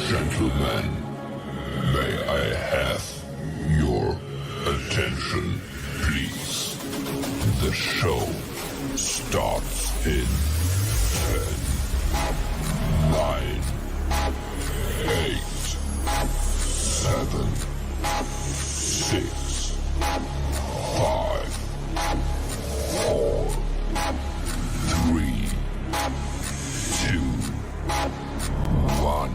Gentlemen, may I have your attention, please? The show starts in 10, 9, 8, 7, 6, 5, 4, 3, 2, 1.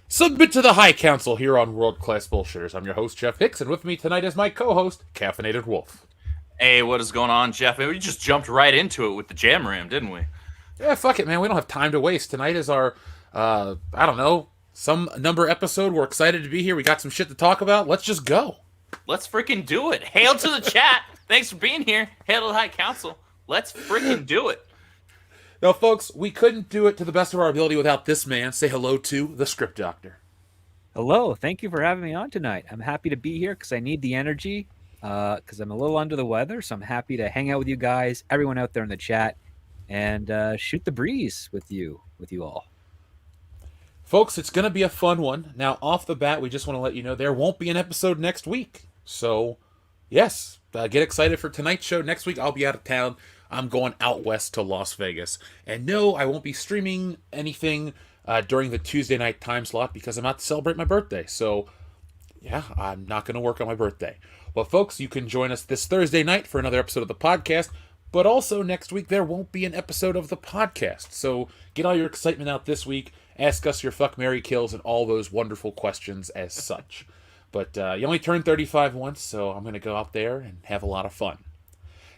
Submit to the High Council here on World Class Bullshitters. I'm your host, Jeff Hicks, and with me tonight is my co-host, Caffeinated Wolf. Hey, what is going on, Jeff? We just jumped right into it with the Jam Ram, didn't we? Yeah, fuck it, man. We don't have time to waste. Tonight is our, some number episode. We're excited to be here. We got some shit to talk about. Let's just go. Let's freaking do it. Hail to the chat. Thanks for being here. Hail to the High Council. Let's freaking do it. Now, folks, we couldn't do it to the best of our ability without this man. Say hello to the ScriptDoctor. Hello. Thank you for having me on tonight. I'm happy to be here because I need the energy because I'm a little under the weather. So I'm happy to hang out with you guys, everyone out there in the chat, and shoot the breeze with you all. Folks, it's going to be a fun one. Now, off the bat, we just want to let you know there won't be an episode next week. So, yes, get excited for tonight's show. Next week, I'll be out of town. I'm going out west to Las Vegas. And no, I won't be streaming anything during the Tuesday night time slot because I'm out to celebrate my birthday. So, yeah, I'm not going to work on my birthday. But, folks, you can join us this Thursday night for another episode of the podcast. But also, next week, there won't be an episode of the podcast. So, get all your excitement out this week. Ask us your fuck, marry, kills, and all those wonderful questions as such. But you only turn 35 once, so I'm going to go out there and have a lot of fun.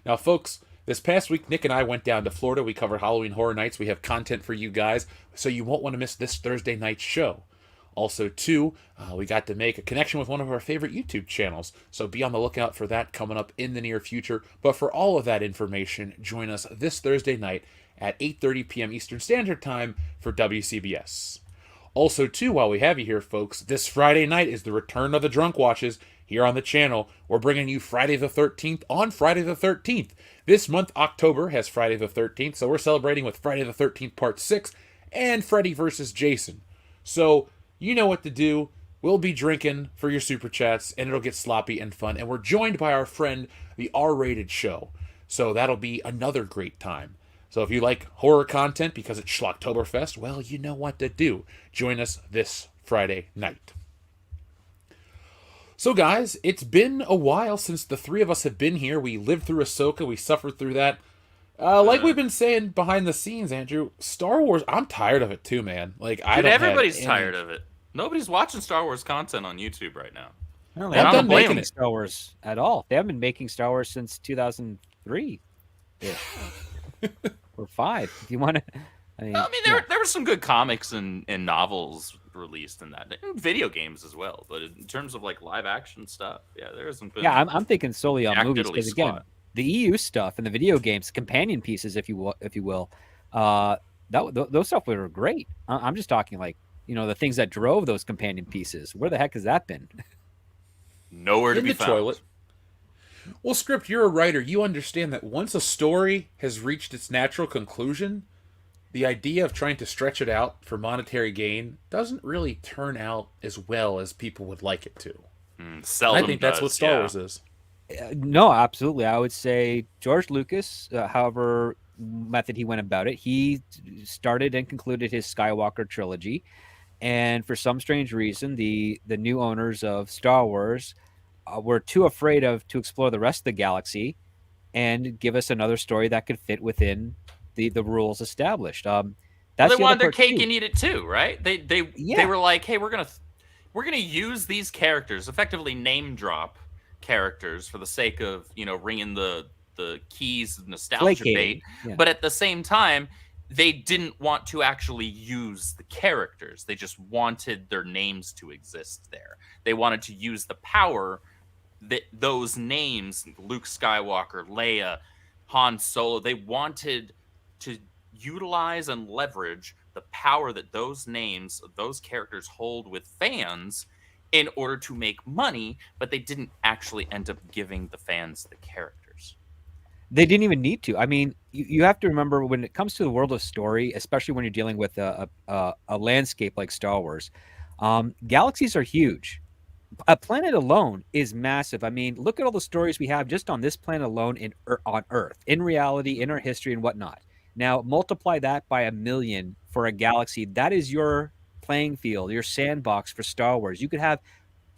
Now, folks, this past week, Nick and I went down to Florida. We covered Halloween Horror Nights. We have content for you guys, so you won't want to miss this Thursday night's show. Also, too, we got to make a connection with one of our favorite YouTube channels, so be on the lookout for that coming up in the near future. But for all of that information, join us this Thursday night at 8:30 p.m. Eastern Standard Time for WCBS. Also, too, while we have you here, folks, this Friday night is the return of the Drunk Watches here on the channel. We're bringing you Friday the 13th on Friday the 13th. This month, October, has Friday the 13th, so we're celebrating with Friday the 13th Part 6 and Freddy vs. Jason. So, you know what to do. We'll be drinking for your super chats, and it'll get sloppy and fun. And we're joined by our friend, the R-Rated Show. So that'll be another great time. So if you like horror content because it's Schlocktoberfest, well, you know what to do. Join us this Friday night. So guys, it's been a while since the three of us have been here. We lived through Ahsoka. We suffered through that. Like we've been saying behind the scenes, Andrew, Star Wars, I'm tired of it too, man. Everybody's tired of it. Nobody's watching Star Wars content on YouTube right now. No, they haven't been making Star Wars at all. They haven't been making Star Wars since 2003. Yeah. Or 5, if you want to. There were some good comics and novels released in that, and video games as well. But in terms of like live action stuff, yeah, there isn't. Yeah, I'm thinking solely on movies because again, the EU stuff and the video games, companion pieces, if you will, those stuff were great. I'm just talking like the things that drove those companion pieces. Where the heck has that been? Nowhere to be found. Toilet. Well, Script, you're a writer. You understand that once a story has reached its natural conclusion, the idea of trying to stretch it out for monetary gain doesn't really turn out as well as people would like it to. Seldom I think that's what Star Wars is. No, absolutely. I would say George Lucas, however method he went about it, he started and concluded his Skywalker trilogy. And for some strange reason, the new owners of Star Wars were too afraid to explore the rest of the galaxy and give us another story that could fit within the rules established. They wanted their cake and eat it too, right? They were like, hey, we're gonna use these characters, effectively name drop characters for the sake of ringing the keys of nostalgia bait, but at the same time, they didn't want to actually use the characters. They just wanted their names to exist there. They wanted to use the power that those names, Luke Skywalker, Leia, Han Solo, they wanted to utilize and leverage the power that those names, those characters hold with fans in order to make money, but they didn't actually end up giving the fans the characters. They didn't even need to. I mean, you have to remember when it comes to the world of story, especially when you're dealing with a landscape like Star Wars, galaxies are huge. A planet alone is massive. I mean, look at all the stories we have just on this planet alone on Earth, in reality, in our history, and whatnot. Now, multiply that by 1,000,000 for a galaxy. That is your playing field, your sandbox for Star Wars. You could have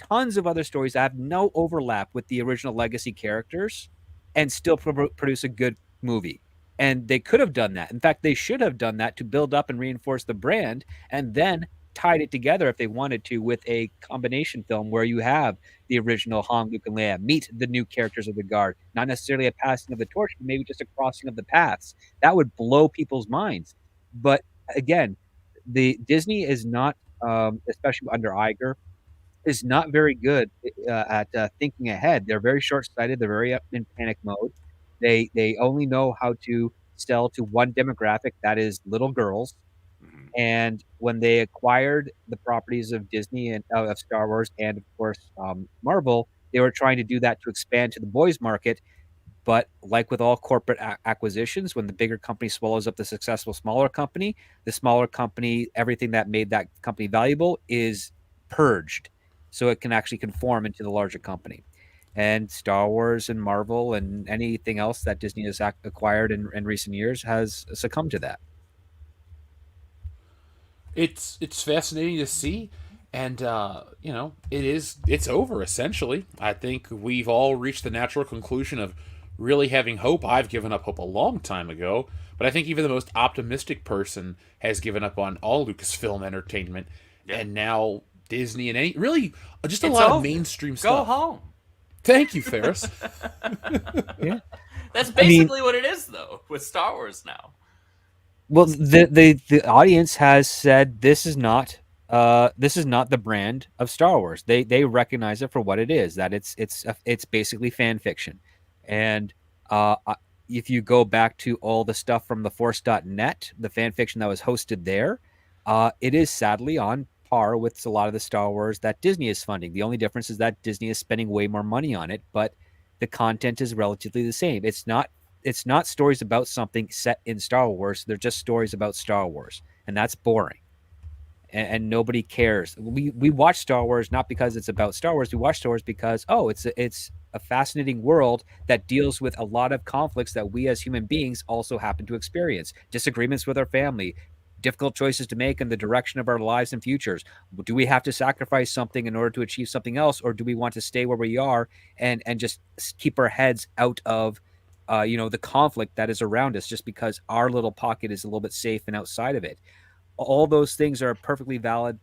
tons of other stories that have no overlap with the original legacy characters and still produce a good movie. And they could have done that. In fact, they should have done that to build up and reinforce the brand, and then tied it together if they wanted to with a combination film where you have the original Han, Luke, and Leia meet the new characters of the Guard. Not necessarily a passing of the torch, but maybe just a crossing of the paths. That would blow people's minds. But again, the Disney is not, especially under Iger, is not very good at thinking ahead. They're very short-sighted. They're very in panic mode. They only know how to sell to one demographic, that is little girls. And when they acquired the properties of Disney and of Star Wars and of course Marvel, they were trying to do that to expand to the boys market. But like with all corporate acquisitions, when the bigger company swallows up the successful smaller company, the smaller company, everything that made that company valuable is purged, so it can actually conform into the larger company. And Star Wars and Marvel and anything else that Disney has acquired in recent years has succumbed to that. It's fascinating to see, and it's over essentially. I think we've all reached the natural conclusion of really having hope. I've given up hope a long time ago, but I think even the most optimistic person has given up on all Lucasfilm entertainment, and now Disney and really just a lot of mainstream stuff. Go home. Thank you, Ferris. Yeah, that's basically what it is, though, with Star Wars now. Well, the audience has said this is not the brand of Star Wars. They recognize it for what it is. That it's basically fan fiction, and if you go back to all the stuff from theforce.net, the fan fiction that was hosted there, it is sadly on par with a lot of the Star Wars that Disney is funding. The only difference is that Disney is spending way more money on it, but the content is relatively the same. It's not stories about something set in Star Wars. They're just stories about Star Wars, and that's boring. And nobody cares. We watch Star Wars not because it's about Star Wars. We watch Star Wars because it's a fascinating world that deals with a lot of conflicts that we as human beings also happen to experience. Disagreements with our family, difficult choices to make in the direction of our lives and futures. Do we have to sacrifice something in order to achieve something else, or do we want to stay where we are and just keep our heads out of the conflict that is around us just because our little pocket is a little bit safe and outside of it? All those things are perfectly valid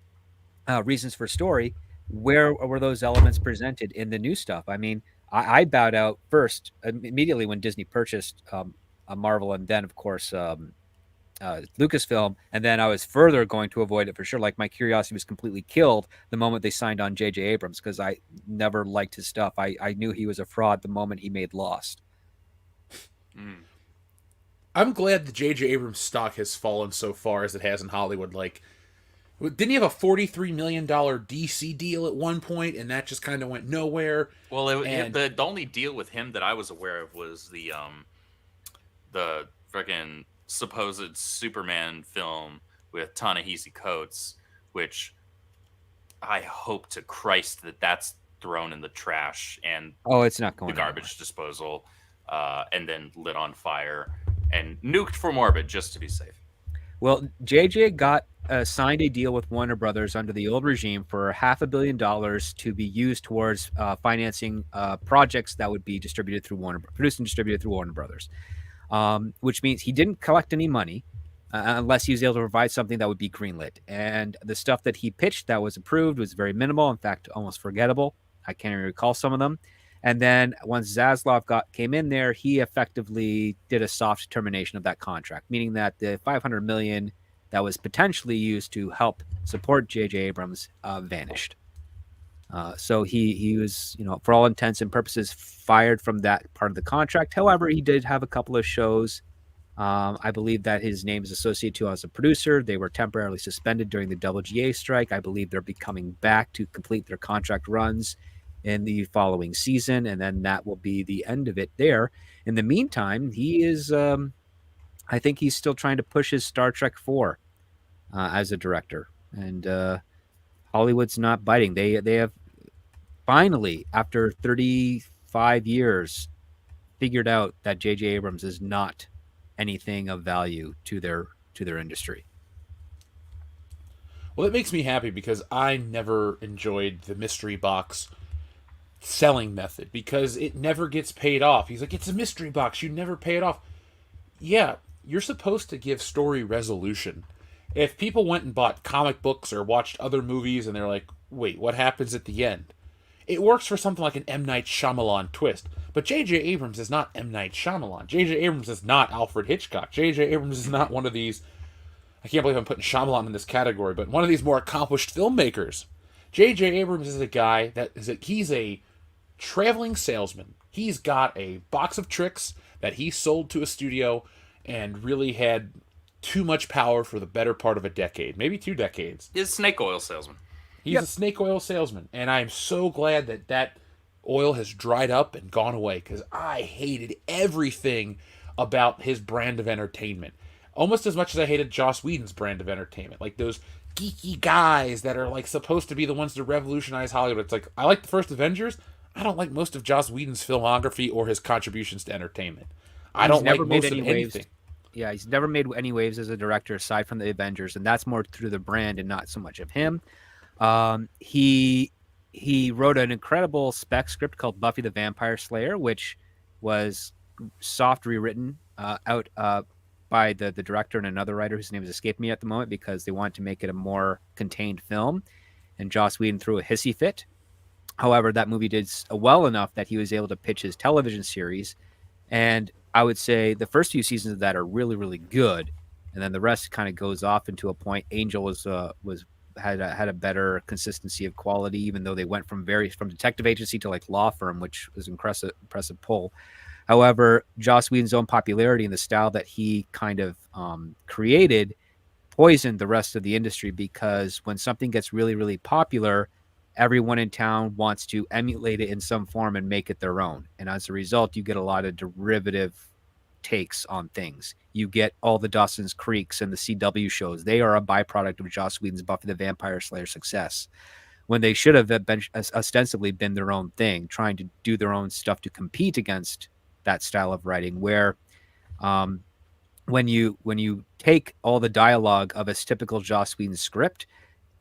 reasons for story. Where were those elements presented in the new stuff? I mean, I bowed out first immediately when Disney purchased Marvel, and then of course Lucasfilm, and then I was further going to avoid it for sure. Like, my curiosity was completely killed the moment they signed on J.J. Abrams, because I never liked his stuff. I knew he was a fraud the moment he made Lost. I'm glad the J.J. Abrams stock has fallen so far as it has in Hollywood. Like, didn't he have a $43 million DC deal at one point, and that just kind of went nowhere? Well, the only deal with him that I was aware of was the freaking supposed Superman film with Ta-Nehisi Coates, which I hope to Christ that's thrown in the trash and it's not going the garbage disposal, and then lit on fire and nuked from orbit just to be safe. Well, JJ got signed a deal with Warner Brothers under the old regime for $500 million to be used towards financing projects that would be produced and distributed through Warner Brothers, which means he didn't collect any money unless he was able to provide something that would be greenlit. And the stuff that he pitched that was approved was very minimal, in fact, almost forgettable. I can't even recall some of them. And then once Zaslav came in there, he effectively did a soft termination of that contract, meaning that the $500 million that was potentially used to help support J.J. Abrams vanished. So he was, for all intents and purposes, fired from that part of the contract. However, he did have a couple of shows. I believe that his name is associated to as a producer. They were temporarily suspended during the WGA strike. I believe they'll be coming back to complete their contract runs in the following season, and then that will be the end of it there. In the meantime, he is, I think he's still trying to push his Star Trek 4 as a director. And Hollywood's not biting. They have finally, after 35 years, figured out that J.J. Abrams is not anything of value to their industry. Well, it makes me happy because I never enjoyed the mystery box selling method because it never gets paid off. He's like, it's a mystery box. You never pay it off. Yeah, you're supposed to give story resolution. If people went and bought comic books or watched other movies and they're like, wait, what happens at the end? It works for something like an M. Night Shyamalan twist. But J.J. Abrams is not M. Night Shyamalan. J.J. Abrams is not Alfred Hitchcock. J.J. Abrams is not one of these... I can't believe I'm putting Shyamalan in this category, but one of these more accomplished filmmakers. J.J. Abrams is a guy that he's a traveling salesman. He's got a box of tricks that he sold to a studio and really had too much power for the better part of a decade, maybe 2 decades. He's a snake oil salesman. He's a snake oil salesman, and I'm so glad that oil has dried up and gone away because I hated everything about his brand of entertainment. Almost as much as I hated Joss Whedon's brand of entertainment. Like those geeky guys that are like supposed to be the ones to revolutionize Hollywood. It's like, I like the first Avengers. I don't like most of Joss Whedon's filmography or his contributions to entertainment. I don't like most of anything. Yeah, he's never made any waves as a director aside from the Avengers, and that's more through the brand and not so much of him. He wrote an incredible spec script called Buffy the Vampire Slayer, which was soft rewritten out by the director and another writer whose name has escaped me at the moment because they wanted to make it a more contained film, and Joss Whedon threw a hissy fit. However, that movie did well enough that he was able to pitch his television series, and I would say the first few seasons of that are really, really good, and then the rest kind of goes off into a point. Angel had a better consistency of quality, even though they went from detective agency to like law firm, which was impressive pull. However, Joss Whedon's own popularity and the style that he kind of created poisoned the rest of the industry because when something gets really, really popular, everyone in town wants to emulate it in some form and make it their own. And as a result, you get a lot of derivative takes on things. You get all the Dawson's Creeks and the CW shows. They are a byproduct of Joss Whedon's Buffy the Vampire Slayer success, when they should have been ostensibly been their own thing, trying to do their own stuff to compete against that style of writing, where when you take all the dialogue of a typical Joss Whedon script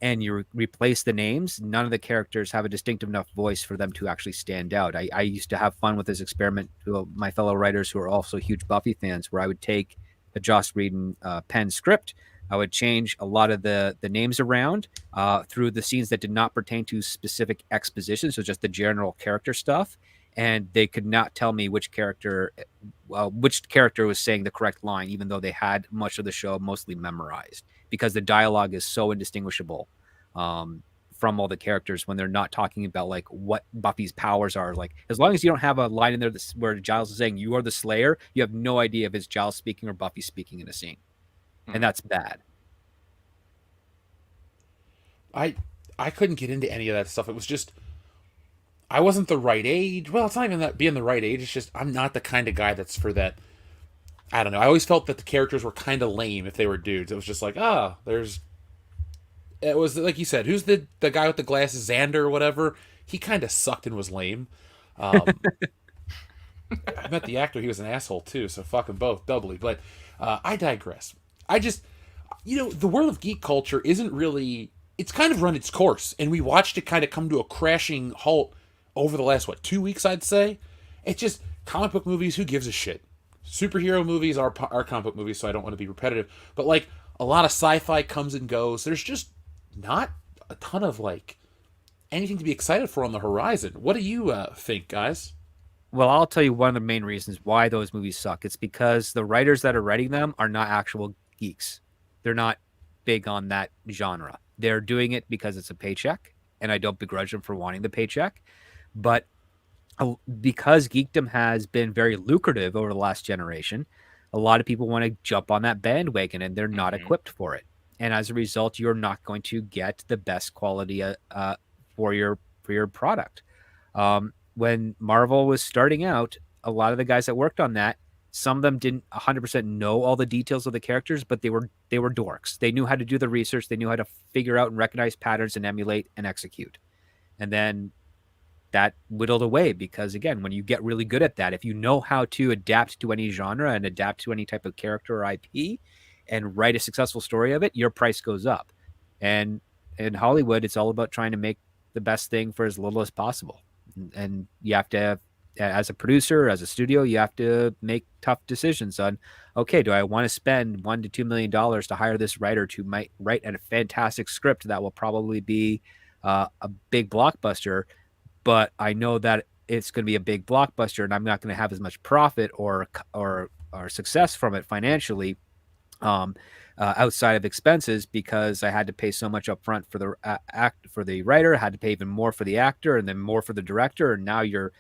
and you replace the names, none of the characters have a distinctive enough voice for them to actually stand out. I used to have fun with this experiment with my fellow writers who are also huge Buffy fans, where I would take the Joss Whedon pen script, I would change a lot of the names around through the scenes that did not pertain to specific exposition, so just the general character stuff, and they could not tell me which character was saying the correct line, even though they had much of the show mostly memorized, because the dialogue is so indistinguishable from all the characters when they're not talking about like what Buffy's powers are. Like, as long as you don't have a line in there where Giles is saying you are the Slayer, you have no idea if it's Giles speaking or Buffy speaking in a scene, and that's bad. I couldn't get into any of that stuff. It was just, I wasn't the right age. Well, it's not even that being the right age. It's just I'm not the kind of guy that's for that. I don't know. I always felt that the characters were kind of lame if they were dudes. It was just like, it was like you said, who's the guy with the glasses, Xander or whatever? He kind of sucked and was lame. I met the actor. He was an asshole too. So fuck them both doubly. But I digress. I just, the world of geek culture isn't really, it's kind of run its course. And we watched it kind of come to a crashing halt over the last, 2 weeks, I'd say. It's just comic book movies, who gives a shit? Superhero movies are comic book movies, so I don't want to be repetitive. But, like, a lot of sci-fi comes and goes. There's just not a ton of, anything to be excited for on the horizon. What do you think, guys? Well, I'll tell you one of the main reasons why those movies suck. It's because the writers that are writing them are not actual geeks. They're not big on that genre. They're doing it because it's a paycheck, and I don't begrudge them for wanting the paycheck. But because geekdom has been very lucrative over the last generation, a lot of people want to jump on that bandwagon, and they're not equipped for it. And as a result, you're not going to get the best quality for your product. When Marvel was starting out, a lot of the guys that worked on that, some of them didn't 100% know all the details of the characters, but they were dorks. They knew how to do the research. They knew how to figure out and recognize patterns and emulate and execute. And then that whittled away because, again, when you get really good at that, if you know how to adapt to any genre and adapt to any type of character or IP and write a successful story of it, your price goes up. And in Hollywood, it's all about trying to make the best thing for as little as possible. And you have to, as a producer, as a studio, you have to make tough decisions on, okay, do I want to spend $1 to $2 million to hire this writer to write a fantastic script that will probably be a big blockbuster, but I know that it's going to be a big blockbuster and I'm not going to have as much profit or success from it financially, outside of expenses, because I had to pay so much upfront for the writer, I had to pay even more for the actor, and then more for the director, and now you're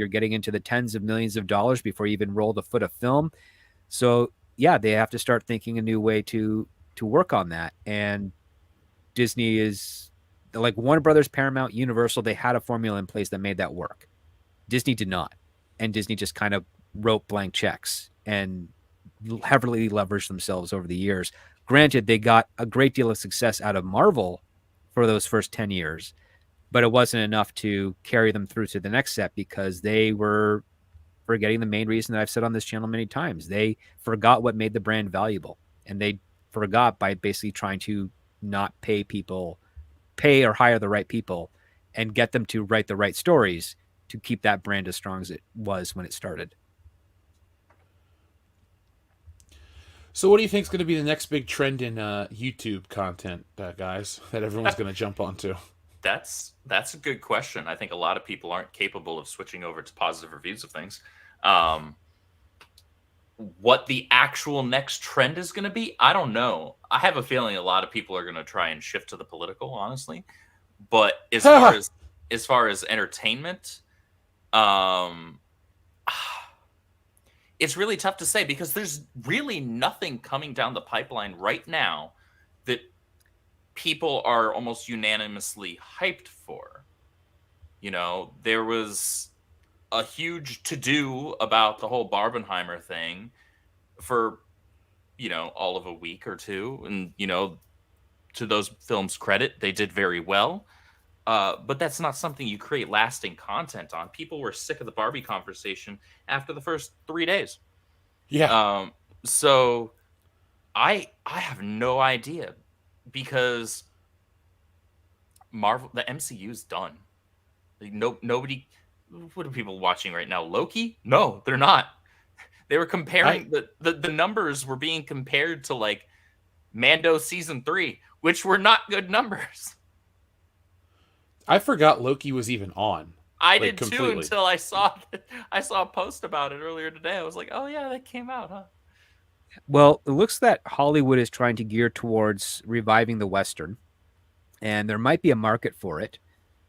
getting into the tens of millions of dollars before you even roll the foot of film. So yeah, they have to start thinking a new way to work on that. And Disney is like Warner Brothers, Paramount, Universal. They had a formula in place that made that work. Disney did not, and Disney just kind of wrote blank checks and heavily leveraged themselves over the years. Granted, they got a great deal of success out of Marvel for those first 10 years, but it wasn't enough to carry them through to the next step because they were forgetting the main reason that I've said on this channel many times. They forgot what made the brand valuable, and they forgot by basically trying to not pay or hire the right people and get them to write the right stories to keep that brand as strong as it was when it started. So what do you think is going to be the next big trend in YouTube content, guys, that everyone's going to jump onto? That's a good question. I think a lot of people aren't capable of switching over to positive reviews of things. What the actual next trend is going to be, I don't know. I have a feeling a lot of people are going to try and shift to the political, honestly. But as far as entertainment, it's really tough to say because there's really nothing coming down the pipeline right now that people are almost unanimously hyped for. There was a huge to-do about the whole Barbenheimer thing for, all of a week or two. And, to those films' credit, they did very well. But that's not something you create lasting content on. People were sick of the Barbie conversation after the first 3 days. Yeah. So I have no idea because the MCU's done. Nobody. What are people watching right now? Loki? No, they're not. They were comparing the numbers were being compared to like Mando season 3, which were not good numbers. I forgot Loki was even on. I did completely. Too until I saw a post about it earlier today. I was like, oh yeah, that came out, huh? Well, it looks that Hollywood is trying to gear towards reviving the Western, and there might be a market for it.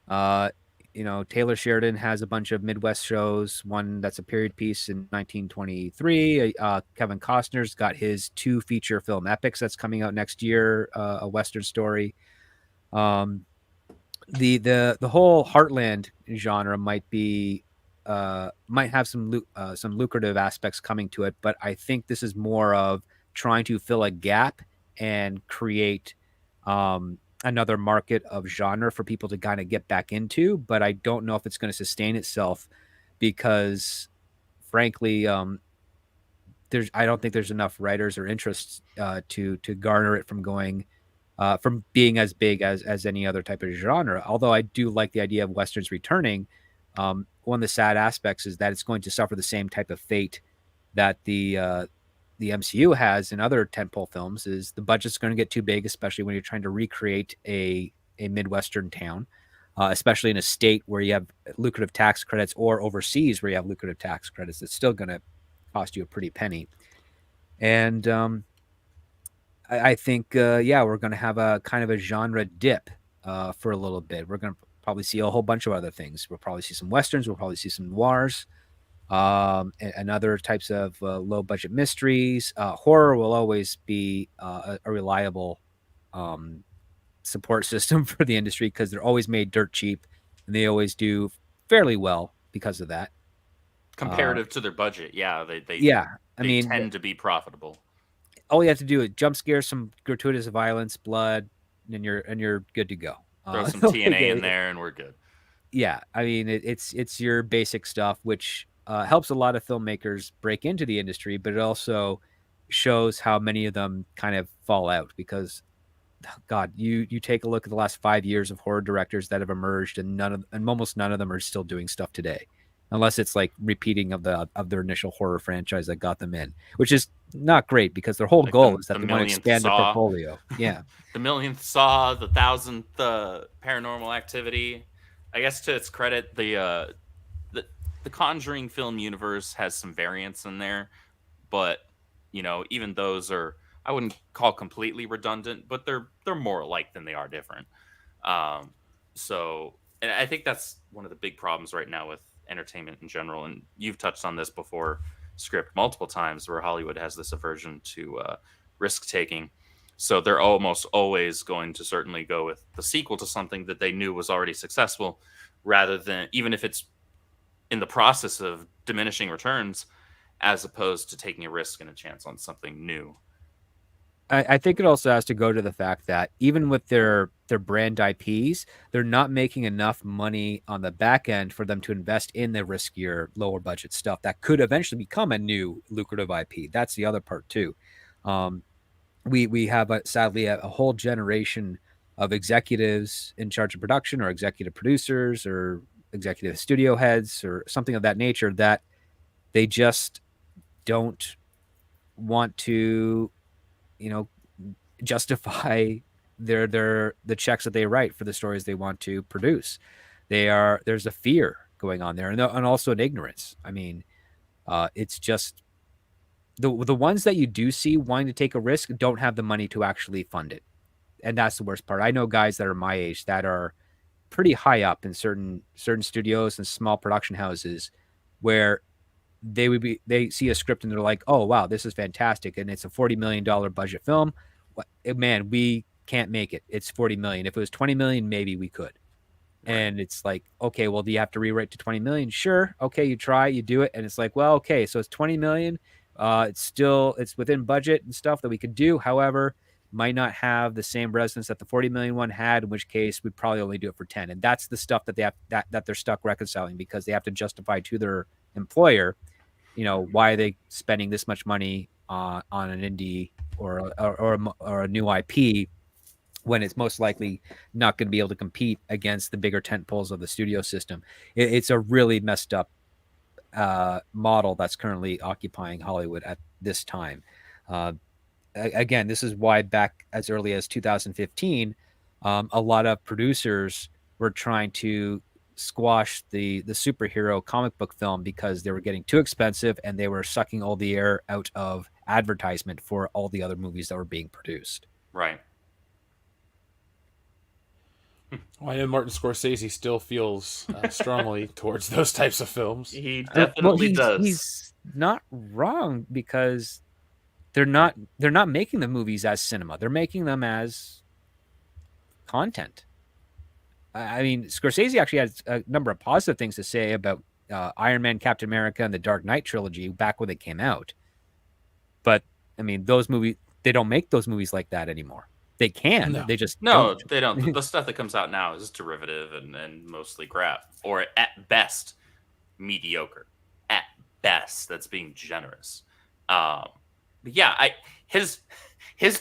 Taylor Sheridan has a bunch of Midwest shows, one that's a period piece in 1923. Kevin Costner's got his 2 feature film epics that's coming out next year, a Western story. The whole Heartland genre might have some lucrative aspects coming to it, but I think this is more of trying to fill a gap and create another market of genre for people to kind of get back into. But I don't know if it's going to sustain itself because, frankly, I don't think there's enough writers or interest to garner it from going. From being as big as any other type of genre. Although I do like the idea of Westerns returning, one of the sad aspects is that it's going to suffer the same type of fate that the MCU has in other tentpole films. Is the budget's going to get too big, especially when you're trying to recreate a Midwestern town, especially in a state where you have lucrative tax credits, or overseas where you have lucrative tax credits. It's still going to cost you a pretty penny. And I think, we're going to have a kind of a genre dip for a little bit. We're going to probably see a whole bunch of other things. We'll probably see some Westerns. We'll probably see some noirs and other types of low-budget mysteries. Horror will always be a reliable support system for the industry because they're always made dirt cheap, and they always do fairly well because of that. comparative to their budget. Yeah, they tend to be profitable. All you have to do is jump scare, some gratuitous violence, blood, and you're good to go. Throw some TNA in there, and we're good. Yeah, I mean it's your basic stuff, which helps a lot of filmmakers break into the industry, but it also shows how many of them kind of fall out because, God, you take a look at the last 5 years of horror directors that have emerged, and almost none of them are still doing stuff today, unless it's like repeating of their initial horror franchise that got them in, which is not great because their whole goal is that they want to expand their portfolio. Yeah, the millionth Saw, the 1000th Paranormal Activity. I guess to its credit, the Conjuring film universe has some variants in there, but even those are, I wouldn't call completely redundant, but they're more alike than they are different. So, and I think that's one of the big problems right now with entertainment in general. And you've touched on this before, Script, multiple times, where Hollywood has this aversion to risk taking. So they're almost always going to certainly go with the sequel to something that they knew was already successful, rather than, even if it's in the process of diminishing returns, as opposed to taking a risk and a chance on something new. I think it also has to go to the fact that even with their brand IPs, they're not making enough money on the back end for them to invest in the riskier, lower budget stuff that could eventually become a new lucrative IP. That's the other part too. We have sadly a whole generation of executives in charge of production, or executive producers, or executive studio heads, or something of that nature, that they just don't want to, justify the checks that they write for the stories they want to produce. There's a fear going on there, and also an ignorance. I mean, it's just the ones that you do see wanting to take a risk don't have the money to actually fund it, and that's the worst part. I know guys that are my age that are pretty high up in certain studios and small production houses where they see a script and they're like, oh wow, this is fantastic, and it's a $40 million budget film. Man, we can't make it. It's 40 million. If it was 20 million, maybe we could. Right. And it's like, okay, well, do you have to rewrite to 20 million? Sure. Okay, you try, you do it, and it's like, well, okay, so it's 20 million. It's within budget and stuff that we could do. However, might not have the same resonance that the 40 million one had, in which case we'd probably only do it for 10. And that's the stuff that they have that they're stuck reconciling, because they have to justify to their employer, why are they spending this much money on an indie or a new IP when it's most likely not going to be able to compete against the bigger tent poles of the studio system. It's a really messed up model that's currently occupying Hollywood at this time. Again, this is why back as early as 2015, a lot of producers were trying to squash the superhero comic book film because they were getting too expensive and they were sucking all the air out of advertisement for all the other movies that were being produced. Right. Well, I know Martin Scorsese still feels strongly towards those types of films. He definitely does. He's not wrong, because they're not making the movies as cinema. They're making them as content. I mean, Scorsese actually has a number of positive things to say about Iron Man, Captain America, and the Dark Knight trilogy back when they came out. But I mean, those movies, they don't make those movies like that anymore. They can. No. They just don't. They don't. The stuff that comes out now is derivative and mostly crap, or at best mediocre. At best, that's being generous. But yeah, his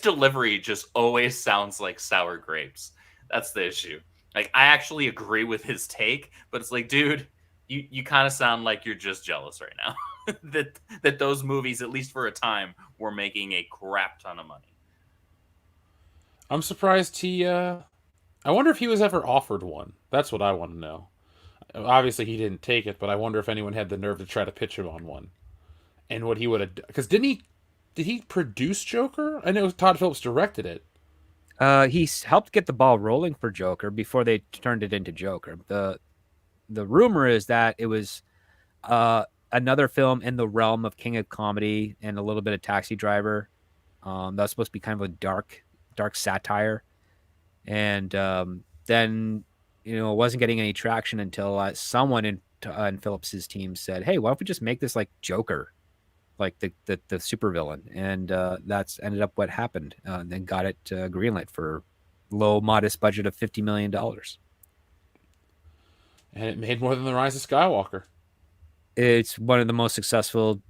delivery just always sounds like sour grapes. That's the issue. Like, I actually agree with his take, but it's like, dude, you kind of sound like you're just jealous right now that those movies, at least for a time, were making a crap ton of money. I'm surprised I wonder if he was ever offered one. That's what I want to know. Obviously, he didn't take it, but I wonder if anyone had the nerve to try to pitch him on one, and what he would have. Because did he produce Joker? I know Todd Phillips directed it. He helped get the ball rolling for Joker before they turned it into Joker. The rumor is that it was another film in the realm of King of Comedy and a little bit of Taxi Driver. That's supposed to be kind of a dark satire. And then, it wasn't getting any traction until someone in and Phillips's team said, "Hey, why don't we just make this like Joker, like the supervillain?" And that's ended up what happened. And then got it greenlit for low, modest budget of $50 million. And it made more than The Rise of Skywalker. It's one of the most successful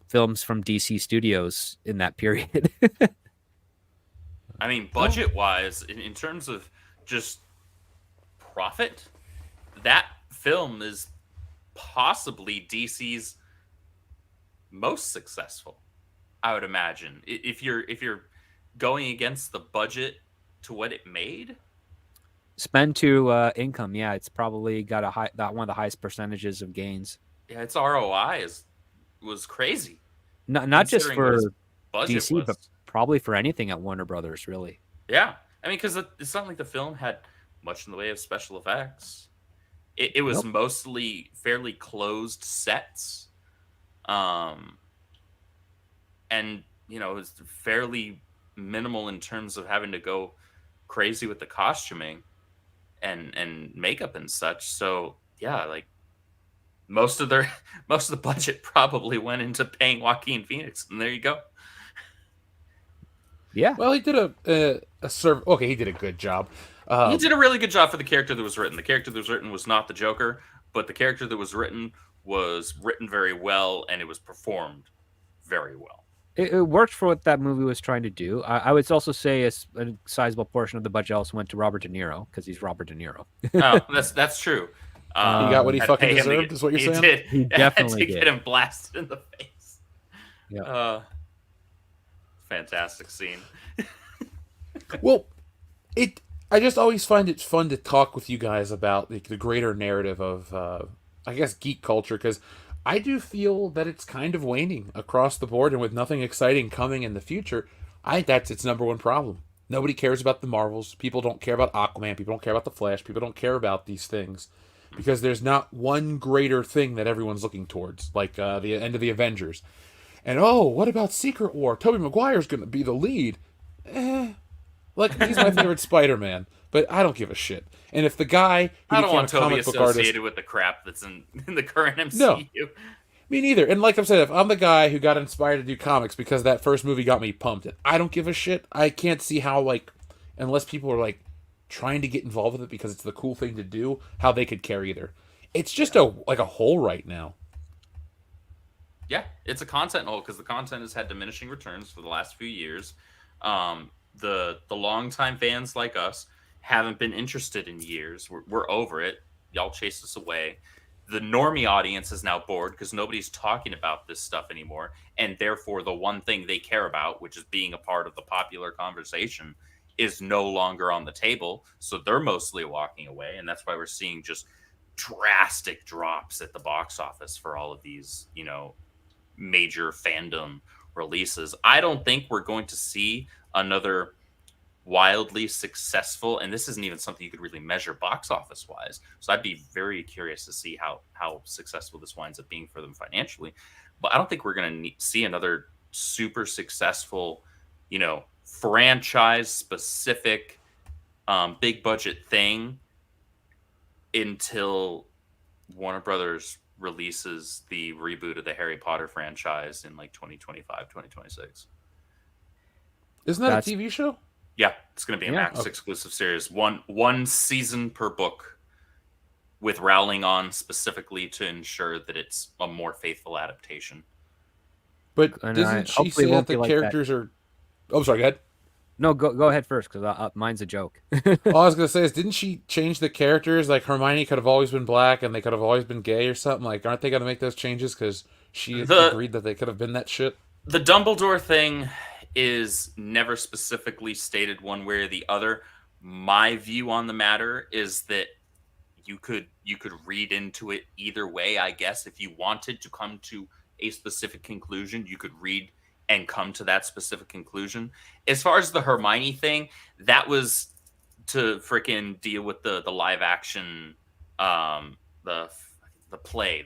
films from DC Studios in that period. I mean, budget-wise, in terms of just profit, that film is possibly DC's most successful, I would imagine. If you're going against the budget to what it made, spend to income, yeah, it's probably got one of the highest percentages of gains. Yeah, its ROI was crazy. Not just for DC, but probably for anything at Warner Brothers, really. Yeah, I mean, because it's not like the film had much in the way of special effects. It was mostly fairly closed sets, and it was fairly minimal in terms of having to go crazy with the costuming and makeup and such. So yeah, like most of the budget probably went into paying Joaquin Phoenix, and there you go. Yeah. Well, he did he did a good job. He did a really good job for the character that was written. The character that was written was not the Joker, but the character that was written very well, and it was performed very well. It worked for what that movie was trying to do. I would also say a sizable portion of the budget also went to Robert De Niro, because he's Robert De Niro. Oh, that's true. He got what he fucking deserved, is what you're saying? Did. He definitely did. Get him blasted in the face. Yeah. Fantastic scene. Well, I just always find it fun to talk with you guys about the greater narrative of, I guess, geek culture, because I do feel that it's kind of waning across the board, and with nothing exciting coming in the future, I think that's its number one problem. Nobody cares about the Marvels. People don't care about Aquaman. People don't care about the Flash. People don't care about these things because there's not one greater thing that everyone's looking towards, like the end of the Avengers. And what about Secret War? Tobey Maguire's going to be the lead. Like, he's my favorite Spider-Man, but I don't give a shit. And if the guy I don't want Tobey associated with the crap that's in the current MCU. No, me neither. And like I've said, if I'm the guy who got inspired to do comics because that first movie got me pumped, I don't give a shit. I can't see how, like, unless people are like trying to get involved with it because it's the cool thing to do, how they could care either. It's just a hole right now. Yeah, it's a content hole because the content has had diminishing returns for the last few years. The longtime fans like us haven't been interested in years. We're over it. Y'all chased us away. The normie audience is now bored because nobody's talking about this stuff anymore. And therefore, the one thing they care about, which is being a part of the popular conversation, is no longer on the table. So they're mostly walking away. And that's why we're seeing just drastic drops at the box office for all of these, major fandom releases. I don't think we're going to see another wildly successful, and this isn't even something you could really measure box office wise, so I'd be very curious to see how successful this winds up being for them financially. But I don't think we're going to see another super successful franchise specific big budget thing until Warner Brothers releases the reboot of the Harry Potter franchise in like 2025, 2026. Isn't that a TV show? Yeah, it's going to be a Max exclusive series. One season per book, with Rowling on specifically to ensure that it's a more faithful adaptation. But doesn't she say that the characters are... Oh, sorry, go ahead. No, go ahead first, because mine's a joke. All I was going to say is, didn't she change the characters? Like, Hermione could have always been black, and they could have always been gay or something. Like, aren't they going to make those changes because she agreed that they could have been that shit? The Dumbledore thing is never specifically stated one way or the other. My view on the matter is that you could read into it either way, I guess. If you wanted to come to a specific conclusion, you could read and come to that specific conclusion. As far as the Hermione thing, that was to freaking deal with the live action, the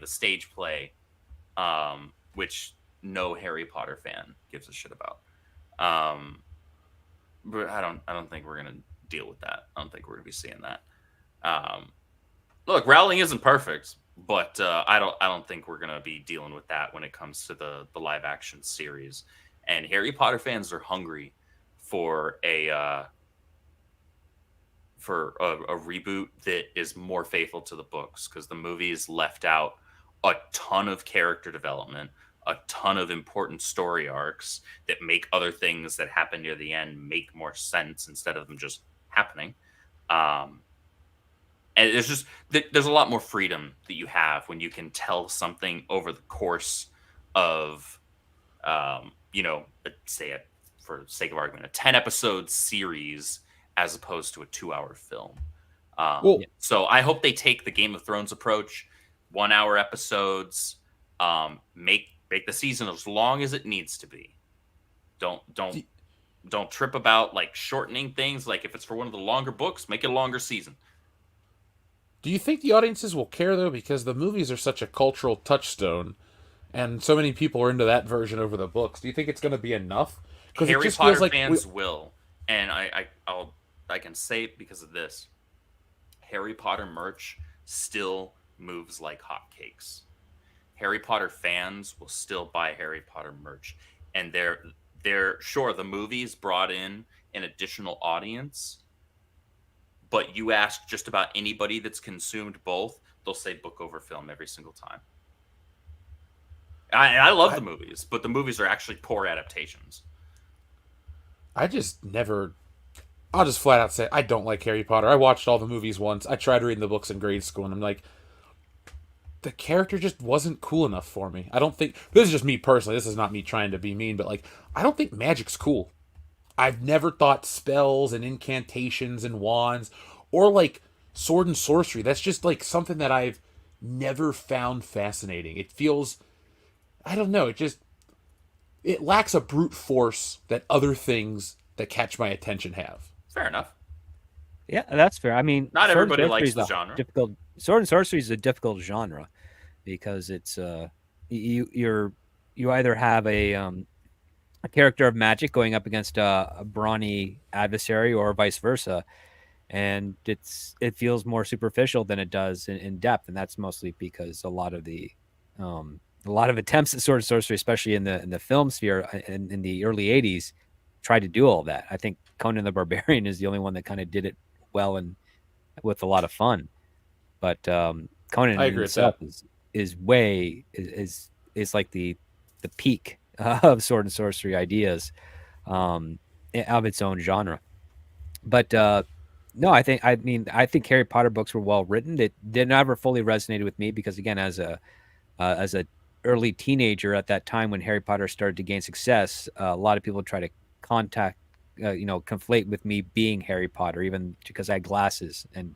stage play, which no Harry Potter fan gives a shit about. But I don't think we're gonna deal with that. I don't think we're gonna be seeing that. Look, Rowling isn't perfect. But I don't think we're gonna be dealing with that when it comes to the live action series. And Harry Potter fans are hungry for a reboot that is more faithful to the books, because the movies left out a ton of character development, a ton of important story arcs that make other things that happen near the end make more sense instead of them just happening. Um, and there's a lot more freedom that you have when you can tell something over the course of say it for the sake of argument, a 10 episode series as opposed to a 2 hour film. So I hope they take the Game of Thrones approach, 1 hour episodes, make the season as long as it needs to be. Don't trip about like shortening things. Like if it's for one of the longer books, make it a longer season. Do you think the audiences will care though? Because the movies are such a cultural touchstone, and so many people are into that version over the books. Do you think it's going to be enough? Because Harry Potter fans will, and I can say it because of this. Harry Potter merch still moves like hotcakes. Harry Potter fans will still buy Harry Potter merch, and they're sure the movies brought in an additional audience, but you ask just about anybody that's consumed both, they'll say book over film every single time. I love the movies, but the movies are actually poor adaptations. I'll just flat out say I don't like Harry Potter. I watched all the movies once. I tried reading the books in grade school, and I'm like, the character just wasn't cool enough for me. I don't think, this is just me personally, this is not me trying to be mean, but like, I don't think magic's cool. I've never thought spells and incantations and wands, or like sword and sorcery. That's just like something that I've never found fascinating. It feels, I don't know, it lacks a brute force that other things that catch my attention have. Fair enough. Yeah, that's fair. I mean, not everybody likes the genre. Sword and sorcery is a difficult genre because it's you either have a character of magic going up against a brawny adversary, or vice versa, and it feels more superficial than it does in depth, and that's mostly because a lot of attempts at sword and sorcery, especially in the film sphere in the early 80s, tried to do all that. I think Conan the Barbarian is the only one that kind of did it well and with a lot of fun. But Conan himself is like the peak of sword and sorcery ideas of its own genre. But no, I think Harry Potter books were well written. It never fully resonated with me because, again, as a early teenager at that time when Harry Potter started to gain success, a lot of people try to conflate with me being Harry Potter, even because I had glasses and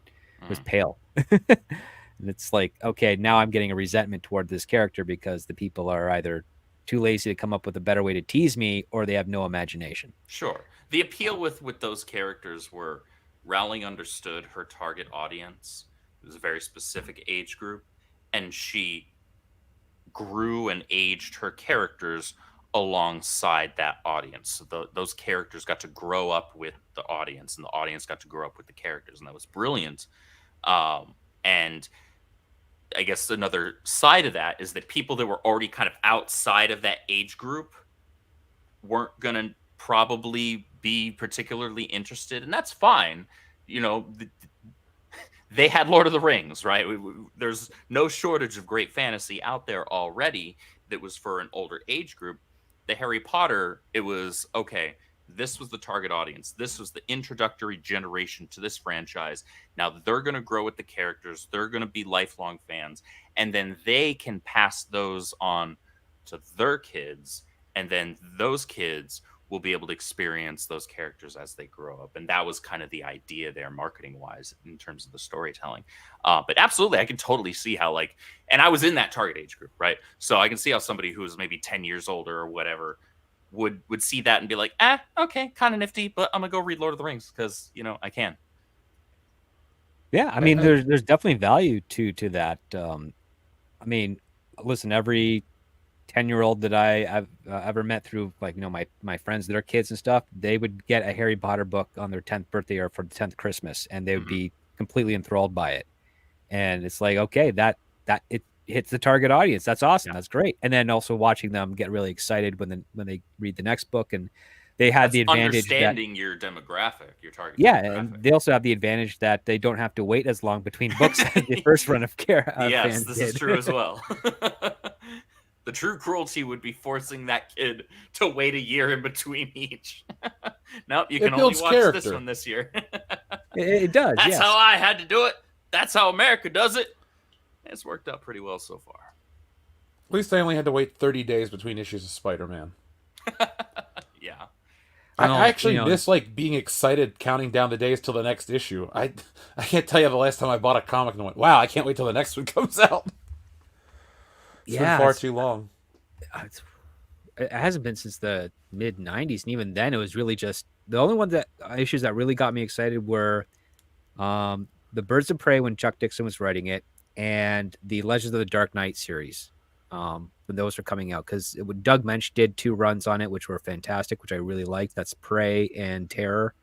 was pale. And it's like, okay, now I'm getting a resentment toward this character because the people are either too lazy to come up with a better way to tease me, or they have no imagination. Sure. The appeal with those characters were Rowling understood her target audience. It was a very specific age group, and she grew and aged her characters alongside that audience. So those characters got to grow up with the audience, and the audience got to grow up with the characters, and that was brilliant. And I guess another side of that is that people that were already kind of outside of that age group weren't going to probably be particularly interested, and that's fine. They had Lord of the Rings, right? There's no shortage of great fantasy out there already that was for an older age group. The Harry Potter, it was, okay, this was the target audience. This was the introductory generation to this franchise. Now they're going to grow with the characters. They're going to be lifelong fans. And then they can pass those on to their kids. And then those kids will be able to experience those characters as they grow up. And that was kind of the idea there, marketing-wise, in terms of the storytelling. But absolutely, I can totally see how, and I was in that target age group, right? So I can see how somebody who is maybe 10 years older or whatever would see that and be like, okay, kind of nifty, but I'm gonna go read Lord of the Rings because I can. Yeah, I mean, there's definitely value to that. I mean, listen, every 10-year-old that I've ever met through my friends, their kids and stuff, they would get a Harry Potter book on their 10th birthday or for the 10th Christmas, and they would be completely enthralled by it. And it's like, okay, that it hits the target audience. That's awesome. That's great. And then also watching them get really excited when they read the next book, and they had the advantage understanding your demographic, your target. Yeah, demographic. And they also have the advantage that they don't have to wait as long between books as the first run of care. Yes, this is true as well. The true cruelty would be forcing that kid to wait a year in between each. Nope, you can only watch this one this year. It does. That's how I had to do it. That's how America does it. It's worked out pretty well so far. At least I only had to wait 30 days between issues of Spider-Man. Yeah. I actually miss like being excited counting down the days till the next issue. I can't tell you the last time I bought a comic and went, wow, I can't wait till the next one comes out. It's been far too long. It hasn't been since the mid 90s, and even then it was really just the only ones that issues that really got me excited were the Birds of Prey when Chuck Dixon was writing it, and the Legends of the Dark Knight series when those were coming out, because Doug Mensch did 2 runs on it which were fantastic, which I really liked. That's Prey and Terror,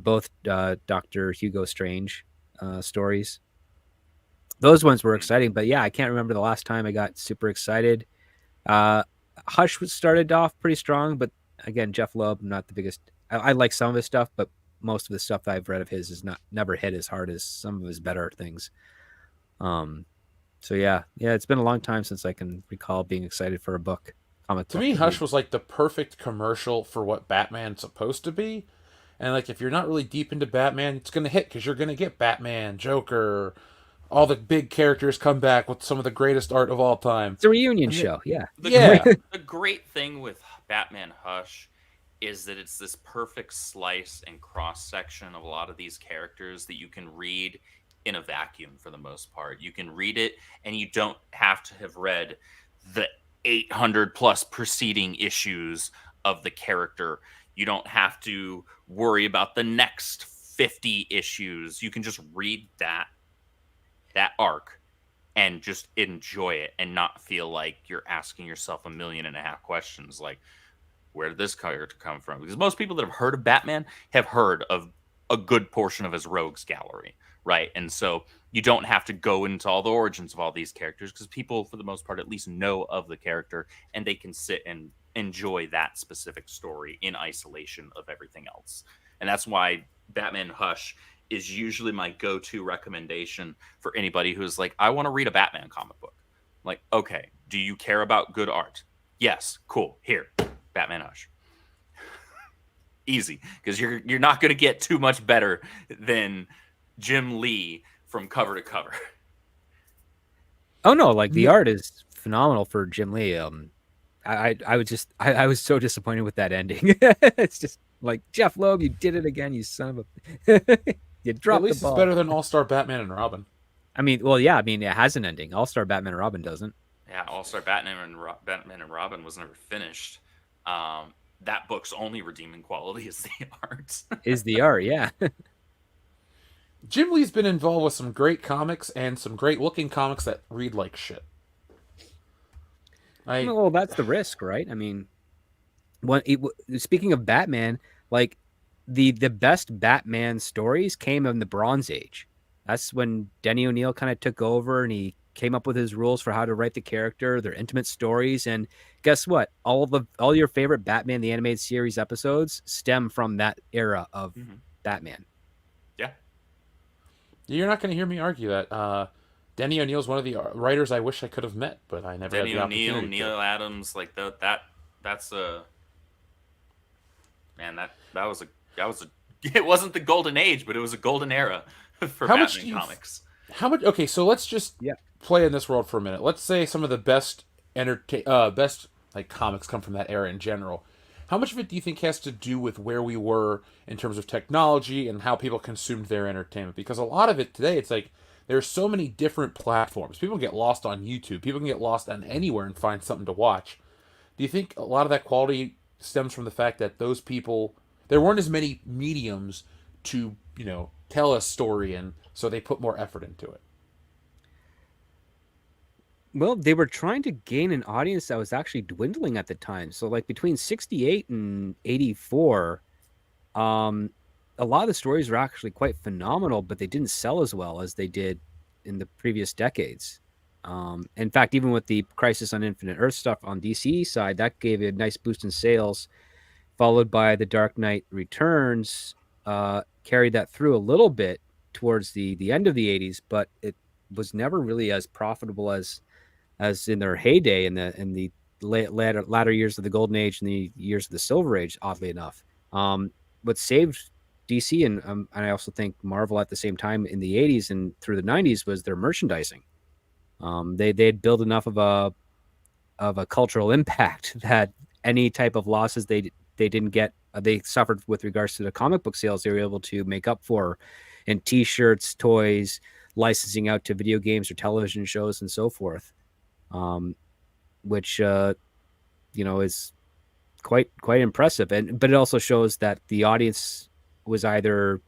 both Dr. Hugo Strange stories. Those ones were exciting, but yeah, I can't remember the last time I got super excited. Hush started off pretty strong, but again, Jeff Loeb, I'm not the biggest. I like some of his stuff, but most of the stuff that I've read of his is never hit as hard as some of his better things. So yeah, it's been a long time since I can recall being excited for a book. To me, Hush was like the perfect commercial for what Batman's supposed to be. And like, if you're not really deep into Batman, it's going to hit because you're going to get Batman, Joker, all the big characters come back with some of the greatest art of all time. It's a reunion show, yeah. The great thing with Batman Hush is that it's this perfect slice and cross-section of a lot of these characters that you can read in a vacuum for the most part. You can read it and you don't have to have read the 800 plus preceding issues of the character. You don't have to worry about the next 50 issues. You can just read that arc and just enjoy it and not feel like you're asking yourself 1.5 million questions like, where did this character come from? Because most people that have heard of Batman have heard of a good portion of his rogues gallery, right? And so you don't have to go into all the origins of all these characters because people, for the most part, at least know of the character and they can sit and enjoy that specific story in isolation of everything else. And that's why Batman Hush is usually my go-to recommendation for anybody who's like, I want to read a Batman comic book. I'm like, okay, do you care about good art? Yes, cool. Here, Batman Hush. Easy, because you're not going to get too much better than Jim Lee from cover to cover. Oh no, like the art is phenomenal for Jim Lee. I was so disappointed with that ending. It's just like, Jeff Loeb, you did it again, you son of a. You dropped the ball. At least it's better than All-Star Batman and Robin. I mean, well, yeah. I mean, it has an ending. All-Star Batman and Robin doesn't. Yeah, All-Star Batman and Robin was never finished. That book's only redeeming quality is the art. Is the art, yeah. Jim Lee's been involved with some great comics and some great-looking comics that read like shit. Well, that's the risk, right? I mean, speaking of Batman, like, the best Batman stories came in the Bronze Age. That's when Denny O'Neil kind of took over and he came up with his rules for how to write the character, their intimate stories. And guess what? All your favorite Batman the Animated Series episodes stem from that era of Batman. Yeah. You're not going to hear me argue that. Denny O'Neil's one of the writers I wish I could have met, but I never had the opportunity. Denny O'Neil, Neil Adams, like that's a man. That was a it wasn't the golden age, but it was a golden era for Batman comics. How much? Okay, so let's just play in this world for a minute. Let's say some of the best like comics come from that era in general. How much of it do you think has to do with where we were in terms of technology and how people consumed their entertainment? Because a lot of it today, it's like there's so many different platforms. People get lost on YouTube. People can get lost on anywhere and find something to watch. Do you think a lot of that quality stems from the fact that those people, there weren't as many mediums to, tell a story in, so they put more effort into it? Well, they were trying to gain an audience that was actually dwindling at the time. So like between 68 and 84, a lot of the stories were actually quite phenomenal, but they didn't sell as well as they did in the previous decades. In fact, even with the Crisis on Infinite Earth stuff on DC side, that gave a nice boost in sales, followed by the Dark Knight Returns, carried that through a little bit towards the end of the 80s, but it was never really as profitable as in their heyday in the latter years of the Golden Age and the years of the Silver Age, oddly enough. What saved DC and I also think Marvel at the same time in the 80s and through the 90s was their merchandising. They'd built enough of a cultural impact that any type of losses they didn't get, they suffered with regards to the comic book sales, they were able to make up for in T-shirts, toys, licensing out to video games or television shows and so forth, which is quite impressive. But it also shows that the audience was either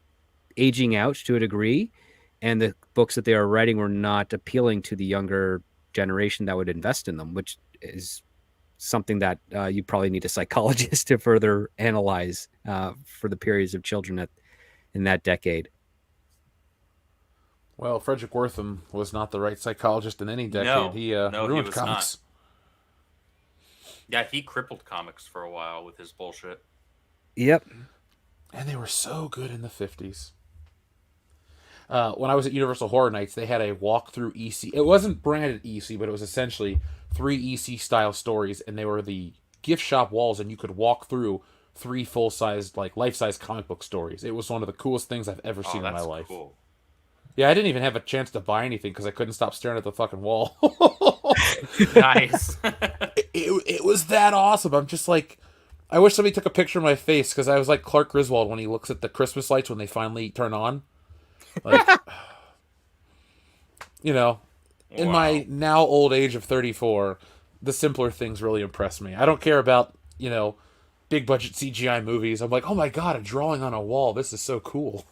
aging out to a degree, and the books that they were writing were not appealing to the younger generation that would invest in them, which is something that you probably need a psychologist to further analyze for the periods of children in that decade. Well, Frederick Wortham was not the right psychologist in any decade. No, he ruined comics. Yeah, he crippled comics for a while with his bullshit. Yep. And they were so good in the 50s. When I was at Universal Horror Nights, they had a walk-through EC. It wasn't branded EC, but it was essentially 3 EC-style stories, and they were the gift shop walls, and you could walk through 3 full-sized, life-size comic book stories. It was one of the coolest things I've ever seen in my life. Cool. Yeah, I didn't even have a chance to buy anything because I couldn't stop staring at the fucking wall. Nice. it was that awesome. I'm just like, I wish somebody took a picture of my face because I was like Clark Griswold when he looks at the Christmas lights when they finally turn on. In my now old age of 34, the simpler things really impress me. I don't care about, big budget CGI movies. I'm like, oh my god, a drawing on a wall. This is so cool.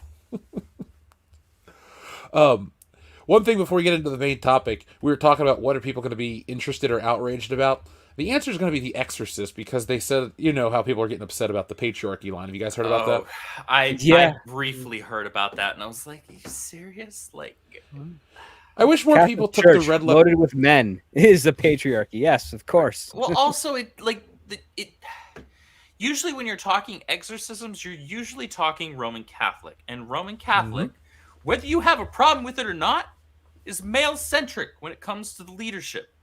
One thing before we get into the main topic, we were talking about what are people going to be interested or outraged about. The answer is going to be The Exorcist, because they said, how people are getting upset about the patriarchy line. Have you guys heard about that? I briefly heard about that, and I was like, are you serious? I wish more Catholic people took Church the red loaded with men is the patriarchy. Yes, of course. Well, also, it usually when you're talking exorcisms, you're usually talking Roman Catholic. And Roman Catholic, whether you have a problem with it or not, is male-centric when it comes to the leadership.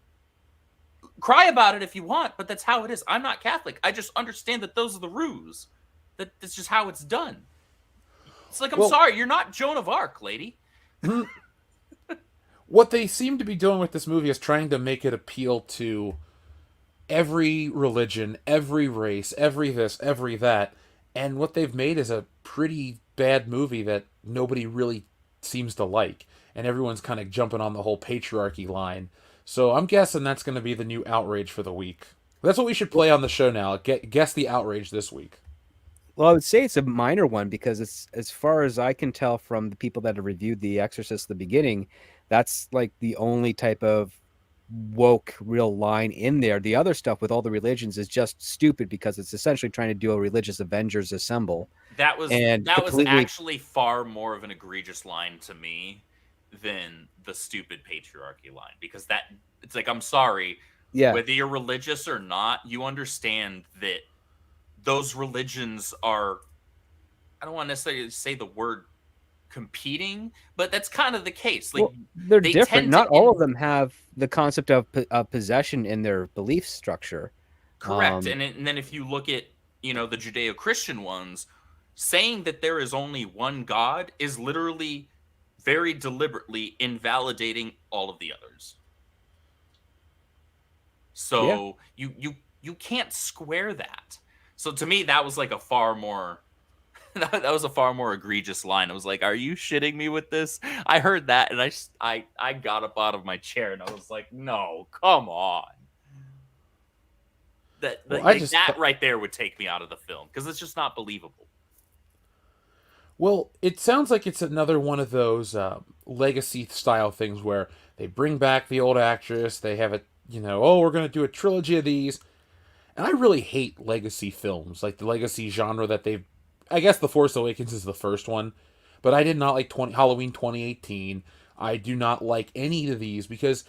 Cry about it if you want, but that's how it is. I'm not Catholic. I just understand that those are the rules. That's just how it's done. It's like, I'm sorry, you're not Joan of Arc, lady. What they seem to be doing with this movie is trying to make it appeal to every religion, every race, every this, every that. And what they've made is a pretty bad movie that nobody really seems to like. And everyone's kind of jumping on the whole patriarchy line. So I'm guessing that's going to be the new outrage for the week. That's what we should play on the show now. Guess the outrage this week. Well, I would say it's a minor one because it's, as far as I can tell from the people that have reviewed The Exorcist at the beginning, that's like the only type of woke real line in there. The other stuff with all the religions is just stupid because it's essentially trying to do a religious Avengers assemble. That was actually far more of an egregious line to me than the stupid patriarchy line, because it's like, I'm sorry, whether you're religious or not, you understand that those religions are, I don't want to necessarily say the word competing, but that's kind of the case. Like, they're different. Not all of them have the concept of possession in their belief structure. Correct. And then if you look at, the Judeo-Christian ones, saying that there is only one God is literally very deliberately invalidating all of the others. So you can't square that. So to me, that was like a far more that was a far more egregious line. I was like, are you shitting me with this? I heard that and I got up out of my chair and I was like, no, come on. That right there would take me out of the film because it's just not believable. Well, it sounds like it's another one of those legacy style things where they bring back the old actress, they have it, we're going to do a trilogy of these. And I really hate legacy films, like the legacy genre that they've, I guess The Force Awakens is the first one, but I did not like Halloween 2018. I do not like any of these because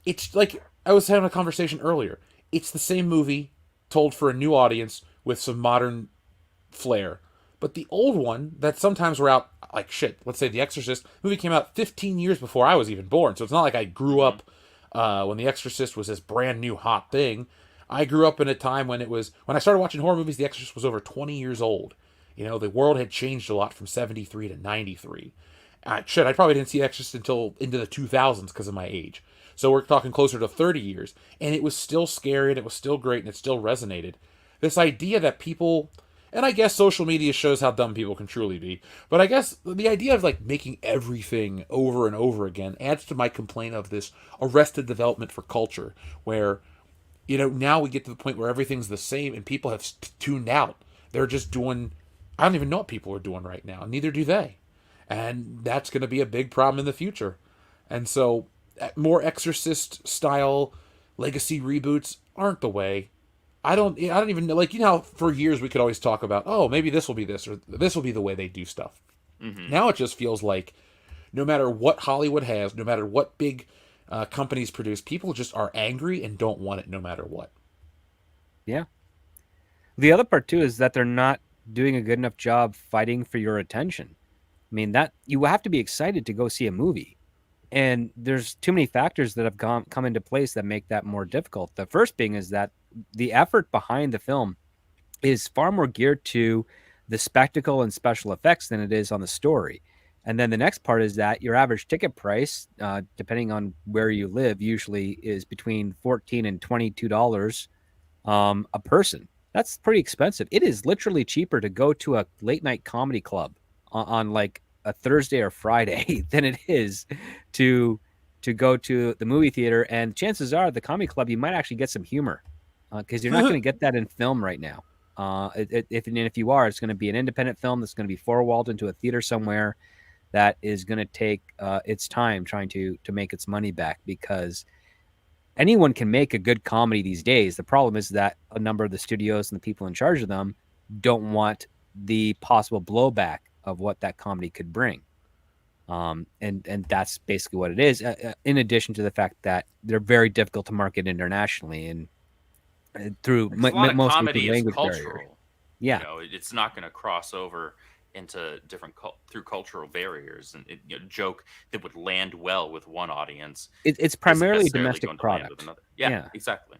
it's like I was having a conversation earlier. It's the same movie told for a new audience with some modern flair. But the old one that sometimes were out like shit. Let's say The Exorcist movie came out 15 years before I was even born, so it's not like I grew up when The Exorcist was this brand new hot thing. I grew up in a time when when I started watching horror movies. The Exorcist was over 20 years old. You know, the world had changed a lot from 73 to 93. I probably didn't see Exorcist until into the 2000s because of my age. So we're talking closer to 30 years. And it was still scary, and it was still great, and it still resonated. This idea that people, and I guess social media shows how dumb people can truly be, but I guess the idea of like making everything over and over again adds to my complaint of this arrested development for culture, where, you know, now we get to the point where everything's the same and people have tuned out. They're just doing, I don't even know what people are doing right now. Neither do they. And that's going to be a big problem in the future. And so more Exorcist style legacy reboots aren't the way. I don't even know, like, you know how for years we could always talk about, oh, maybe this will be this, or this will be the way they do stuff. Mm-hmm. Now it just feels like no matter what Hollywood has, no matter what big companies produce, people just are angry and don't want it no matter what. Yeah. The other part too is that they're not doing a good enough job fighting for your attention. I mean, that you have to be excited to go see a movie. And there's too many factors that have come into place that make that more difficult. The first being is that the effort behind the film is far more geared to the spectacle and special effects than it is on the story. And then the next part is that your average ticket price, depending on where you live, usually is between $14 and $22 a person. That's pretty expensive. It is literally cheaper to go to a late night comedy club on like a Thursday or Friday than it is to go to the movie theater. And chances are the comedy club, you might actually get some humor because you're not going to get that in film right now. If you are, it's going to be an independent film that's going to be four-walled into a theater somewhere that is going to take its time trying to make its money back, because anyone can make a good comedy these days. The problem is that a number of the studios and the people in charge of them don't want the possible blowback of what that comedy could bring. And that's basically what it is. In addition to the fact that they're very difficult to market internationally and through mostly through language barrier. Yeah, you know, it's not going to cross over into different through cultural barriers, and joke that would land well with one audience. It's primarily a domestic product. Yeah, exactly.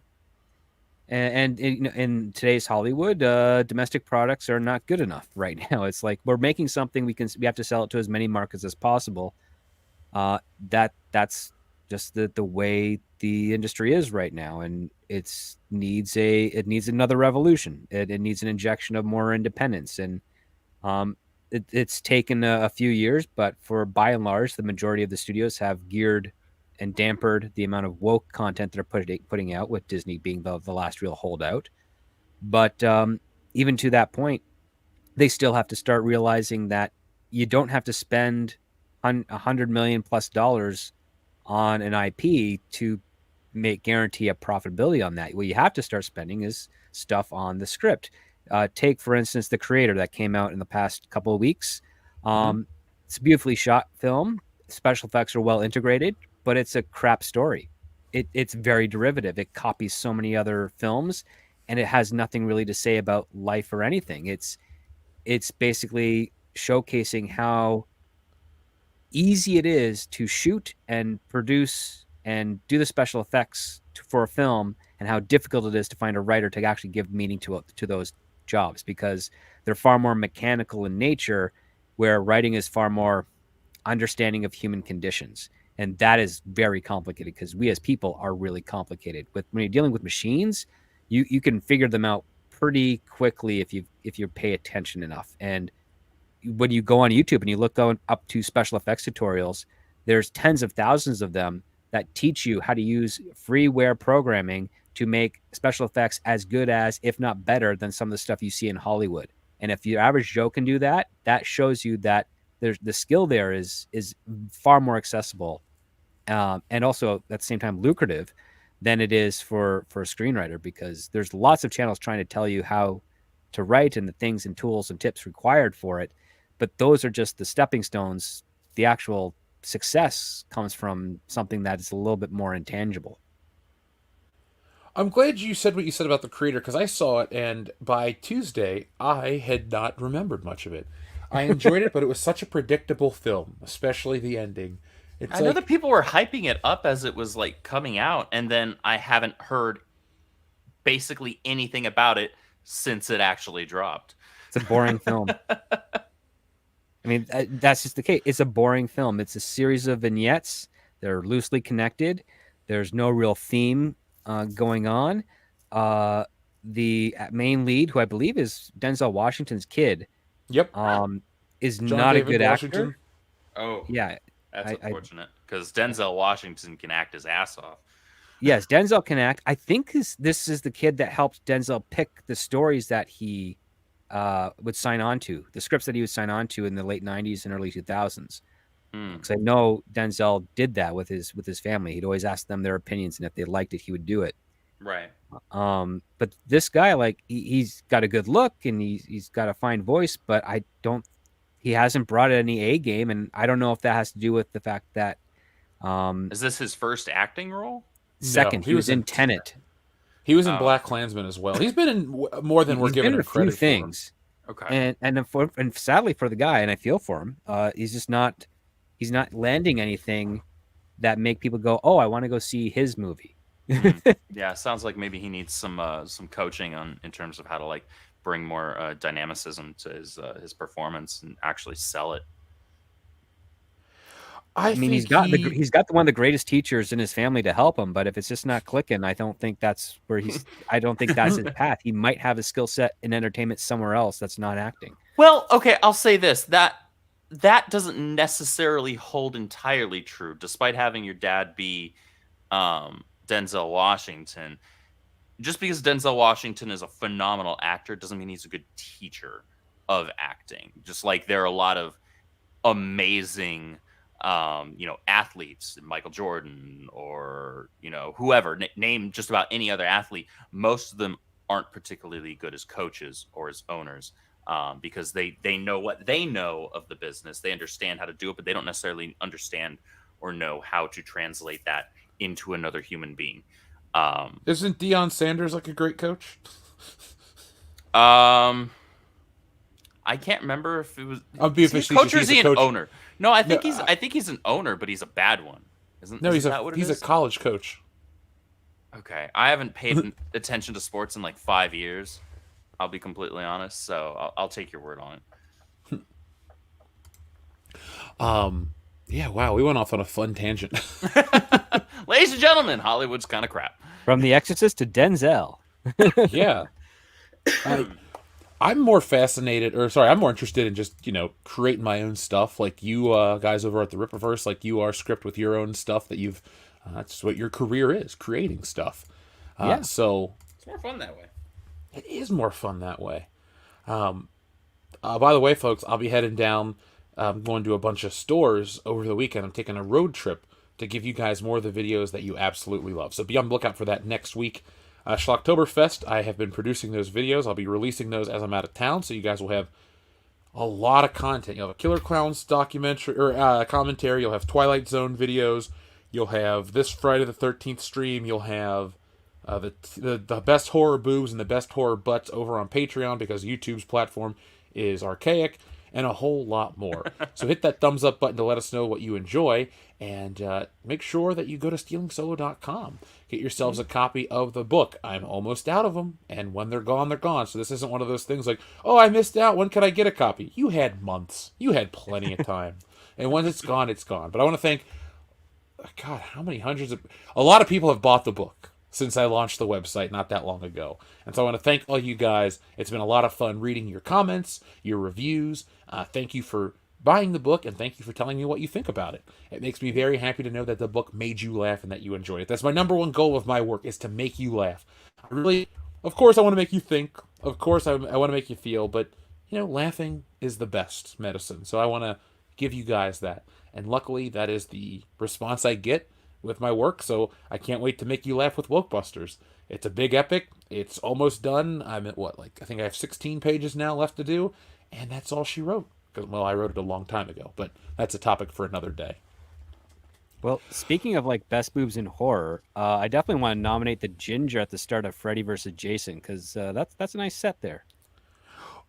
And in today's Hollywood, domestic products are not good enough right now. It's like we're making something we have to sell it to as many markets as possible. That's just the way the industry is right now, and it needs another revolution. It needs an injection of more independence, and it's taken a few years, but by and large, the majority of the studios have geared and dampered the amount of woke content they're putting out, with Disney being the last real holdout. But even to that point, they still have to start realizing that you don't have to spend $100 million plus on an IP to guarantee a profitability on that. What you have to start spending is stuff on the script. Take, for instance, The Creator that came out in the past couple of weeks. It's a beautifully shot film. Special effects are well integrated, but it's a crap story. It's very derivative. It copies so many other films, and it has nothing really to say about life or anything. It's basically showcasing how easy it is to shoot and produce and do the special effects for a film, and how difficult it is to find a writer to actually give meaning to those jobs, because they're far more mechanical in nature, where writing is far more understanding of human conditions. And that is very complicated, because we as people are really complicated. When you're dealing with machines, you can figure them out pretty quickly if you pay attention enough. And when you go on YouTube and you look up to special effects tutorials, there's tens of thousands of them that teach you how to use freeware programming to make special effects as good as, if not better than, some of the stuff you see in Hollywood. And if your average Joe can do that, that shows you that the skill there is far more accessible, and also at the same time lucrative than it is for a screenwriter, because there's lots of channels trying to tell you how to write and the things and tools and tips required for it. But those are just the stepping stones. The actual success comes from something that is a little bit more intangible. I'm glad you said what you said about the creator, because I saw it, and by Tuesday, I had not remembered much of it. I enjoyed it, but it was such a predictable film, especially the ending. I know that people were hyping it up as it was like coming out, and then I haven't heard basically anything about it since it actually dropped. It's a boring film. I mean, that's just the case. It's a boring film. It's a series of vignettes. They're loosely connected. There's no real theme going on. The main lead, who I believe is Denzel Washington's kid, Yep, is John not David a good Washington. actor. Oh, Yeah, that's unfortunate because Denzel Washington can act his ass off. yes, Denzel can act. I think this is the kid that helped Denzel pick the stories that he would sign on to, the scripts that he would sign on to in the late 90s and early 2000s. Because I know Denzel did that with his family. He'd always ask them their opinions, and if they liked it, he would do it. Right. But this guy, like, he's got a good look and he's got a fine voice, but he hasn't brought any A game, and I don't know if that has to do with the fact that is this his first acting role? Second, No, he was in Tenet. He was in Black Klansman as well. He's been in more than we're giving him credit for. Things. Okay. And sadly for the guy, and I feel for him, he's not landing anything that make people go, oh, I want to go see his movie. Yeah, sounds like maybe he needs some coaching in terms of how to like bring more dynamicism to his performance and actually sell it. I mean, he's got one of the greatest teachers in his family to help him, but if it's just not clicking, I don't think that's where I don't think that's his path. He might have a skill set in entertainment somewhere else that's not acting. Well, okay, I'll say this, that doesn't necessarily hold entirely true, despite having your dad be Denzel Washington. Just because Denzel Washington is a phenomenal actor doesn't mean he's a good teacher of acting. Just like there are a lot of amazing athletes, Michael Jordan or, whoever, name just about any other athlete. Most of them aren't particularly good as coaches or as owners because they know what they know of the business. They understand how to do it, but they don't necessarily understand or know how to translate that into another human being. Isn't Deion Sanders like a great coach? I can't remember if it was. Is he a coach or is he an owner? No, I think he's an owner, but he's a bad one. He's a college coach. Okay, I haven't paid attention to sports in like 5 years. I'll be completely honest, so I'll take your word on it. Yeah, wow, we went off on a fun tangent. Ladies and gentlemen, Hollywood's kind of crap. From The Exorcist to Denzel. Yeah. I'm more interested in just, creating my own stuff, like you guys over at the Ripperverse, like you are Script with your own stuff that you've, that's what your career is, creating stuff. Yeah. So it's more fun that way. It is more fun that way. By the way, folks, I'll be heading down, going to a bunch of stores over the weekend. I'm taking a road trip to give you guys more of the videos that you absolutely love. So be on the lookout for that next week. Schlocktoberfest, I have been producing those videos. I'll be releasing those as I'm out of town, so you guys will have a lot of content. You'll have a Killer Clowns documentary or commentary. You'll have Twilight Zone videos. You'll have this Friday the 13th stream. You'll have the best horror boobs and the best horror butts over on Patreon because YouTube's platform is archaic, and a whole lot more. So hit that thumbs up button to let us know what you enjoy, and make sure that you go to stealingsolo.com. Get yourselves a copy of the book. I'm almost out of them, and when they're gone, they're gone. So this isn't one of those things like, oh, I missed out. When could I get a copy? You had months. You had plenty of time. And once it's gone, it's gone. But I want to thank, God, how many hundreds of... A lot of people have bought the book since I launched the website not that long ago. And so I want to thank all you guys. It's been a lot of fun reading your comments, your reviews. Thank you for buying the book, and thank you for telling me what you think about it. It makes me very happy to know that the book made you laugh and that you enjoyed it. That's my number one goal of my work, is to make you laugh. Of course I want to make you think. Of course I want to make you feel, but, laughing is the best medicine. So I want to give you guys that. And luckily, that is the response I get with my work, so I can't wait to make you laugh with Wokebusters. It's a big epic. It's almost done. I'm at I think I have 16 pages now left to do, and that's all she wrote. I wrote it a long time ago, but that's a topic for another day. Well, speaking of like best boobs in horror, I definitely want to nominate the ginger at the start of Freddy versus Jason because that's a nice set there.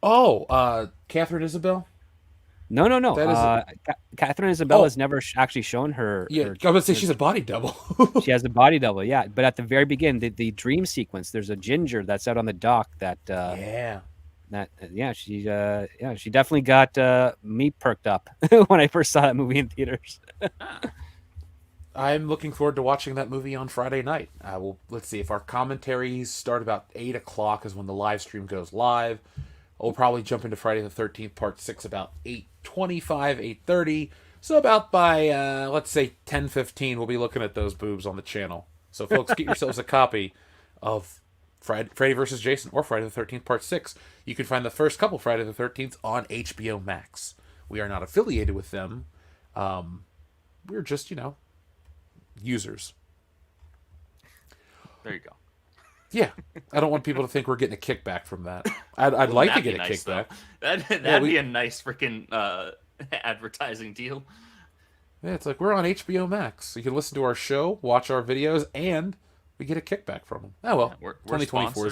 Oh, Catherine Isabel. No, no, no. That is. Catherine Isabel has never actually shown her. Yeah, I was gonna say she's a body double. She has a body double, yeah. But at the very beginning, the dream sequence, there's a ginger that's out on the dock that. She definitely got me perked up when I first saw that movie in theaters. I'm looking forward to watching that movie on Friday night. Let's see if our commentaries start about 8 o'clock is when the live stream goes live. We'll probably jump into Friday the 13th Part 6 about 8:25, 8:30. So about by let's say 10:15, we'll be looking at those boobs on the channel. So folks, get yourselves a copy of Freddy vs. Jason or Friday the 13th Part 6. You can find the first couple Friday the 13th on HBO Max. We are not affiliated with them. We're just, users. There you go. Yeah, I don't want people to think we're getting a kickback from that. I'd like to get a kickback. That'd be a nice freaking advertising deal. Yeah, it's like we're on HBO Max. So you can listen to our show, watch our videos, and we get a kickback from them. Oh well, we're 2024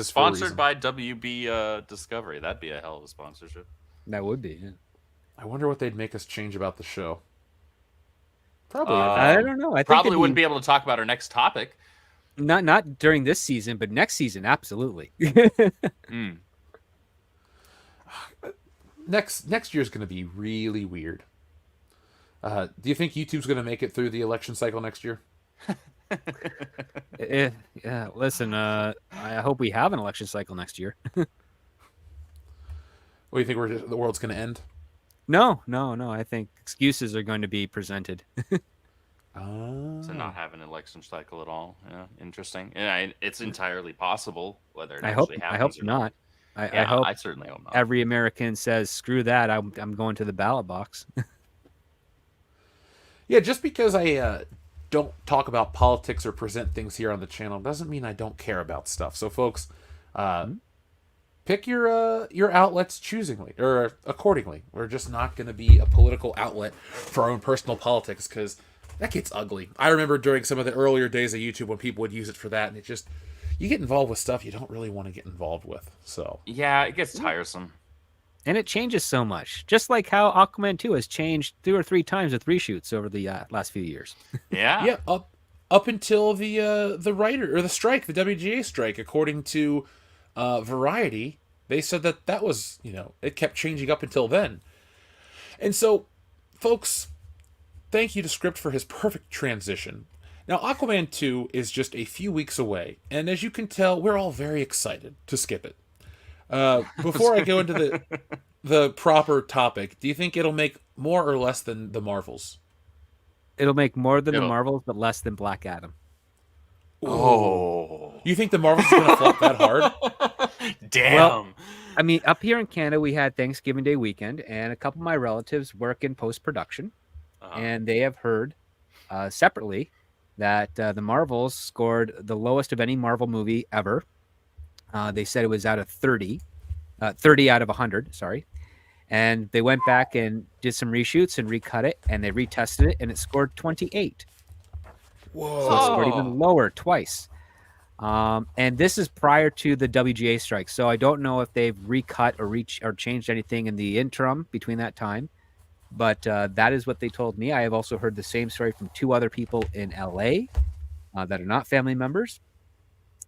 sponsored by WB Discovery. That'd be a hell of a sponsorship. That would be. Yeah. I wonder what they'd make us change about the show. Probably. I don't know. I think probably wouldn't be able to talk about our next topic. Not during this season, but next season, absolutely. Next year's going to be really weird. Do you think YouTube's going to make it through the election cycle next year? Yeah. Listen, I hope we have an election cycle next year. What do you think the world's going to end? No. I think excuses are going to be presented. To not have an election cycle at all. Yeah, interesting. And it's entirely possible whether it actually happens. I hope or not. I hope. I certainly hope not. Every American says, "Screw that! I'm going to the ballot box." Yeah, just because I don't talk about politics or present things here on the channel doesn't mean I don't care about stuff. So, folks, pick your outlets choosingly or accordingly. We're just not going to be a political outlet for our own personal politics because that gets ugly. I remember during some of the earlier days of YouTube when people would use it for that, and you get involved with stuff you don't really want to get involved with. So yeah, it gets tiresome. And it changes so much. Just like how Aquaman 2 has changed 2 or 3 times with reshoots over the last few years. Yeah. Yeah, up until the writer or the strike, the WGA strike, according to Variety, they said that was, it kept changing up until then. And so, folks, thank you to Script for his perfect transition. Now, Aquaman 2 is just a few weeks away, and as you can tell, we're all very excited to skip it. Before I go into the proper topic, do you think it'll make more or less than the Marvels? It'll make more than the Marvels, but less than Black Adam. Oh. You think the Marvels is going to flop that hard? Damn. Well, I mean, up here in Canada, we had Thanksgiving Day weekend, and a couple of my relatives work in post-production, and they have heard separately that the Marvels scored the lowest of any Marvel movie ever. They said it was out of 30 out of 100, sorry. And they went back and did some reshoots and recut it, and they retested it, and it scored 28. Whoa. So it scored even lower twice. And this is prior to the WGA strike, so I don't know if they've recut or changed anything in the interim between that time. But that is what they told me. I have also heard the same story from 2 other people in LA that are not family members.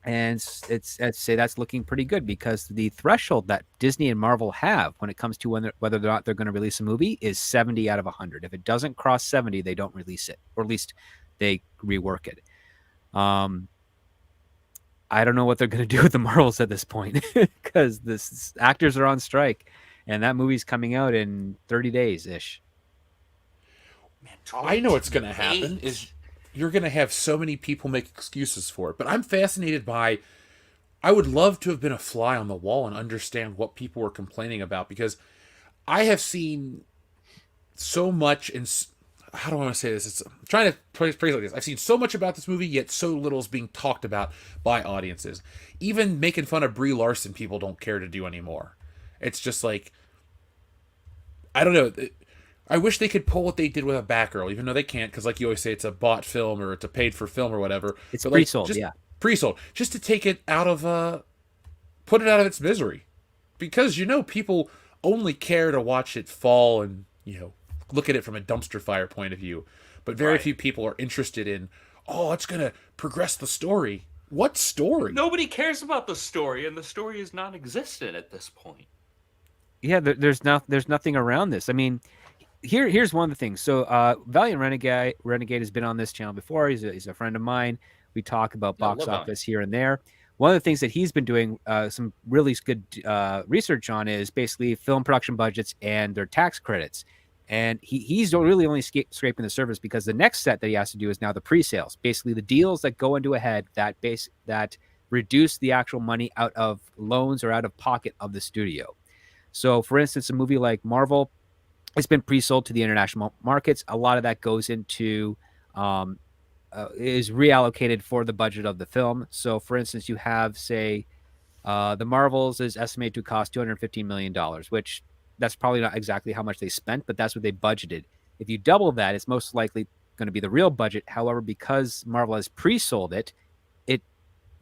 And I'd say that's looking pretty good because the threshold that Disney and Marvel have when it comes to whether or not they're going to release a movie is 70 out of 100. If it doesn't cross 70, they don't release it, or at least they rework it. I don't know what they're going to do with the Marvels at this point because the actors are on strike, and that movie's coming out in 30 days ish. I know what's going to happen is you're going to have so many people make excuses for it. But I'm fascinated by, I would love to have been a fly on the wall and understand what people were complaining about, because I have seen so much how do I want to say this? I'm trying to phrase it like this. I've seen so much about this movie, yet so little is being talked about by audiences. Even making fun of Brie Larson, people don't care to do anymore. It's just like, I don't know. I wish they could pull what they did with a Batgirl, even though they can't, because like you always say, it's a bought film or it's a paid for film or whatever. It's but pre-sold, just yeah. Pre-sold. Just to take it out of put it out of its misery. Because people only care to watch it fall and, look at it from a dumpster fire point of view. But very few people are interested in, it's gonna progress the story. What story? Nobody cares about the story, and the story is non-existent at this point. Yeah, there's nothing around this. I mean, here's one of the things. So Valiant Renegade has been on this channel before. He's a friend of mine. We talk about box office here and there. One of the things that he's been doing some really good research on is basically film production budgets and their tax credits. And he's really only scraping the surface because the next set that he has to do is now the pre-sales, basically the deals that go into a head that reduce the actual money out of loans or out of pocket of the studio. So, for instance, a movie like Marvel, it's been pre-sold to the international markets. A lot of that goes into is reallocated for the budget of the film. So, for instance, you have, say, the Marvels is estimated to cost $215 million, which that's probably not exactly how much they spent, but that's what they budgeted. If you double that, it's most likely going to be the real budget. However, because Marvel has pre-sold it, it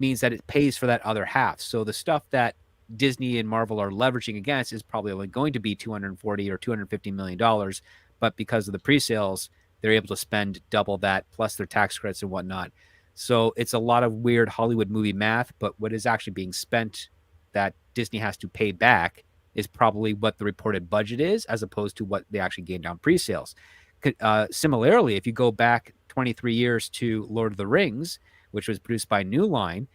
means that it pays for that other half. So the stuff that Disney and Marvel are leveraging against is probably only going to be $240 or $250 million. But because of the pre-sales, they're able to spend double that plus their tax credits and whatnot. So it's a lot of weird Hollywood movie math, but what is actually being spent that Disney has to pay back is probably what the reported budget is, as opposed to what they actually gained on pre-sales. Similarly, if you go back 23 years to Lord of the Rings, which was produced by New Line,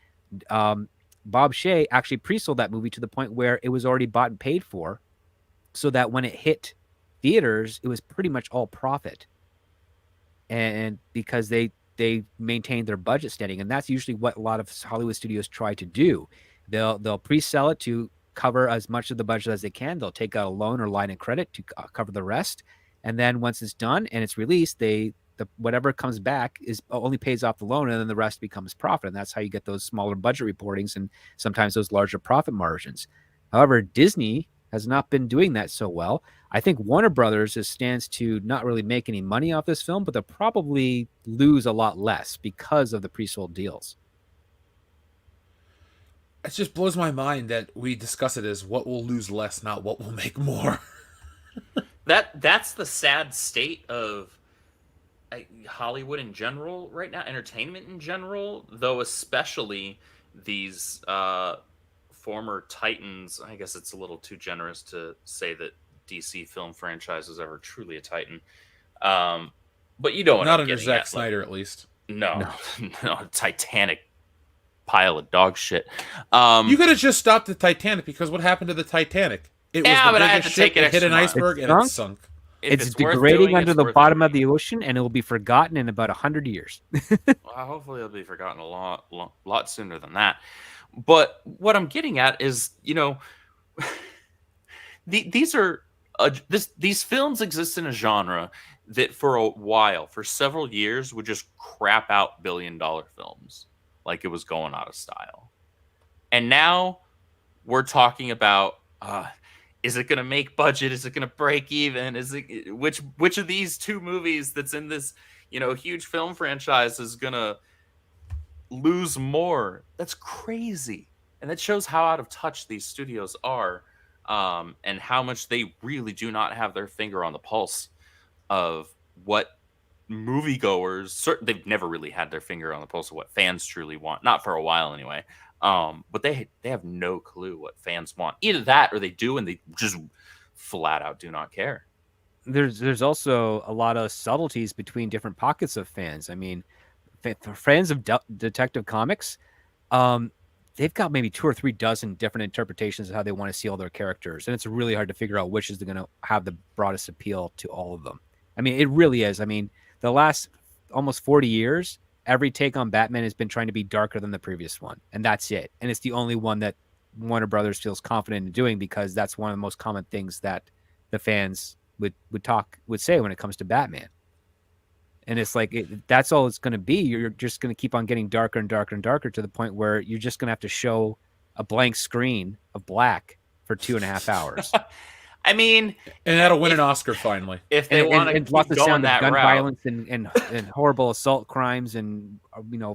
Bob Shaye actually pre-sold that movie to the point where it was already bought and paid for, so that when it hit theaters, it was pretty much all profit. And because they maintained their budget standing, and that's usually what a lot of Hollywood studios try to do. They'll pre-sell it to cover as much of the budget as they can. They'll take out a loan or line of credit to cover the rest, and then once it's done and it's released, whatever comes back is only pays off the loan, and then the rest becomes profit. And that's how you get those smaller budget reportings and sometimes those larger profit margins. However, Disney has not been doing that so well. I think Warner Brothers stands to not really make any money off this film, but they'll probably lose a lot less because of the pre-sold deals. It just blows my mind that we discuss it as what will lose less, not what will make more. That's the sad state of Hollywood in general right now, entertainment in general, though especially these former titans. I guess it's a little too generous to say that DC film franchise was ever truly a titan. But you don't. Not under Zack Snyder, at least. No, Titanic pile of dog shit. You could have just stopped the Titanic, because what happened to the Titanic? It was the biggest ship that hit an iceberg and it sunk. It's degrading under the bottom of the ocean, and it will be forgotten in about 100 years. Well, hopefully it'll be forgotten a lot sooner than that. But what I'm getting at is, these films exist in a genre that for a while, for several years, would just crap out billion-dollar films like it was going out of style. And now we're talking about, is it going to make budget? Is it going to break even? Is it which of these two movies that's in this, huge film franchise is going to lose more? That's crazy. And that shows how out of touch these studios are, and how much they really do not have their finger on the pulse of what moviegoers, they've never really had their finger on the pulse of what fans truly want. Not for a while anyway. But they have no clue what fans want. Either that, or they do, and they just flat out do not care. There's also a lot of subtleties between different pockets of fans. I mean, fans of Detective Comics, they've got maybe 2 or 3 dozen different interpretations of how they want to see all their characters, and it's really hard to figure out which is going to have the broadest appeal to all of them. I mean, it really is. I mean, the last almost 40 years, every take on Batman has been trying to be darker than the previous one, and that's it. And it's the only one that Warner Brothers feels confident in doing, because that's one of the most common things that the fans would say when it comes to Batman. And it's like, that's all it's going to be. You're just going to keep on getting darker and darker and darker, to the point where you're just going to have to show a blank screen of black for 2.5 hours. I mean, and that'll win an Oscar finally. If they want to lots keep of going sound of that gun route, violence and horrible assault crimes and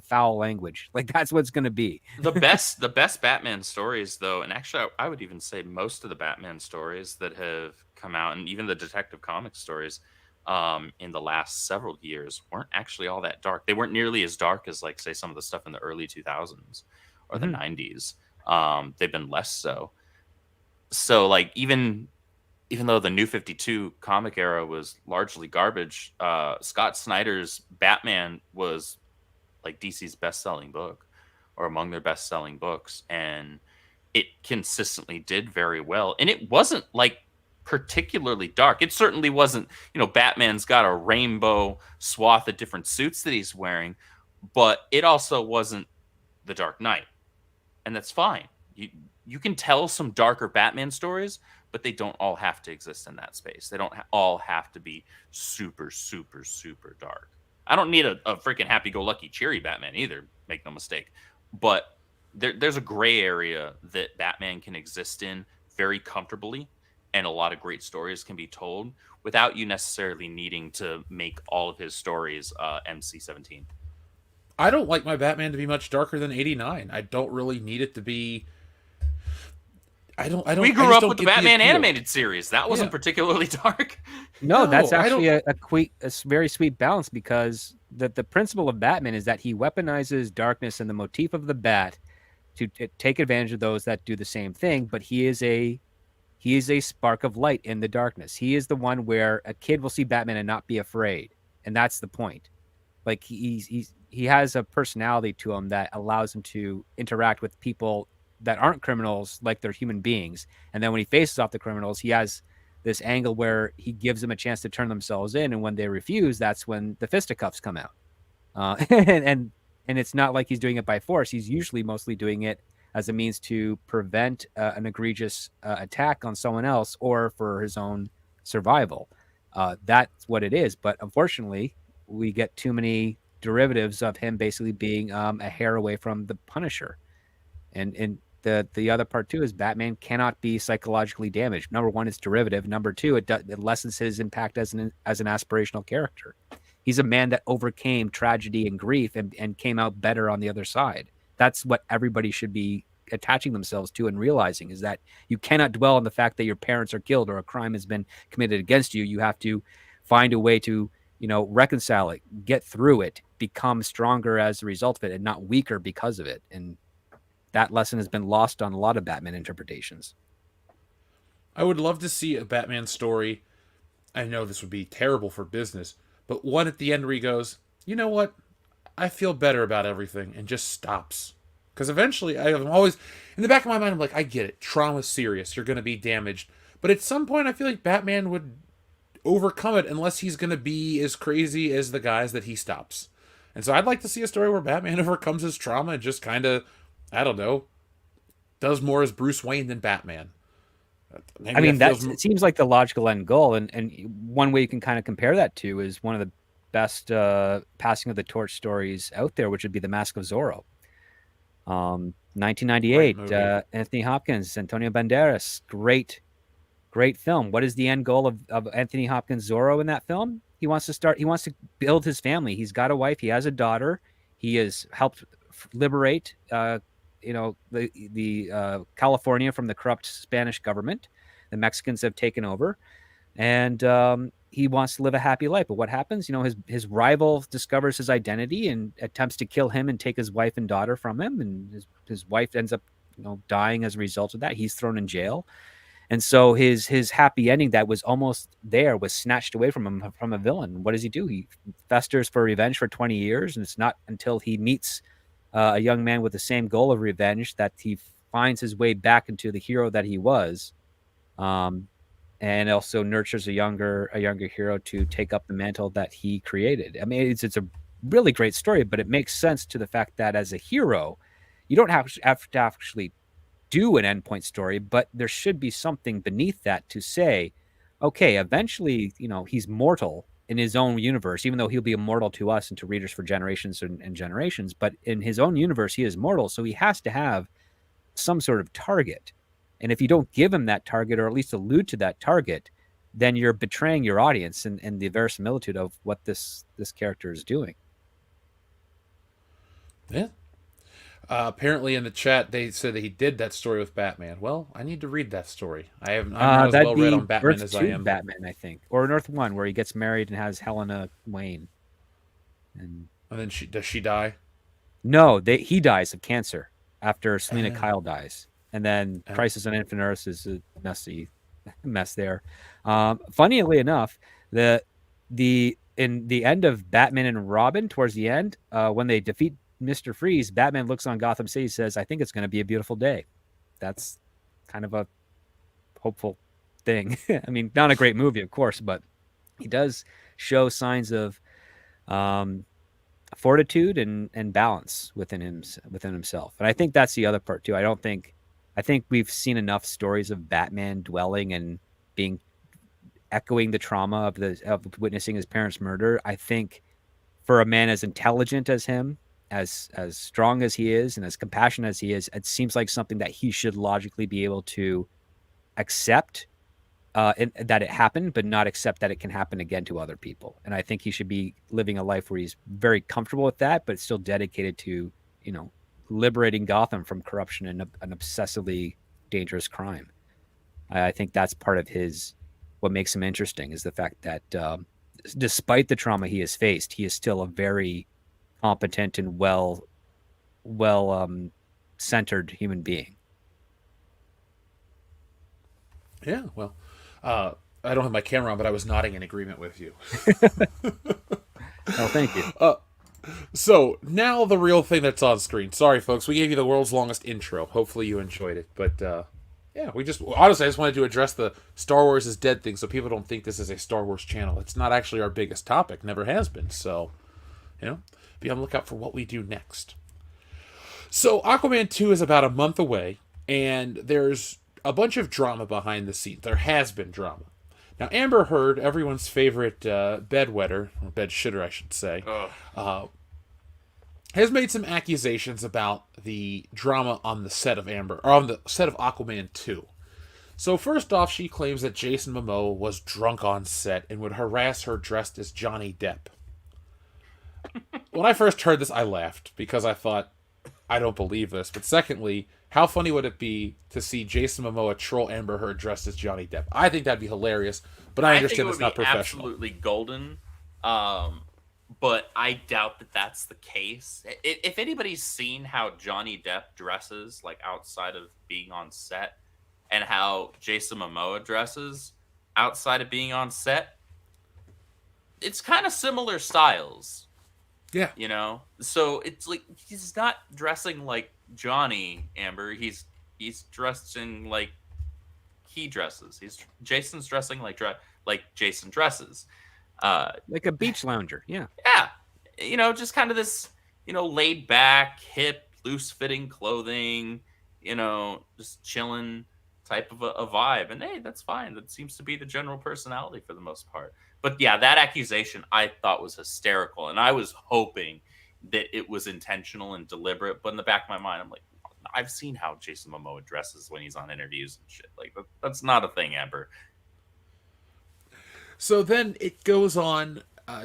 foul language, like that's what's going to be. the best Batman stories, though, and actually I would even say most of the Batman stories that have come out, and even the Detective Comics stories, in the last several years, weren't actually all that dark. They weren't nearly as dark as, like, say, some of the stuff in the early 2000s or the 90s. They've been less so. So, like, even though the New 52 comic era was largely garbage, Scott Snyder's Batman was like DC's best-selling book, or among their best-selling books, and it consistently did very well. And it wasn't like particularly dark. It certainly wasn't, Batman's got a rainbow swath of different suits that he's wearing, but it also wasn't the Dark Knight. And that's fine. You can tell some darker Batman stories, but they don't all have to exist in that space. They don't all have to be super, super, super dark. I don't need a freaking happy-go-lucky, cheery Batman either, make no mistake. But there's a gray area that Batman can exist in very comfortably, and a lot of great stories can be told without you necessarily needing to make all of his stories MC-17. I don't like my Batman to be much darker than 89. I don't really need it to be... I don't. We grew up with the Batman animated series. That wasn't particularly dark. No, that's actually a very sweet balance, because the principle of Batman is that he weaponizes darkness and the motif of the bat to take advantage of those that do the same thing. But he is a spark of light in the darkness. He is the one where a kid will see Batman and not be afraid, and that's the point. Like he has a personality to him that allows him to interact with people that aren't criminals like they're human beings. And then when he faces off the criminals, he has this angle where he gives them a chance to turn themselves in. And when they refuse, that's when the fisticuffs come out. And it's not like he's doing it by force. He's usually mostly doing it as a means to prevent an egregious attack on someone else, or for his own survival. That's what it is. But unfortunately, we get too many derivatives of him basically being a hair away from the Punisher. And the other part too is Batman cannot be psychologically damaged. Number one, it's derivative. Number two, it lessens his impact as an aspirational character. He's a man that overcame tragedy and grief and came out better on the other side. That's what everybody should be attaching themselves to and realizing, is that you cannot dwell on the fact that your parents are killed or a crime has been committed against you. You have to find a way to, reconcile it, get through it, become stronger as a result of it, and not weaker because of it. And that lesson has been lost on a lot of Batman interpretations. I would love to see a Batman story. I know this would be terrible for business, but one at the end where he goes, you know what? I feel better about everything, and just stops. Because eventually, I'm always, in the back of my mind, I'm like, I get it. Trauma's serious. You're going to be damaged. But at some point, I feel like Batman would overcome it, unless he's going to be as crazy as the guys that he stops. And so I'd like to see a story where Batman overcomes his trauma and just kind of, I don't know, does more as Bruce Wayne than Batman. Maybe it seems like the logical end goal. And one way you can kind of compare that to is one of the best passing of the torch stories out there, which would be The Mask of Zorro. 1998, Anthony Hopkins, Antonio Banderas, great film. What is the end goal of Anthony Hopkins' Zorro in that film? He wants to build his family. He's got a wife. He has a daughter. He has helped liberate the California from the corrupt Spanish government. The Mexicans have taken over, and he wants to live a happy life. But what happens? His rival discovers his identity and attempts to kill him and take his wife and daughter from him, and his wife ends up dying as a result of that. He's thrown in jail, and so his happy ending that was almost there was snatched away from him from a villain. What does he do? He festers for revenge for 20 years, and it's not until he meets a young man with the same goal of revenge that he finds his way back into the hero that he was, and also nurtures a younger hero to take up the mantle that he created. I mean, it's a really great story, but it makes sense to the fact that as a hero, you don't have to actually do an endpoint story, but there should be something beneath that to say, okay, eventually, he's mortal in his own universe, even though he'll be immortal to us and to readers for generations and generations. But in his own universe, he is mortal. So he has to have some sort of target. And if you don't give him that target, or at least allude to that target, then you're betraying your audience and the verisimilitude of what this character is doing. Yeah. Apparently in the chat they said that he did that story with Batman. Well, I need to read that story. I'm not as well read on Batman as I am. Batman, I think, or Earth 1, where he gets married and has Helena Wayne. And then does she die? No, he dies of cancer after Selena Kyle dies, and then Crisis on Infinite Earths is a mess there. Funnily enough, in the end of Batman and Robin, towards the end, when they defeat Mr. Freeze, Batman looks on Gotham City, says, "I think it's going to be a beautiful day." That's kind of a hopeful thing. I mean, not a great movie, of course, but he does show signs of fortitude and balance within himself. And I think that's the other part too. I think we've seen enough stories of Batman dwelling and echoing the trauma of witnessing his parents' murder. I think for a man as intelligent as him, as strong as he is, and as compassionate as he is, it seems like something that he should logically be able to accept that it happened, but not accept that it can happen again to other people. And I think he should be living a life where he's very comfortable with that, but still dedicated to, liberating Gotham from corruption and an obsessively dangerous crime. I think that's part of what makes him interesting, is the fact that despite the trauma he has faced, he is still a very competent and well centered human being. Yeah, well, I don't have my camera on, but I was nodding in agreement with you. Oh, thank you. So now the real thing that's on screen. Sorry, folks, we gave you the world's longest intro. Hopefully you enjoyed it, but yeah, I just wanted to address the Star Wars is dead thing, so people don't think this is a Star Wars channel. It's not actually our biggest topic, never has been. So, be on the lookout for what we do next. So Aquaman 2 is about a month away, and there's a bunch of drama behind the scenes. There has been drama. Now, Amber Heard, everyone's favorite bedwetter, or bedshitter, I should say, has made some accusations about the drama on the set of Aquaman 2. So first off, she claims that Jason Momoa was drunk on set and would harass her dressed as Johnny Depp. When I first heard this, I laughed because I thought, I don't believe this. But secondly, how funny would it be to see Jason Momoa troll Amber Heard dressed as Johnny Depp? I think that'd be hilarious, but I understand it's not professional. Absolutely golden, but I doubt that that's the case. If anybody's seen how Johnny Depp dresses, like outside of being on set, and how Jason Momoa dresses outside of being on set, it's kind of similar styles. Yeah. So it's like he's not dressing like Johnny, Amber. He's dressing like he dresses. Jason's dressing like Jason dresses. Like a beach lounger. Yeah. Yeah. Just kind of this, laid back, hip, loose fitting clothing, just chilling type of a vibe. And hey, that's fine. That seems to be the general personality for the most part. But yeah, that accusation I thought was hysterical, and I was hoping that it was intentional and deliberate. But in the back of my mind, I'm like, I've seen how Jason Momoa dresses when he's on interviews and shit. Like that's not a thing, Amber. So then it goes on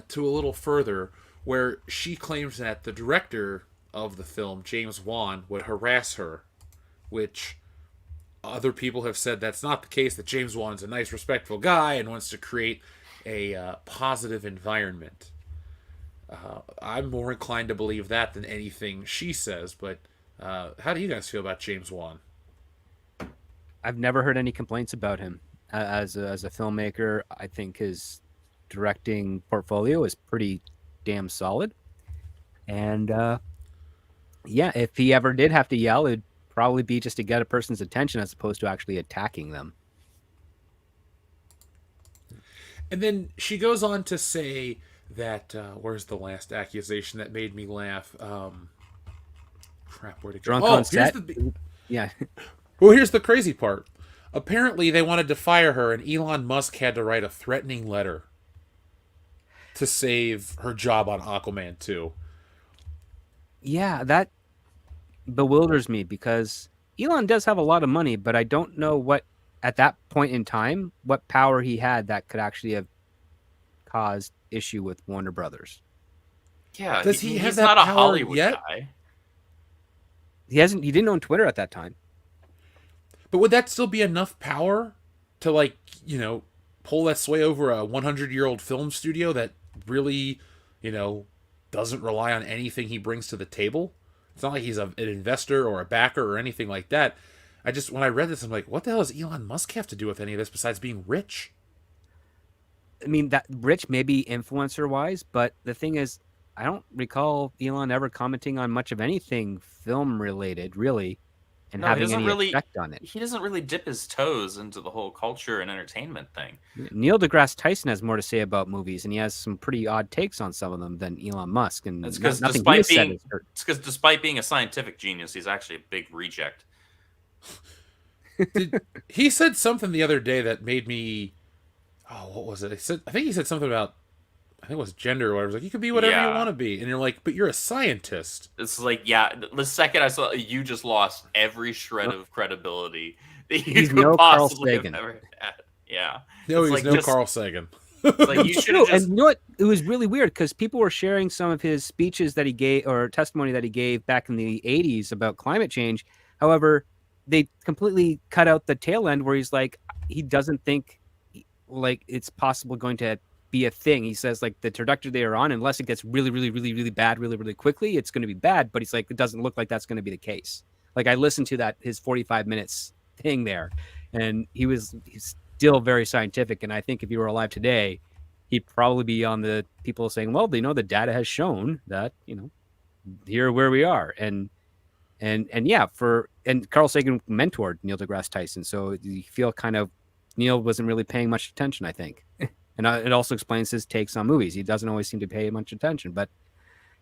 to a little further, where she claims that the director of the film, James Wan, would harass her, which other people have said that's not the case. That James Wan's a nice, respectful guy and wants to create a positive environment. I'm more inclined to believe that than anything she says, but how do you guys feel about James Wan? I've never heard any complaints about him as a filmmaker. I think his directing portfolio is pretty damn solid, and yeah, if he ever did have to yell, it'd probably be just to get a person's attention as opposed to actually attacking them. And then she goes on to say that, where's the last accusation that made me laugh? Crap, where'd it go? Drunk on set? Yeah. Well, here's the crazy part. Apparently, they wanted to fire her, and Elon Musk had to write a threatening letter to save her job on Aquaman 2. Yeah, that bewilders me because Elon does have a lot of money, but I don't know what at that point in time what power he had that could actually have caused issue with Warner Brothers. Yeah, Does he have he's that not a power Hollywood yet? guy. He didn't own Twitter at that time. But would that still be enough power to, like, you know, pull that sway over a 100-year-old film studio that really, you know, doesn't rely on anything he brings to the table? It's not like he's an investor or a backer or anything like that. When I read this, I'm like, what the hell does Elon Musk have to do with any of this besides being rich? I mean, that rich maybe influencer wise, but the thing is, I don't recall Elon ever commenting on much of anything film related, really, and having any effect on it. He doesn't really dip his toes into the whole culture and entertainment thing. Neil deGrasse Tyson has more to say about movies, and he has some pretty odd takes on some of them than Elon Musk. And it's because despite being a scientific genius, he's actually a big reject. He said something the other day that made me... Oh, what was it? I think he said something about... I think it was gender or whatever. It was like, you can be whatever you want to be. And you're like, but you're a scientist. It's like, yeah, the second I saw you just lost every shred of credibility that you could possibly have ever had. Yeah. No, he's like, no Carl Sagan. Like, you should have just... And you know what? It was really weird because people were sharing some of his speeches that he gave or testimony that he gave back in the 80s about climate change. However, they completely cut out the tail end where he's like, he doesn't think like it's possible going to be a thing. He says like the trajectory they are on, unless it gets really, really, really, really bad, really, really quickly, it's going to be bad. But he's like, it doesn't look like that's going to be the case. Like I listened to his 45 minutes thing there, and he's still very scientific. And I think if he were alive today, he'd probably be on the people saying, well, the data has shown that, here where we are. And yeah, and Carl Sagan mentored Neil deGrasse Tyson. So you feel kind of Neil wasn't really paying much attention, I think. And it also explains his takes on movies. He doesn't always seem to pay much attention, but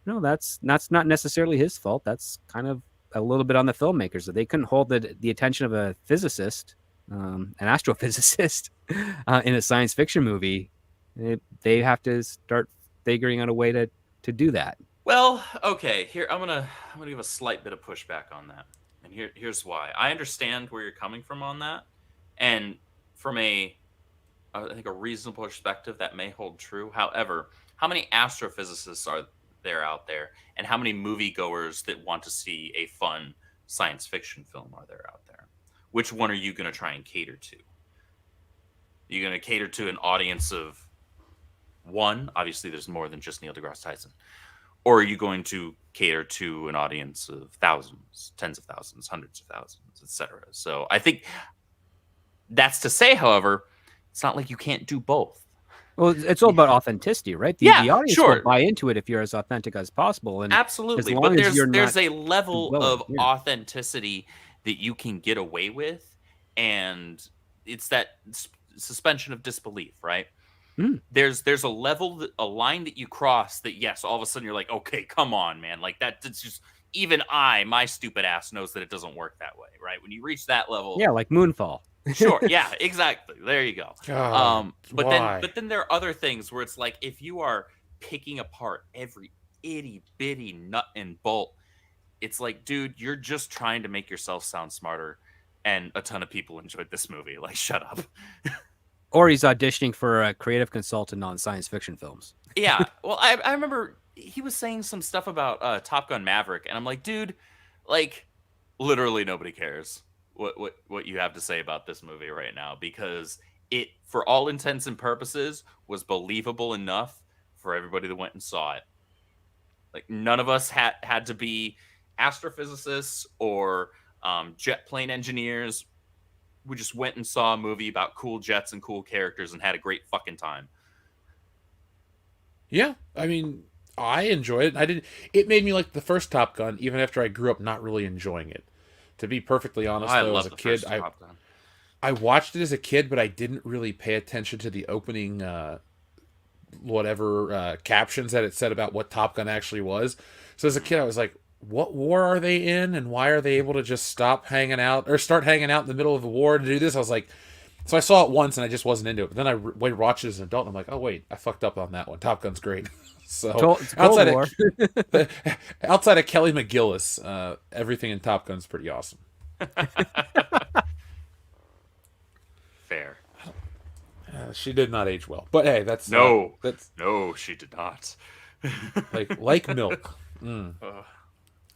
that's not necessarily his fault. That's kind of a little bit on the filmmakers that they couldn't hold the attention of a physicist, an astrophysicist, in a science fiction movie. They have to start figuring out a way to do that. Well, okay. Here I'm gonna give a slight bit of pushback on that, and here's why. I understand where you're coming from on that, and from I think a reasonable perspective that may hold true. However, how many astrophysicists are there out there, and how many moviegoers that want to see a fun science fiction film are there out there? Which one are you going to try and cater to? Are you going to cater to an audience of one? Obviously, there's more than just Neil deGrasse Tyson. Or are you going to cater to an audience of thousands, tens of thousands, hundreds of thousands, etc.? So I think that's to say, however, it's not like you can't do both. Well, it's all about authenticity, right? The audience will buy into it if you're as authentic as possible. And absolutely, but there's a level of authenticity that you can get away with, and it's that suspension of disbelief, right? Mm. There's a line that you cross that, yes, all of a sudden you're like, okay, come on, man, like that. It's just even my stupid ass knows that it doesn't work that way, right? When you reach that level, yeah, like Moonfall. Sure, yeah, exactly. There you go. But why? then there are other things where it's like, if you are picking apart every itty bitty nut and bolt, it's like, dude, you're just trying to make yourself sound smarter, and a ton of people enjoyed this movie. Like, shut up. Or he's auditioning for a creative consultant on science fiction films. Yeah, well, I remember he was saying some stuff about Top Gun Maverick, and I'm like, dude, like, literally nobody cares what you have to say about this movie right now, because it, for all intents and purposes, was believable enough for everybody that went and saw it. Like, none of us had to be astrophysicists or jet plane engineers. We just went and saw a movie about cool jets and cool characters and had a great fucking time. Yeah, I mean, I enjoyed it. It made me like the first Top Gun, even after I grew up not really enjoying it. To be perfectly honest, though, as a kid, I watched it as a kid, but I didn't really pay attention to the opening captions that it said about what Top Gun actually was. So as a kid, I was like, what war are they in, and why are they able to just start hanging out in the middle of the war to do this? I was like, so I saw it once and I just wasn't into it. But then I watched it as an adult and I'm like, oh wait, I fucked up on that one. Top Gun's great. So outside of Kelly McGillis, everything in Top Gun's pretty awesome. Fair. She did not age well, but hey, that's no, she did not. like milk.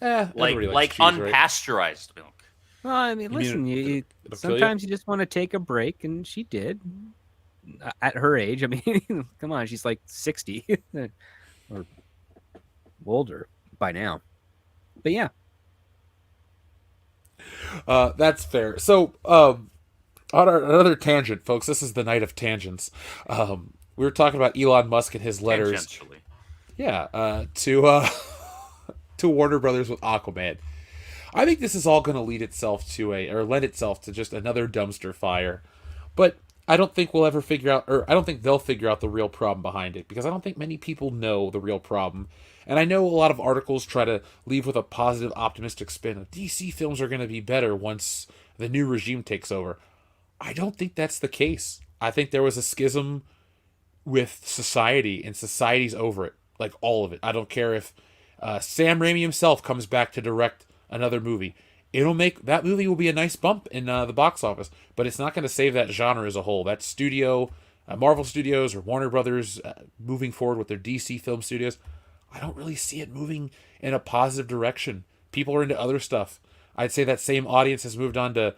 Like unpasteurized milk. Well, I mean, listen, you sometimes you just want to take a break, and she did at her age. I mean, come on, she's like 60 or older by now. But yeah, that's fair. So, on another tangent, folks, this is the night of tangents. We were talking about Elon Musk and his letters. Yeah, to Warner Brothers with Aquaman. I think this is all going to lend itself to just another dumpster fire. But I don't think we'll ever figure out, or I don't think they'll figure out the real problem behind it, because I don't think many people know the real problem. And I know a lot of articles try to leave with a positive, optimistic spin of DC films are going to be better once the new regime takes over. I don't think that's the case. I think there was a schism with society, and society's over it. Like, all of it. I don't care if Sam Raimi himself comes back to direct another movie. That movie will be a nice bump in the box office, but it's not going to save that genre as a whole. That studio, Marvel Studios or Warner Brothers, moving forward with their DC film studios, I don't really see it moving in a positive direction. People are into other stuff. I'd say that same audience has moved on to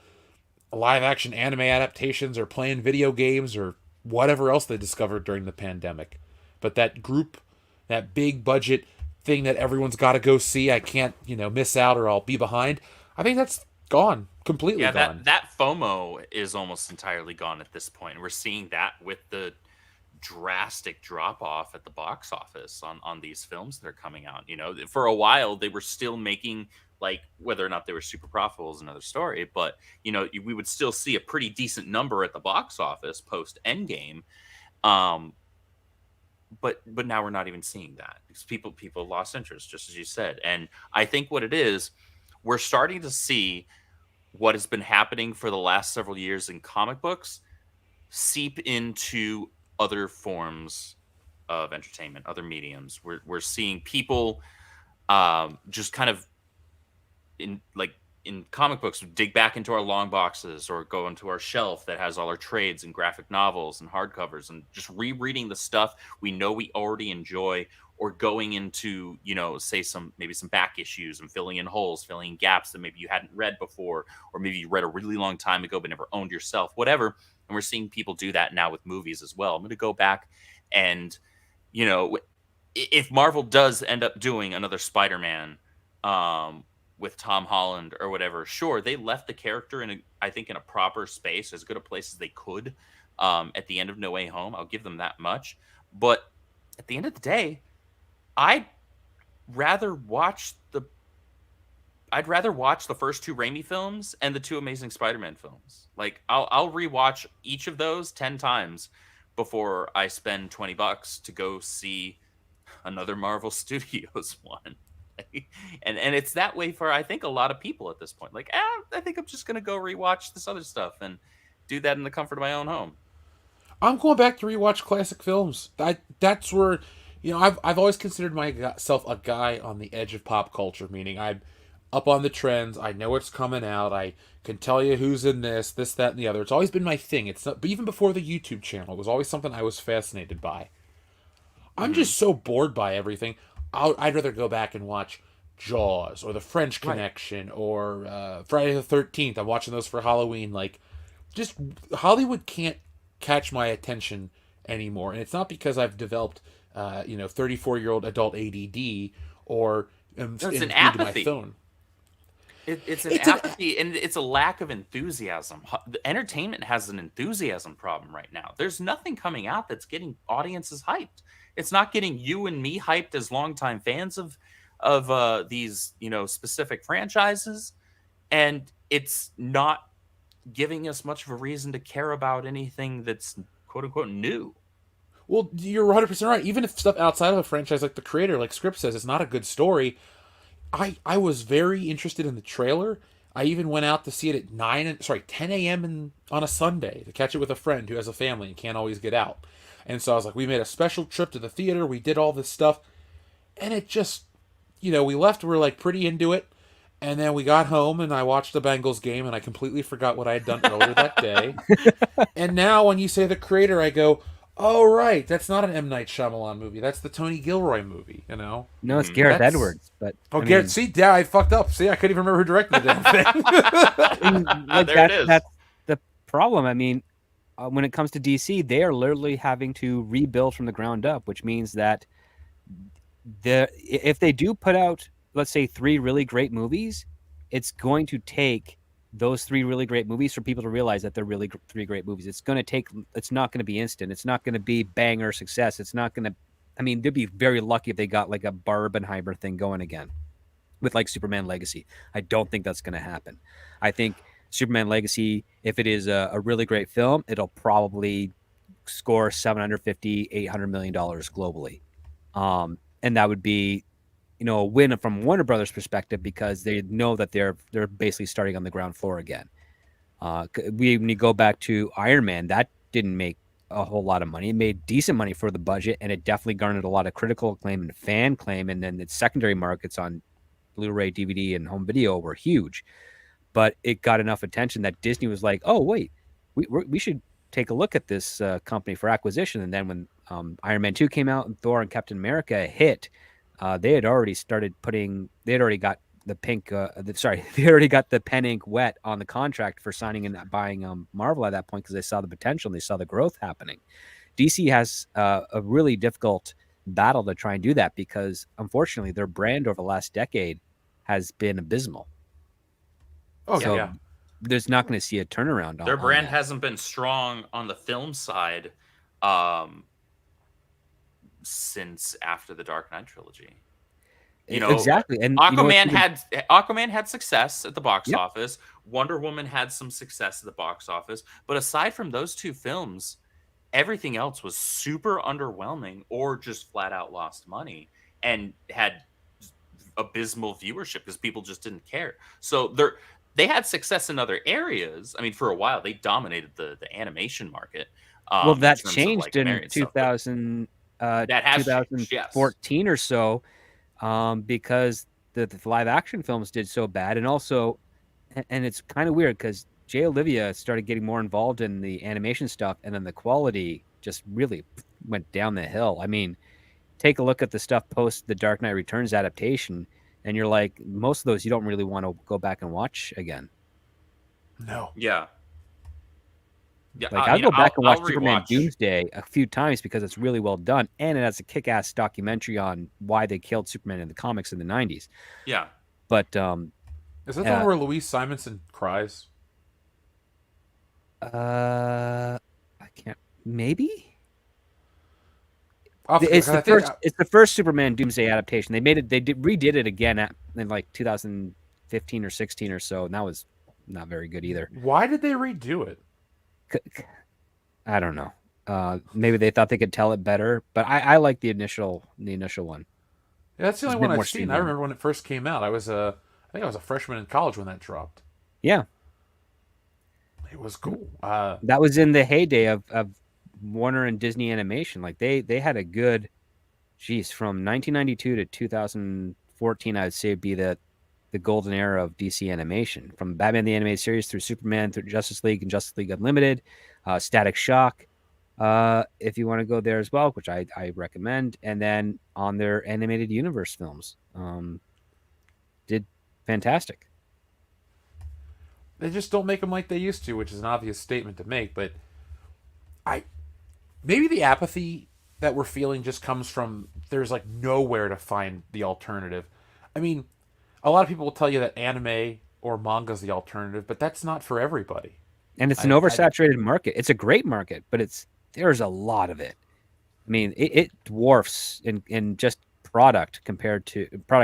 live action anime adaptations or playing video games or whatever else they discovered during the pandemic. But that group, that big budget thing that everyone's got to go see, I can't, miss out or I'll be behind, I think that's gone, completely gone. That FOMO is almost entirely gone at this point. We're seeing that with the drastic drop off at the box office on these films that are coming out. For a while they were still making, like, whether or not they were super profitable is another story, but we would still see a pretty decent number at the box office post Endgame. But now we're not even seeing that because people lost interest, just as you said. And I think what it is, we're starting to see what has been happening for the last several years in comic books seep into other forms of entertainment, other mediums. We're seeing people just kind of in comic books, dig back into our long boxes or go into our shelf that has all our trades and graphic novels and hardcovers and just rereading the stuff we know we already enjoy, or going into, say maybe some back issues and filling in holes, filling in gaps that maybe you hadn't read before, or maybe you read a really long time ago but never owned yourself, whatever. And we're seeing people do that now with movies as well. I'm going to go back and, if Marvel does end up doing another Spider-Man, with Tom Holland or whatever, sure, they left the character in a proper space, as good a place as they could, at the end of No Way Home. I'll give them that much. But at the end of the day, I'd rather watch the first two Raimi films and the two Amazing Spider-Man films. Like, I'll rewatch each of those 10 times before I spend $20 to go see another Marvel Studios one. And it's that way for, I think, a lot of people at this point. Like, I think I'm just going to go rewatch this other stuff and do that in the comfort of my own home. I'm going back to rewatch classic films. That's where, I've always considered myself a guy on the edge of pop culture, meaning I'm up on the trends. I know what's coming out. I can tell you who's in this, that, and the other. It's always been my thing. It's not, but even before the YouTube channel, it was always something I was fascinated by. I'm just so bored by everything. I'd rather go back and watch Jaws or The French Connection or Friday the 13th. I'm watching those for Halloween. Like, just Hollywood can't catch my attention anymore. And it's not because I've developed, 34-year-old adult ADD or it's an apathy. My phone. It's an apathy, and it's a lack of enthusiasm. The entertainment has an enthusiasm problem right now. There's nothing coming out that's getting audiences hyped. It's not getting you and me hyped as longtime fans of these, specific franchises, and it's not giving us much of a reason to care about anything that's quote unquote new. Well, you're 100% right. Even if stuff outside of a franchise, like the creator, like Script says, it's not a good story. I was very interested in the trailer. I even went out to see it at 10 a.m. on a Sunday to catch it with a friend who has a family and can't always get out. And so I was like, we made a special trip to the theater. We did all this stuff. And it just, we left. We were like pretty into it. And then we got home and I watched the Bengals game and I completely forgot what I had done earlier that day. And now when you say the creator, I go, oh, right, that's not an M. Night Shyamalan movie. That's the Tony Gilroy movie, you know? No, it's Gareth Edwards. But Gareth, see, yeah, I fucked up. See, I couldn't even remember who directed the damn thing. There it is. That's the problem. I mean, when it comes to DC, they are literally having to rebuild from the ground up, which means that if they do put out, let's say, 3 really great movies, it's going to take those 3 really great movies for people to realize that they're really 3 great movies. It's not going to be instant. It's not going to be banger success. It's not going to, I mean, they'd be very lucky if they got like a Barbenheimer thing going again with like Superman Legacy. I don't think that's going to happen. I think Superman Legacy, if it is a really great film, it'll probably score $750, $800 million globally. And that would be, a win from Warner Brothers' perspective because they know that they're basically starting on the ground floor again. When you go back to Iron Man, that didn't make a whole lot of money. It made decent money for the budget, and it definitely garnered a lot of critical acclaim and fan claim. And then its secondary markets on Blu-ray, DVD, and home video were huge. But it got enough attention that Disney was like, "Oh, wait, we should take a look at this company for acquisition." And then when Iron Man 2 came out and Thor and Captain America hit, they had already got the they already got the pen ink wet on the contract for signing and buying Marvel at that point because they saw the potential and they saw the growth happening. DC has a really difficult battle to try and do that because unfortunately their brand over the last decade has been abysmal. Oh, so yeah. There's not going to see a turnaround on their brand that. hasn't been strong on the film side since after the Dark Knight trilogy. Exactly. And Aquaman had success at the box office. Wonder Woman had some success at the box office, but aside from those 2 films, everything else was super underwhelming or just flat out lost money and had abysmal viewership because people just didn't care. So they had success in other areas. I mean, for a while they dominated the animation market. Well, that changed in 2014 or so, because the live action films did so bad, and also, and it's kind of weird because Jay Olivia started getting more involved in the animation stuff, and then the quality just really went down the hill. I mean, take a look at the stuff post the Dark Knight Returns adaptation, and you're like, most of those you don't really want to go back and watch again. No. Yeah. Yeah, like I'll go back and watch Superman Doomsday a few times because it's really well done, and it has a kick-ass documentary on why they killed Superman in the comics in the 90s. Yeah. But is that the one where Louise Simonson cries? I can't. Maybe. It's the first Superman Doomsday adaptation. They redid it again in like 2015 or 16 or so, and that was not very good either. Why did they redo it? I don't know. Maybe they thought they could tell it better, but I like the initial one. Yeah, that's the only one I've seen. I remember when it first came out. I think I was a freshman in college when that dropped. Yeah, it was cool. That was in the heyday of Warner and Disney Animation. Like they had a good, from 1992 to 2014, I would say would be the golden era of DC Animation, from Batman the Animated Series through Superman, through Justice League and Justice League Unlimited, Static Shock, if you want to go there as well, which I recommend, and then on their animated universe films, did fantastic. They just don't make them like they used to, which is an obvious statement to make, but maybe the apathy that we're feeling just comes from there's like nowhere to find the alternative. I mean, a lot of people will tell you that anime or manga is the alternative, but that's not for everybody. And it's an oversaturated market. It's a great market, but there's a lot of it. I mean, it dwarfs in just product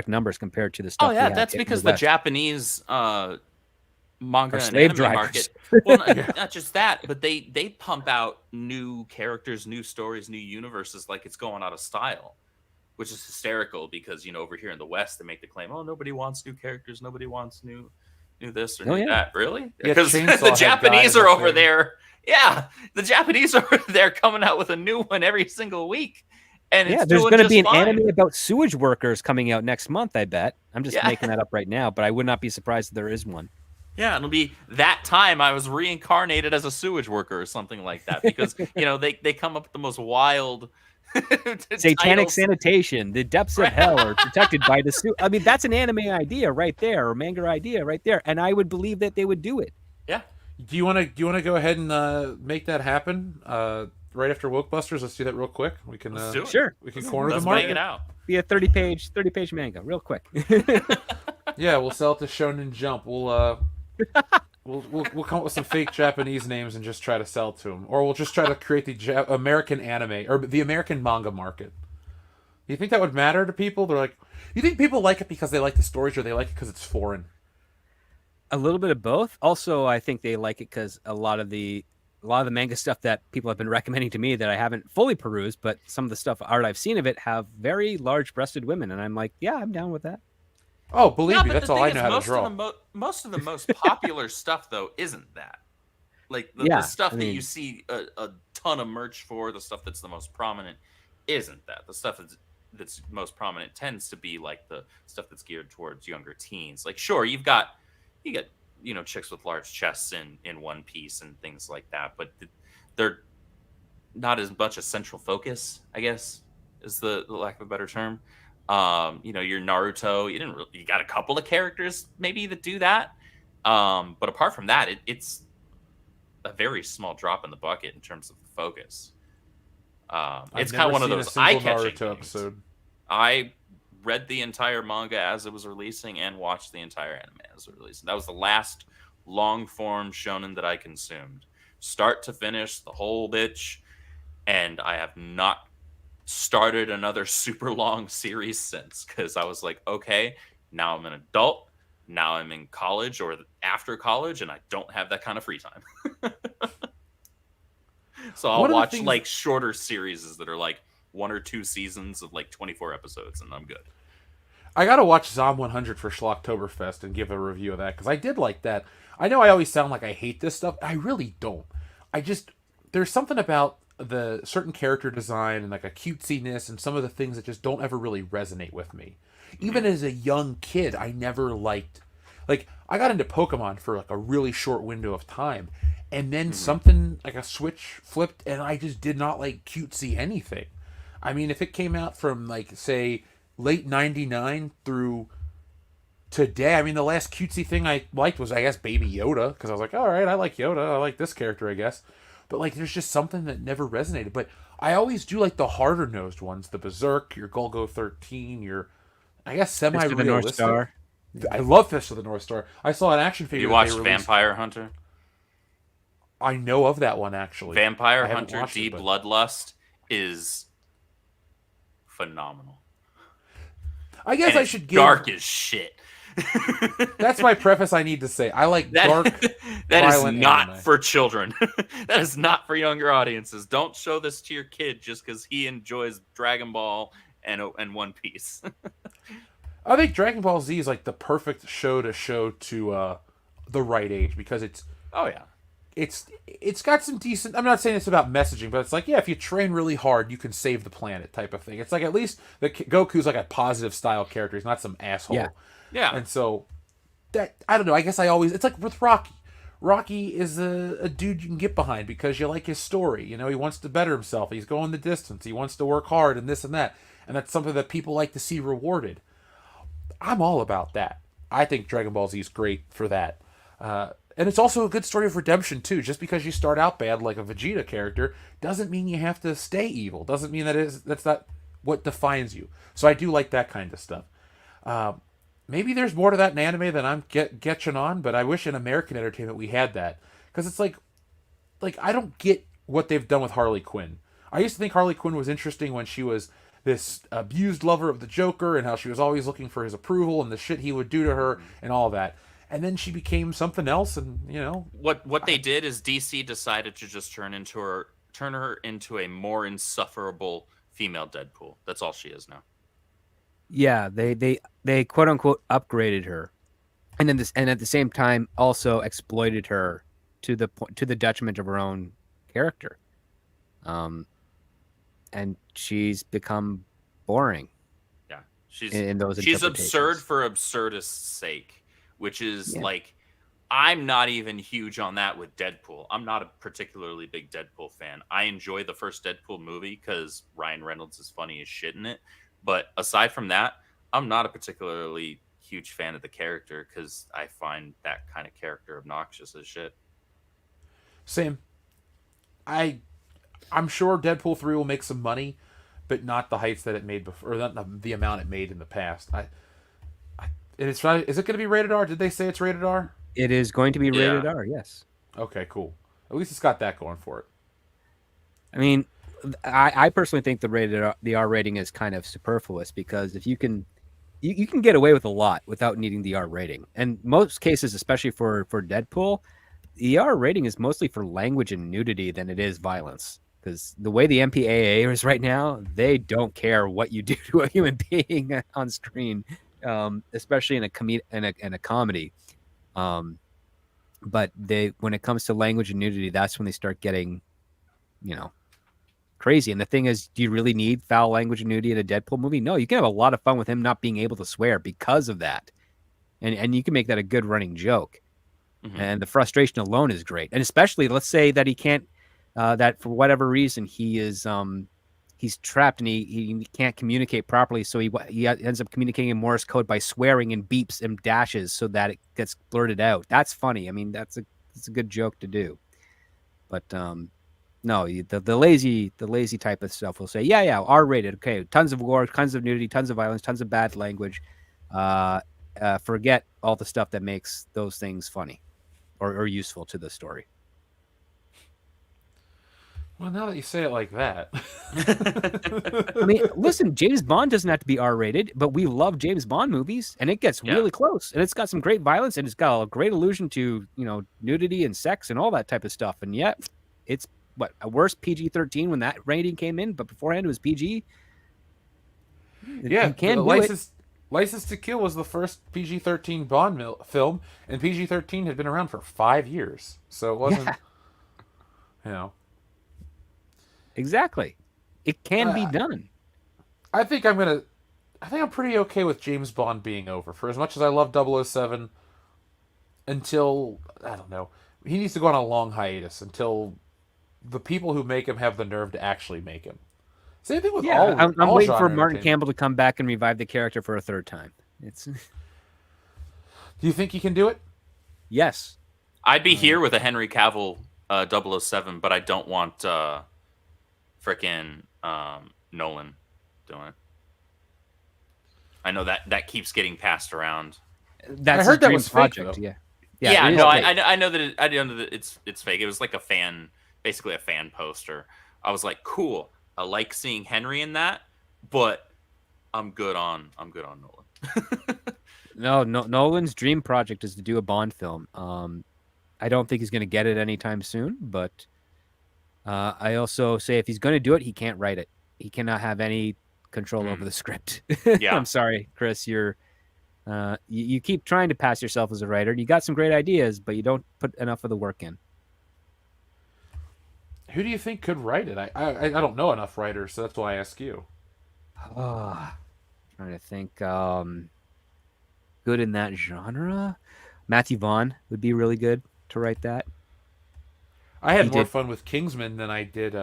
numbers compared to the stuff. Oh yeah, that's because the Japanese manga and slave anime drivers. market. Well, not just that, but they pump out new characters, new stories, new universes like it's going out of style. Which is hysterical because, over here in the West, they make the claim, oh, nobody wants new characters. Nobody wants new this or new that. Really? Because the Japanese are over there. Yeah. The Japanese are over there coming out with a new one every single week. And Yeah, it's there's doing going to just be an fine. anime about sewage workers coming out next month, I bet. I'm just making that up right now, but I would not be surprised if there is one. Yeah, it'll be that time I was reincarnated as a sewage worker or something like that, because they come up with the most wild Satanic titles. sanitation, the depths of hell are protected by the sewer. I mean, that's an anime idea right there, or manga idea right there, and I would believe that they would do it. Yeah. Do you want to go ahead and make that happen right after Wokebusters? Let's do that real quick. We can Let's do it. Sure. We can corner Let's the bang market. it out. Be a 30-page manga, real quick. Yeah, we'll sell it to Shonen Jump. We'll come up with some fake Japanese names and just try to sell to them, or we'll just try to create the American anime or the American manga market. Do you think that would matter to people? They're like, you think people like it because they like the stories, or they like it because it's foreign? A little bit of both. Also, I think they like it because a lot of the manga stuff that people have been recommending to me that I haven't fully perused, but some of the art I've seen of it have very large-breasted women, and I'm like, yeah, I'm down with that. Oh, believe me, that's all I know how to draw. Most of the most popular stuff, though, isn't that. Like the stuff that you see a ton of merch for, the stuff that's the most prominent, isn't that. The stuff that's most prominent tends to be like the stuff that's geared towards younger teens. Like, sure, you got chicks with large chests in One Piece and things like that, but they're not as much a central focus, I guess, is the lack of a better term. Your Naruto, you got a couple of characters maybe that do that. But apart from that, it's a very small drop in the bucket in terms of focus. It's kind of one of those eye-catching Naruto episode. I read the entire manga as it was releasing and watched the entire anime as it was releasing. That was the last long-form shonen that I consumed. Start to finish, the whole bitch. And I have not started another super long series since, because I was like, okay, now I'm an adult. Now I'm in college or after college, and I don't have that kind of free time. So I'll watch like shorter series that are like 1 or 2 seasons of like 24 episodes, and I'm good. I gotta watch Zom 100 for Schlocktoberfest and give a review of that, because I did like that. I know I always sound like I hate this stuff. I really don't. There's something about the certain character design and like a cutesiness and some of the things that just don't ever really resonate with me. Even as a young kid, I never liked, like, I got into Pokemon for like a really short window of time, and then something like a switch flipped and I just did not like cutesy anything. I mean, if it came out from like, say, late 99 through today, I mean, the last cutesy thing I liked was, I guess, Baby Yoda, because I was like, all right, I like Yoda, I like this character, I guess. But like, there's just something that never resonated. But I always do like the harder nosed ones, the Berserk, your Golgo 13, your, I guess, semi-realistic. I love Fist of the North Star. I saw an action figure. You watched Vampire Hunter? I know of that one, actually. Vampire Hunter D Bloodlust is phenomenal. I guess I should give... dark as shit. That's my preface I need to say. I like dark, that is not anime. For children. That is not for younger audiences. Don't show this to your kid just because he enjoys Dragon Ball and One Piece. I think Dragon Ball Z is like the perfect show to the right age, because it's... Oh, yeah. It's got some decent... I'm not saying it's about messaging, but it's like, yeah, if you train really hard, you can save the planet type of thing. It's like, at least Goku's like a positive style character. He's not some asshole. Yeah. And so, that, I don't know, I guess it's like with Rocky. Rocky is a dude you can get behind because you like his story. He wants to better himself. He's going the distance. He wants to work hard and this and that. And that's something that people like to see rewarded. I'm all about that. I think Dragon Ball Z is great for that. And it's also a good story of redemption, too. Just because you start out bad like a Vegeta character doesn't mean you have to stay evil. Doesn't mean that's not what defines you. So I do like that kind of stuff. Maybe there's more to that in anime than I'm getching on, but I wish in American entertainment we had that. Because it's like I don't get what they've done with Harley Quinn. I used to think Harley Quinn was interesting when she was this abused lover of the Joker and how she was always looking for his approval and the shit he would do to her and all that. And then she became something else, and what they did is DC decided to just turn her into a more insufferable female Deadpool. That's all she is now. Yeah, they quote unquote upgraded her, and at the same time also exploited her to the detriment of her own character. and she's become boring. Yeah, in those she's absurd interpretations. for absurdist's sake, which is Yeah. like, I'm not even huge on that with Deadpool. I'm not a particularly big Deadpool fan. I enjoy the first Deadpool movie because Ryan Reynolds is funny as shit in it. But aside from that, I'm not a particularly huge fan of the character because I find that kind of character obnoxious as shit. Same. I'm sure Deadpool 3 will make some money, but not the heights that it made before, or not the amount it made in the past. And it's not. Is it going to be rated R? Did they say it's rated R? It is going to be rated Yeah. R, yes. Okay, cool. At least it's got that going for it. I mean, I personally think the R rating is kind of superfluous because if you can get away with a lot without needing the R rating. And most cases, especially for Deadpool, the R rating is mostly for language and nudity than it is violence. Because the way the MPAA is right now, they don't care what you do to a human being on screen, especially in a comedy. But when it comes to language and nudity, that's when they start getting, crazy. And the thing is, do you really need foul language and nudity in a Deadpool movie? No, you can have a lot of fun with him not being able to swear because of that, and you can make that a good running joke. Mm-hmm. And the frustration alone is great. And especially, let's say that he can't, that for whatever reason he's trapped and he can't communicate properly, so he ends up communicating in Morse code by swearing in beeps and dashes so that it gets blurted out. That's funny. I mean, that's a good joke to do. But no, the lazy type of stuff will say, yeah, R-rated, okay, tons of gore, tons of nudity, tons of violence, tons of bad language. Forget all the stuff that makes those things funny or useful to the story. Well, now that you say it like that. I mean, listen, James Bond doesn't have to be R-rated, but we love James Bond movies, and it gets really close. And it's got some great violence, and it's got a great allusion to, nudity and sex and all that type of stuff. And yet, it's, a worse PG-13 when that rating came in, but beforehand it was PG? Yeah, you can do License to Kill was the first PG-13 Bond film, and PG-13 had been around for 5 years. So it wasn't, Exactly. It can be done. I think I'm pretty okay with James Bond being over. For as much as I love 007, until, I don't know, he needs to go on a long hiatus until the people who make him have the nerve to actually make him. Same thing with I'm waiting for genre Martin Campbell to come back and revive the character for a third time. Do you think he can do it? Yes. I'd be here with a Henry Cavill 007, but I don't want frickin' Nolan doing it. I know that keeps getting passed around. That's I heard that was project. fake, yeah. No, I know that it's fake. It was like basically a fan poster. I was like, cool. I like seeing Henry in that, but I'm good on Nolan. No, Nolan's dream project is to do a Bond film. I don't think he's going to get it anytime soon, but I also say if he's going to do it, he can't write it. He cannot have any control over the script. Yeah. I'm sorry, Chris. You keep trying to pass yourself as a writer. You got some great ideas, but you don't put enough of the work in. Who do you think could write it? I don't know enough writers, so that's why I ask you. Trying to think. Good in that genre. Matthew Vaughn would be really good to write that. I had more fun with Kingsman than I did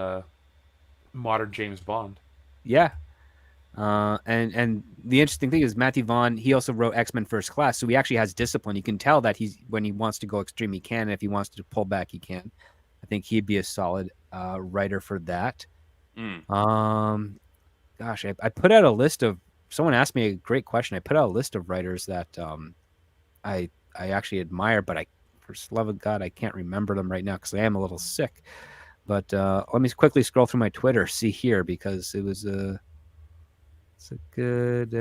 modern James Bond. Yeah. And the interesting thing is Matthew Vaughn, he also wrote X-Men First Class, so he actually has discipline. You can tell that when he wants to go extreme, he can, and if he wants to pull back, he can. I think he'd be a solid writer for that. Gosh, I put out a list of, someone asked me a great question. I put out a list of writers that I actually admire, but for the love of God, I can't remember them right now because I am a little sick. But let me quickly scroll through my Twitter, see here, because it's a good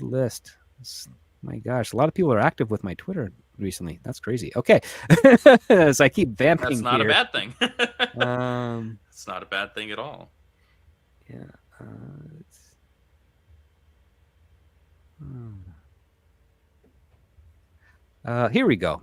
list. My gosh, a lot of people are active with my Twitter recently. That's crazy. Okay. So I keep vamping. That's not here. a bad thing. It's not a bad thing at all. Yeah. Here we go.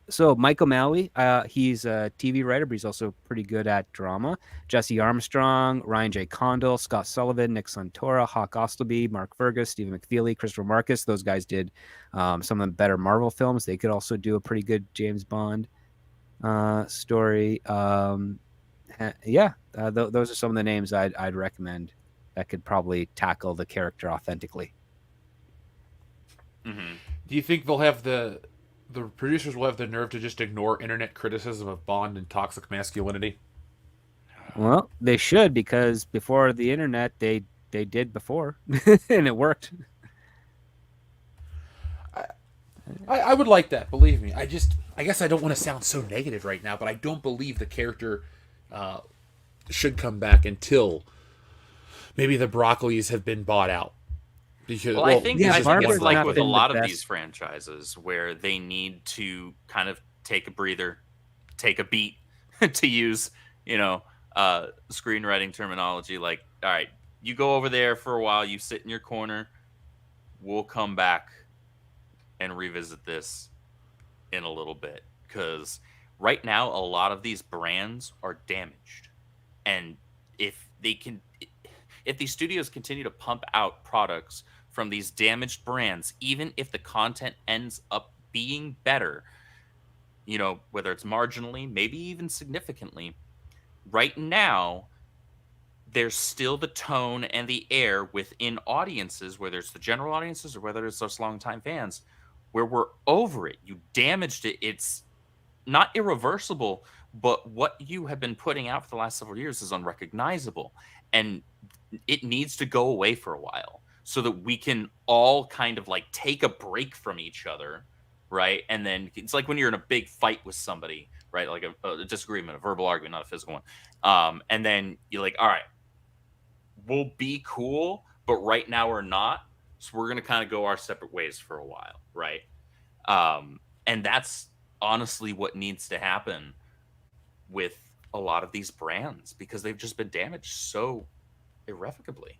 So Mike O'Malley, he's a TV writer, but he's also pretty good at drama. Jesse Armstrong, Ryan J. Condal, Scott Sullivan, Nick Santora, Hawk Ostleby, Mark Fergus, Stephen McFeely, Christopher Marcus. Those guys did some of the better Marvel films. They could also do a pretty good James Bond story. Those are some of the names I'd recommend that could probably tackle the character authentically. Mm-hmm. Do you think they'll have the producers will have the nerve to just ignore internet criticism of Bond and toxic masculinity? Well, they should, because before the internet, they did before, and it worked. I would like that. Believe me. I guess I don't want to sound so negative right now, but I don't believe the character should come back until maybe the Broccolis have been bought out. Because, I think it's like with a lot of these franchises where they need to kind of take a breather, take a beat, to use, screenwriting terminology. Like, all right, you go over there for a while, you sit in your corner, we'll come back and revisit this in a little bit. Because right now, a lot of these brands are damaged. And if these studios continue to pump out products from these damaged brands, even if the content ends up being better, whether it's marginally, maybe even significantly, right now, there's still the tone and the air within audiences, whether it's the general audiences or whether it's those longtime fans, where we're over it. You damaged it. It's not irreversible, but what you have been putting out for the last several years is unrecognizable. And it needs to go away for a while so that we can all kind of like take a break from each other, right? And then it's like when you're in a big fight with somebody, right? Like a disagreement, a verbal argument, not a physical one. And then you're like, all right, we'll be cool, but right now we're not. So we're going to kind of go our separate ways for a while, right? And that's honestly what needs to happen with a lot of these brands, because they've just been damaged so irrevocably.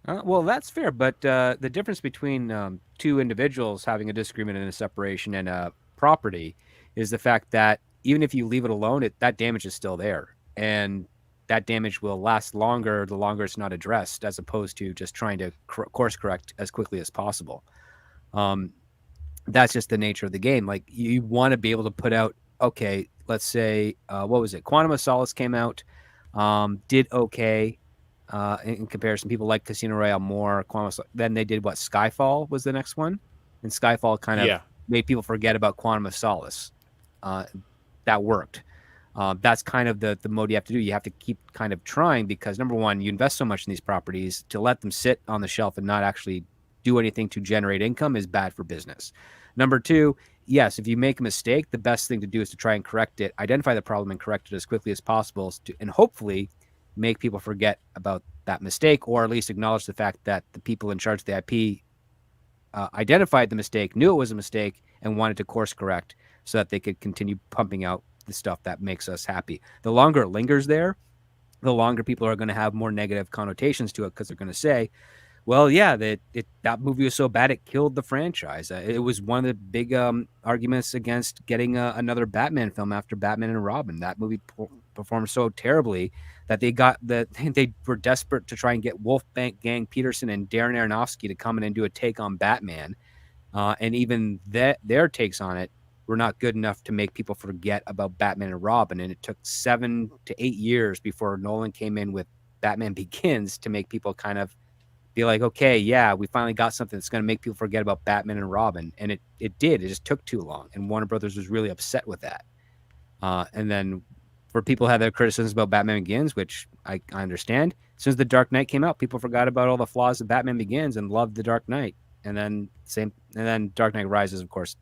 Well, that's fair, but the difference between two individuals having a disagreement and a separation and a property is the fact that even if you leave it alone, that damage is still there, and that damage will last longer the longer it's not addressed, as opposed to just trying to course correct as quickly as possible. That's just the nature of the game. Like, you want to be able to put out, okay, let's say, what was it? Quantum of Solace came out, did okay. In comparison, people like Casino Royale more. Then they did what? Skyfall was the next one, and Skyfall kind of made people forget about Quantum of Solace. That worked. That's kind of the mode you have to do. You have to keep kind of trying, because number one, you invest so much in these properties, to let them sit on the shelf and not actually do anything to generate income is bad for business. Number two, yes, if you make a mistake, the best thing to do is to try and correct it, identify the problem and correct it as quickly as possible, and hopefully make people forget about that mistake, or at least acknowledge the fact that the people in charge of the IP identified the mistake, knew it was a mistake, and wanted to course correct so that they could continue pumping out the stuff that makes us happy. The longer it lingers there, the longer people are going to have more negative connotations to it, because they're going to say, well, yeah, that movie was so bad it killed the franchise. It was one of the big arguments against getting another Batman film after Batman and Robin. That movie performed so terribly that they were desperate to try and get Wolfgang Peterson and Darren Aronofsky to come in and do a take on Batman, and even their takes on it were not good enough to make people forget about Batman and Robin. And it took 7 to 8 years before Nolan came in with Batman Begins to make people kind of be like, okay, yeah, we finally got something that's going to make people forget about Batman and Robin. And it did. It just took too long. And Warner Brothers was really upset with that. And then for people who have their criticisms about Batman Begins, which I understand, as soon as The Dark Knight came out, people forgot about all the flaws of Batman Begins and loved The Dark Knight. And then Dark Knight Rises, of course,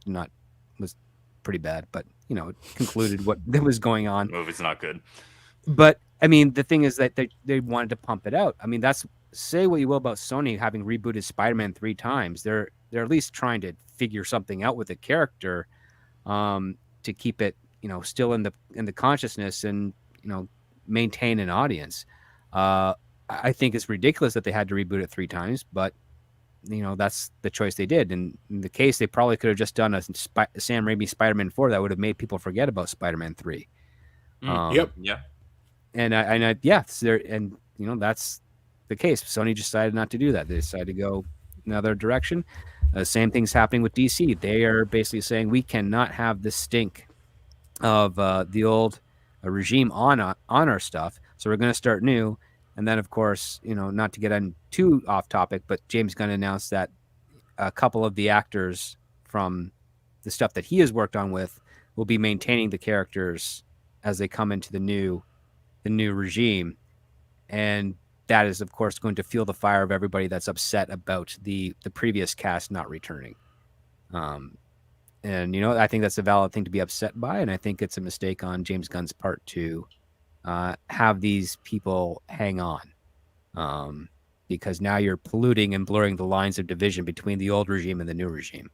was pretty bad, but it concluded what was going on. The movie's not good. But I mean, the thing is that they wanted to pump it out. I mean, say what you will about Sony having rebooted Spider-Man 3 times. They're at least trying to figure something out with the character, to keep it, still in the consciousness and, maintain an audience. I think it's ridiculous that they had to reboot it 3 times, but that's the choice they did. And in the case, they probably could have just done a Sam Raimi Spider-Man 4 that would have made people forget about Spider-Man 3. Yep. Yeah. That's the case. Sony decided not to do that. They decided to go another direction. Same thing's happening with DC. They are basically saying we cannot have the stink of the old regime on our stuff, so we're going to start new. And then, of course, not to get too off topic, but James Gunn announced that a couple of the actors from the stuff that he has worked on with will be maintaining the characters as they come into the new regime. And that is, of course, going to fuel the fire of everybody that's upset about the previous cast not returning. And, I think that's a valid thing to be upset by. And I think it's a mistake on James Gunn's part to have these people hang on. Because now you're polluting and blurring the lines of division between the old regime and the new regime.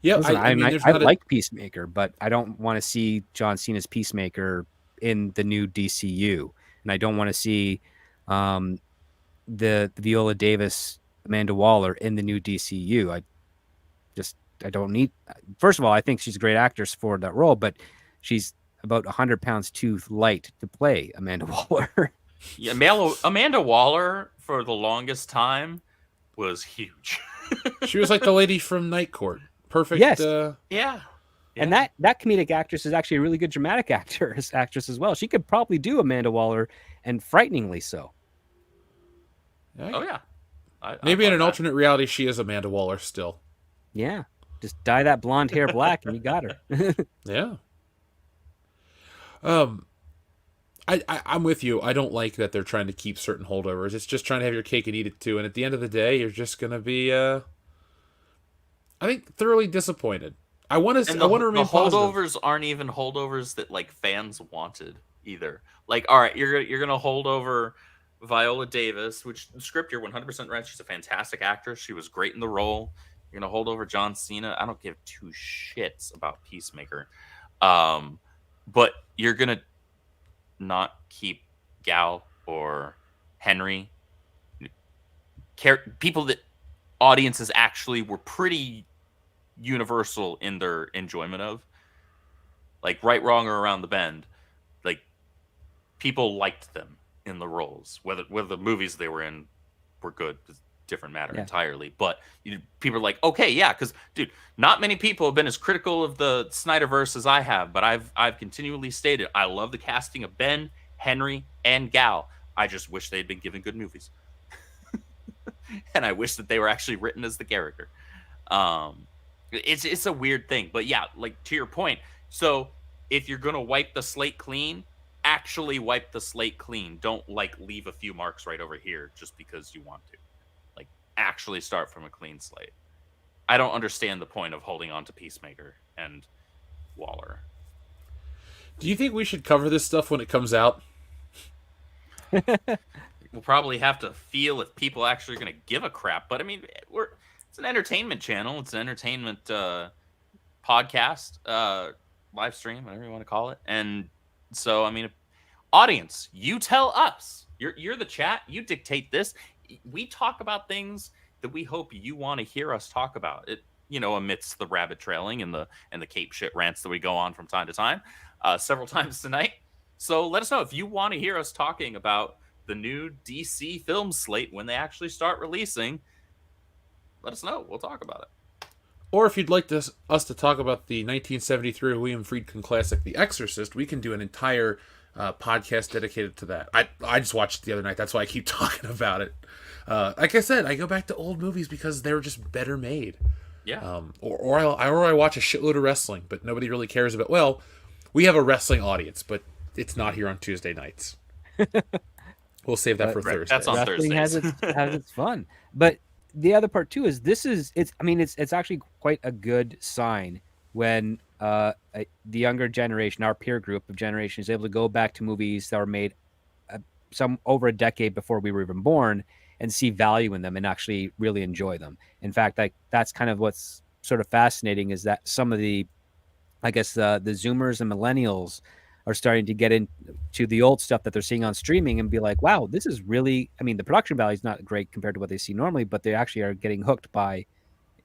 Yeah, listen, I like Peacemaker, but I don't want to see John Cena's Peacemaker in the new DCU, and I don't want to see the Viola Davis, Amanda Waller in the new DCU. I don't need. First of all, I think she's a great actress for that role, but she's about 100 pounds too light to play Amanda Waller. Yeah, Amanda Waller for the longest time was huge. She was like the lady from Night Court. Perfect. Yes. Yeah. And that comedic actress is actually a really good dramatic actress as well. She could probably do Amanda Waller, and frighteningly so. Oh yeah. Maybe in an alternate reality, she is Amanda Waller still. Yeah. Just dye that blonde hair black, and you got her. Yeah. I'm with you. I don't like that they're trying to keep certain holdovers. It's just trying to have your cake and eat it too. And at the end of the day, you're just going to be, I think, thoroughly disappointed. I want to remain the positive. Holdovers aren't even holdovers that like fans wanted either. Like, all right, you're gonna hold over Viola Davis, which script you're 100% right. She's a fantastic actress. She was great in the role. You're gonna hold over John Cena. I don't give two shits about Peacemaker, but you're gonna not keep Gal or Henry, people that audiences actually were pretty universal in their enjoyment of, like Right, Wrong, or Around the Bend. Like, people liked them in the roles, whether the movies they were in were good, different matter entirely. But people are like, okay, yeah, because dude, not many people have been as critical of the Snyderverse as I have, but I've continually stated I love the casting of Ben, Henry, and Gal. I just wish they'd been given good movies, and I wish that they were actually written as the character. It's a weird thing, but yeah, like to your point. So if you're gonna wipe the slate clean, actually wipe the slate clean. Don't like leave a few marks right over here just because you want to. Like, actually start from a clean slate. I don't understand the point of holding on to Peacemaker and Waller. Do you think we should cover this stuff when it comes out? We'll probably have to feel if people actually are gonna give a crap. But I mean, it's an entertainment channel. It's an entertainment podcast, live stream, whatever you want to call it. And so, I mean, audience, you tell us. You're the chat. You dictate this. We talk about things that we hope you want to hear us talk about. It, amidst the rabbit trailing and the cape shit rants that we go on from time to time, several times tonight. So let us know if you want to hear us talking about the new DC film slate when they actually start releasing. Let us know. We'll talk about it. Or if you'd like us to talk about the 1973 William Friedkin classic, The Exorcist, we can do an entire podcast dedicated to that. I just watched it the other night. That's why I keep talking about it. Like I said, I go back to old movies because they were just better made. Yeah. Or I watch a shitload of wrestling, but nobody really cares about. Well, we have a wrestling audience, but it's not here on Tuesday nights. We'll save that for Thursday. That's on Thursday. Wrestling has its fun, but the other part too is it's actually quite a good sign when the younger generation, our peer group of generation, is able to go back to movies that were made some over a decade before we were even born and see value in them and actually really enjoy them. In fact, that's kind of what's sort of fascinating is that some of the, I guess, the Zoomers and Millennials are starting to get into the old stuff that they're seeing on streaming and be like, wow, this is really, I mean, the production value is not great compared to what they see normally, but they actually are getting hooked by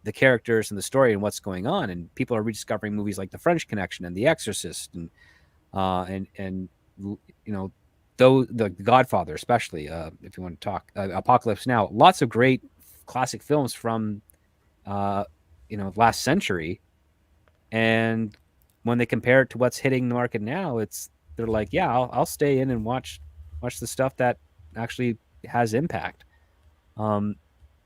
the characters and the story and what's going on. And people are rediscovering movies like The French Connection and The Exorcist and you know, though the Godfather, especially if you want to talk Apocalypse Now, lots of great classic films from last century. And when they compare it to what's hitting the market now, they're like, yeah, I'll stay in and watch the stuff that actually has impact.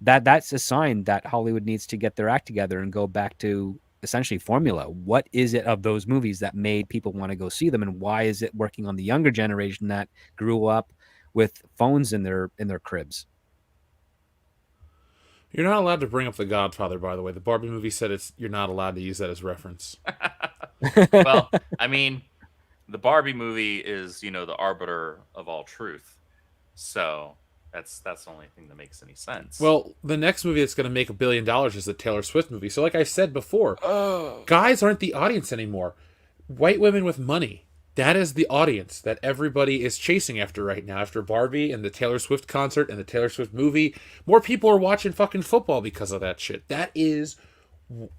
That's a sign that Hollywood needs to get their act together and go back to essentially formula. What is it of those movies that made people want to go see them, and why is it working on the younger generation that grew up with phones in their cribs? You're not allowed to bring up The Godfather, by the way. The Barbie movie said you're not allowed to use that as reference. Well, I mean, the Barbie movie is, the arbiter of all truth. So that's the only thing that makes any sense. Well, the next movie that's going to make $1 billion is the Taylor Swift movie. So like I said before, guys aren't the audience anymore. White women with money. That is the audience that everybody is chasing after right now. After Barbie and the Taylor Swift concert and the Taylor Swift movie, more people are watching fucking football because of that shit. That is,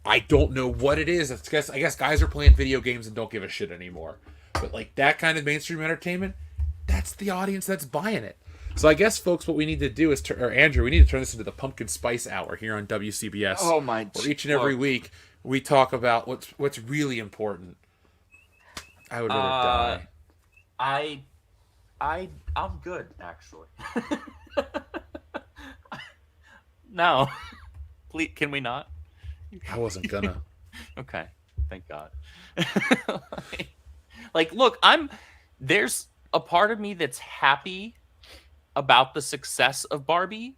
I don't know what it is. I guess guys are playing video games and don't give a shit anymore. But like that kind of mainstream entertainment, that's the audience that's buying it. So I guess, folks, what we need to do is, Andrew, we need to turn this into the Pumpkin Spice Hour here on WCBS. Oh my! Where each and every week we talk about what's really important. I would rather die. I'm good, actually. No, please, can we not? I wasn't gonna. Okay, thank God. Look, there's a part of me that's happy about the success of Barbie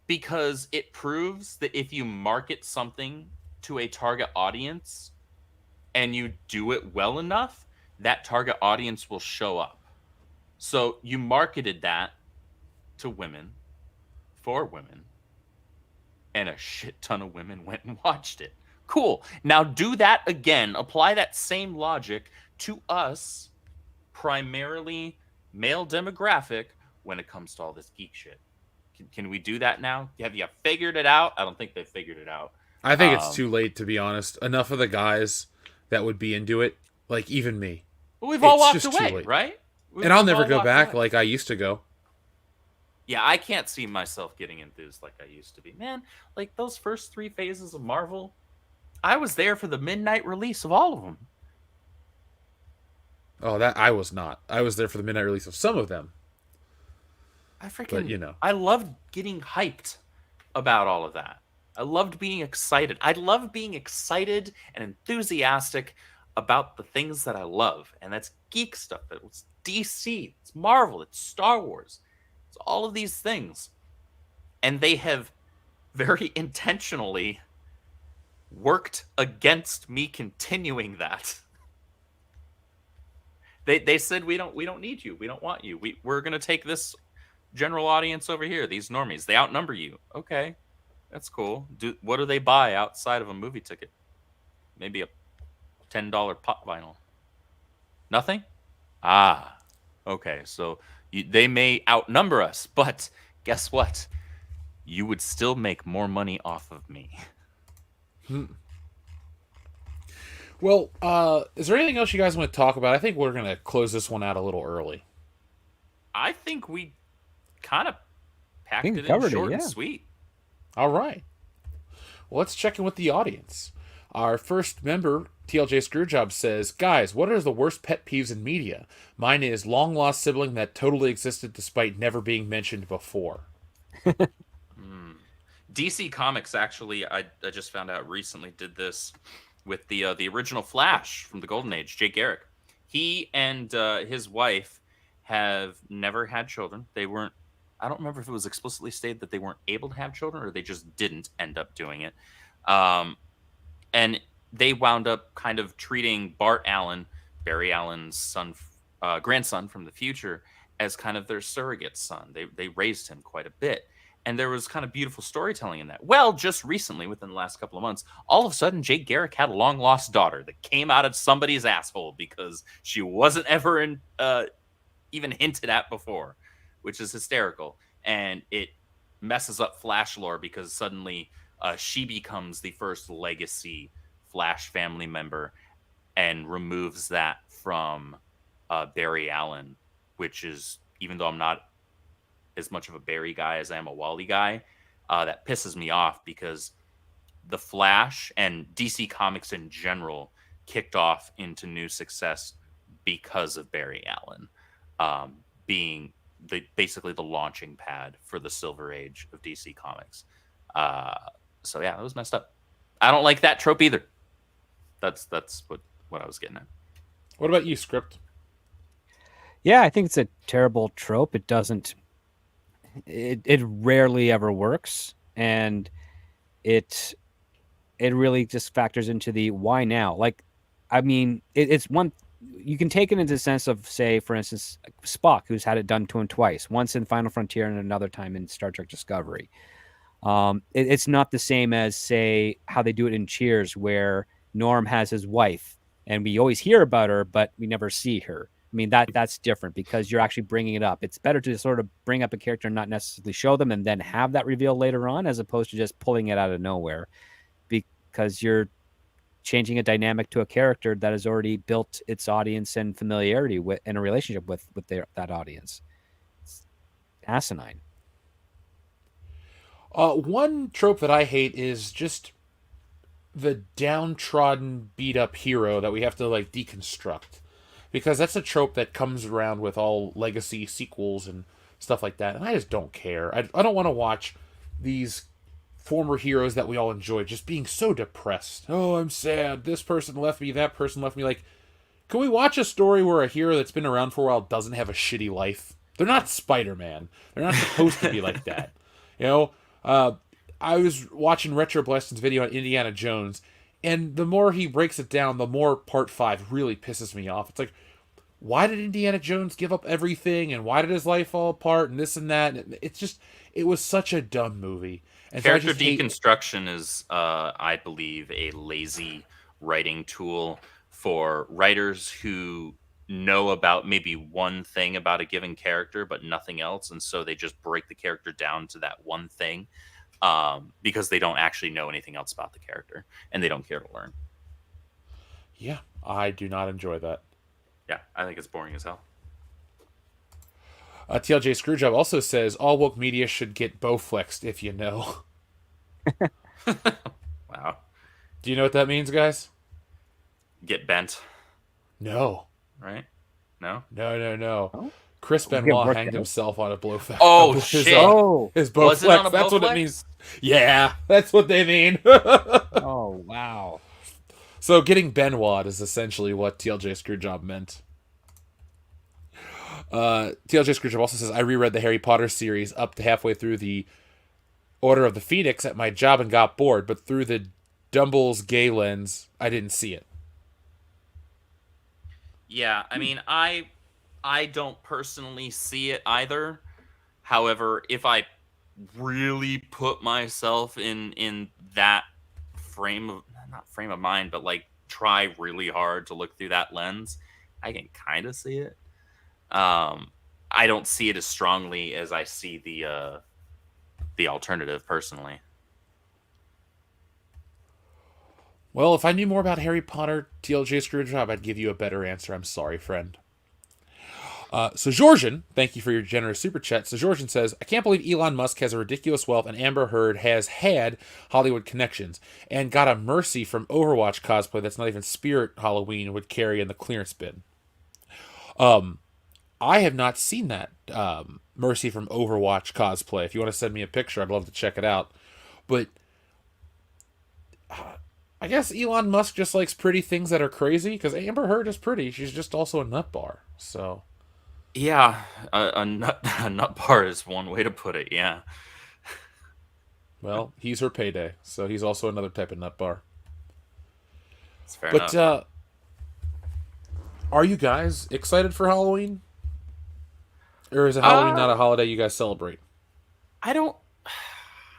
because it proves that if you market something to a target audience and you do it well enough, that target audience will show up. So you marketed that to women, for women, and a shit ton of women went and watched it. Cool. Now do that again. Apply that same logic to us, primarily male demographic, when it comes to all this geek shit. Can we do that now? Have you figured it out? I don't think they figured it out. I think it's too late, to be honest. Enough of the guys that would be into it, like even me. Well, we've all walked away, right? And I'll never go back like I used to go. Yeah, I can't see myself getting enthused like I used to be. Man, like those first 3 phases of Marvel, I was there for the midnight release of all of them. Oh, that I was not. I was there for the midnight release of some of them. I loved getting hyped about all of that. I loved being excited. I love being excited and enthusiastic about the things that I love. And that's geek stuff. It's DC. It's Marvel. It's Star Wars. It's all of these things. And they have very intentionally worked against me continuing that. They said, we don't need you. We don't want you. We're going to take this general audience over here, these normies. They outnumber you. Okay. That's cool. What do they buy outside of a movie ticket? Maybe a $10 pop vinyl. Nothing? Ah, okay. So they may outnumber us, but guess what? You would still make more money off of me. Well, is there anything else you guys want to talk about? I think we're going to close this one out a little early. I think we kind of packed it in short and sweet. All right. Well, let's check in with the audience. Our first member, TLJ Screwjob, says, guys, what are the worst pet peeves in media? Mine is long-lost sibling that totally existed despite never being mentioned before. DC Comics, actually, I just found out recently, did this with the original Flash from the Golden Age, Jay Garrick. He and his wife have never had children. They weren't, I don't remember if it was explicitly stated that they weren't able to have children or they just didn't end up doing it. And they wound up kind of treating Bart Allen, Barry Allen's son, grandson from the future, as kind of their surrogate son. They raised him quite a bit. And there was kind of beautiful storytelling in that. Well, just recently, within the last couple of months, all of a sudden, Jake Garrick had a long-lost daughter that came out of somebody's asshole because she wasn't ever even hinted at before, which is hysterical. And it messes up Flash lore because suddenly she becomes the first legacy Flash family member and removes that from Barry Allen, which is, even though I'm not as much of a Barry guy as I am a Wally guy, that pisses me off because the Flash and DC Comics in general kicked off into new success because of Barry Allen being basically the launching pad for the Silver Age of DC Comics. So yeah, that was messed up. I don't like that trope either. That's what I was getting at. What about you, Script? Yeah, I think it's a terrible trope. It doesn't. It rarely ever works, and it really just factors into the why now. Like, I mean, it's one you can take it into the sense of, say, for instance, Spock, who's had it done to him twice, once in Final Frontier and another time in Star Trek Discovery. It's not the same as, say, how they do it in Cheers, where Norm has his wife, and we always hear about her, but we never see her. I mean, that's different because you're actually bringing it up. It's better to sort of bring up a character and not necessarily show them and then have that reveal later on, as opposed to just pulling it out of nowhere, because you're changing a dynamic to a character that has already built its audience and familiarity with and a relationship with that audience. It's asinine. One trope that I hate is just the downtrodden, beat-up hero that we have to, like, deconstruct. Because that's a trope that comes around with all legacy sequels and stuff like that. And I just don't care. I don't want to watch these former heroes that we all enjoy just being so depressed. Oh, I'm sad. This person left me. That person left me. Like, can we watch a story where a hero that's been around for a while doesn't have a shitty life? They're not Spider-Man. They're not supposed to be like that. You know? I was watching Retro Bleston's video on Indiana Jones, and the more he breaks it down, the more Part 5 really pisses me off. It's like, why did Indiana Jones give up everything, and why did his life fall apart, and this and that? And it's just, it was such a dumb movie. And character deconstruction is, I believe, a lazy writing tool for writers who know about maybe one thing about a given character, but nothing else, and so they just break the character down to that one thing. Because they don't actually know anything else about the character and they don't care to learn. Yeah, I do not enjoy that. Yeah, I think it's boring as hell. TLJ Screwjob also says all woke media should get Bowflexed, if you know. Wow. Do you know what that means, guys? Get bent. No. Right? No? No. Oh? Chris Benoit hanged himself on a Blowflex. Oh, shit. His Bowflex. That's what it means. Yeah, that's what they mean. Oh, wow. So getting Benoit is essentially what TLJ Screwjob meant. TLJ Screwjob also says, I reread the Harry Potter series up to halfway through the Order of the Phoenix at my job and got bored, but through the Dumble's gay lens, I didn't see it. Yeah, I mean, I don't personally see it either. However, if I really put myself in that not frame of mind, but like try really hard to look through that lens, I can kind of see it. I don't see it as strongly as I see the alternative personally. Well, if I knew more about Harry Potter, TLJ Screwjob, I'd give you a better answer. I'm sorry, friend. So Georgian, thank you for your generous super chat. So Georgian says, I can't believe Elon Musk has a ridiculous wealth and Amber Heard has had Hollywood connections and got a Mercy from Overwatch cosplay that's not even Spirit Halloween would carry in the clearance bin. I have not seen that Mercy from Overwatch cosplay. If you want to send me a picture, I'd love to check it out. But I guess Elon Musk just likes pretty things that are crazy because Amber Heard is pretty. She's just also a nut bar. So... yeah, a nut bar is one way to put it, yeah. Well, he's her payday, so he's also another type of nut bar. That's fair enough. Are you guys excited for Halloween? Or is it Halloween not a holiday you guys celebrate? I don't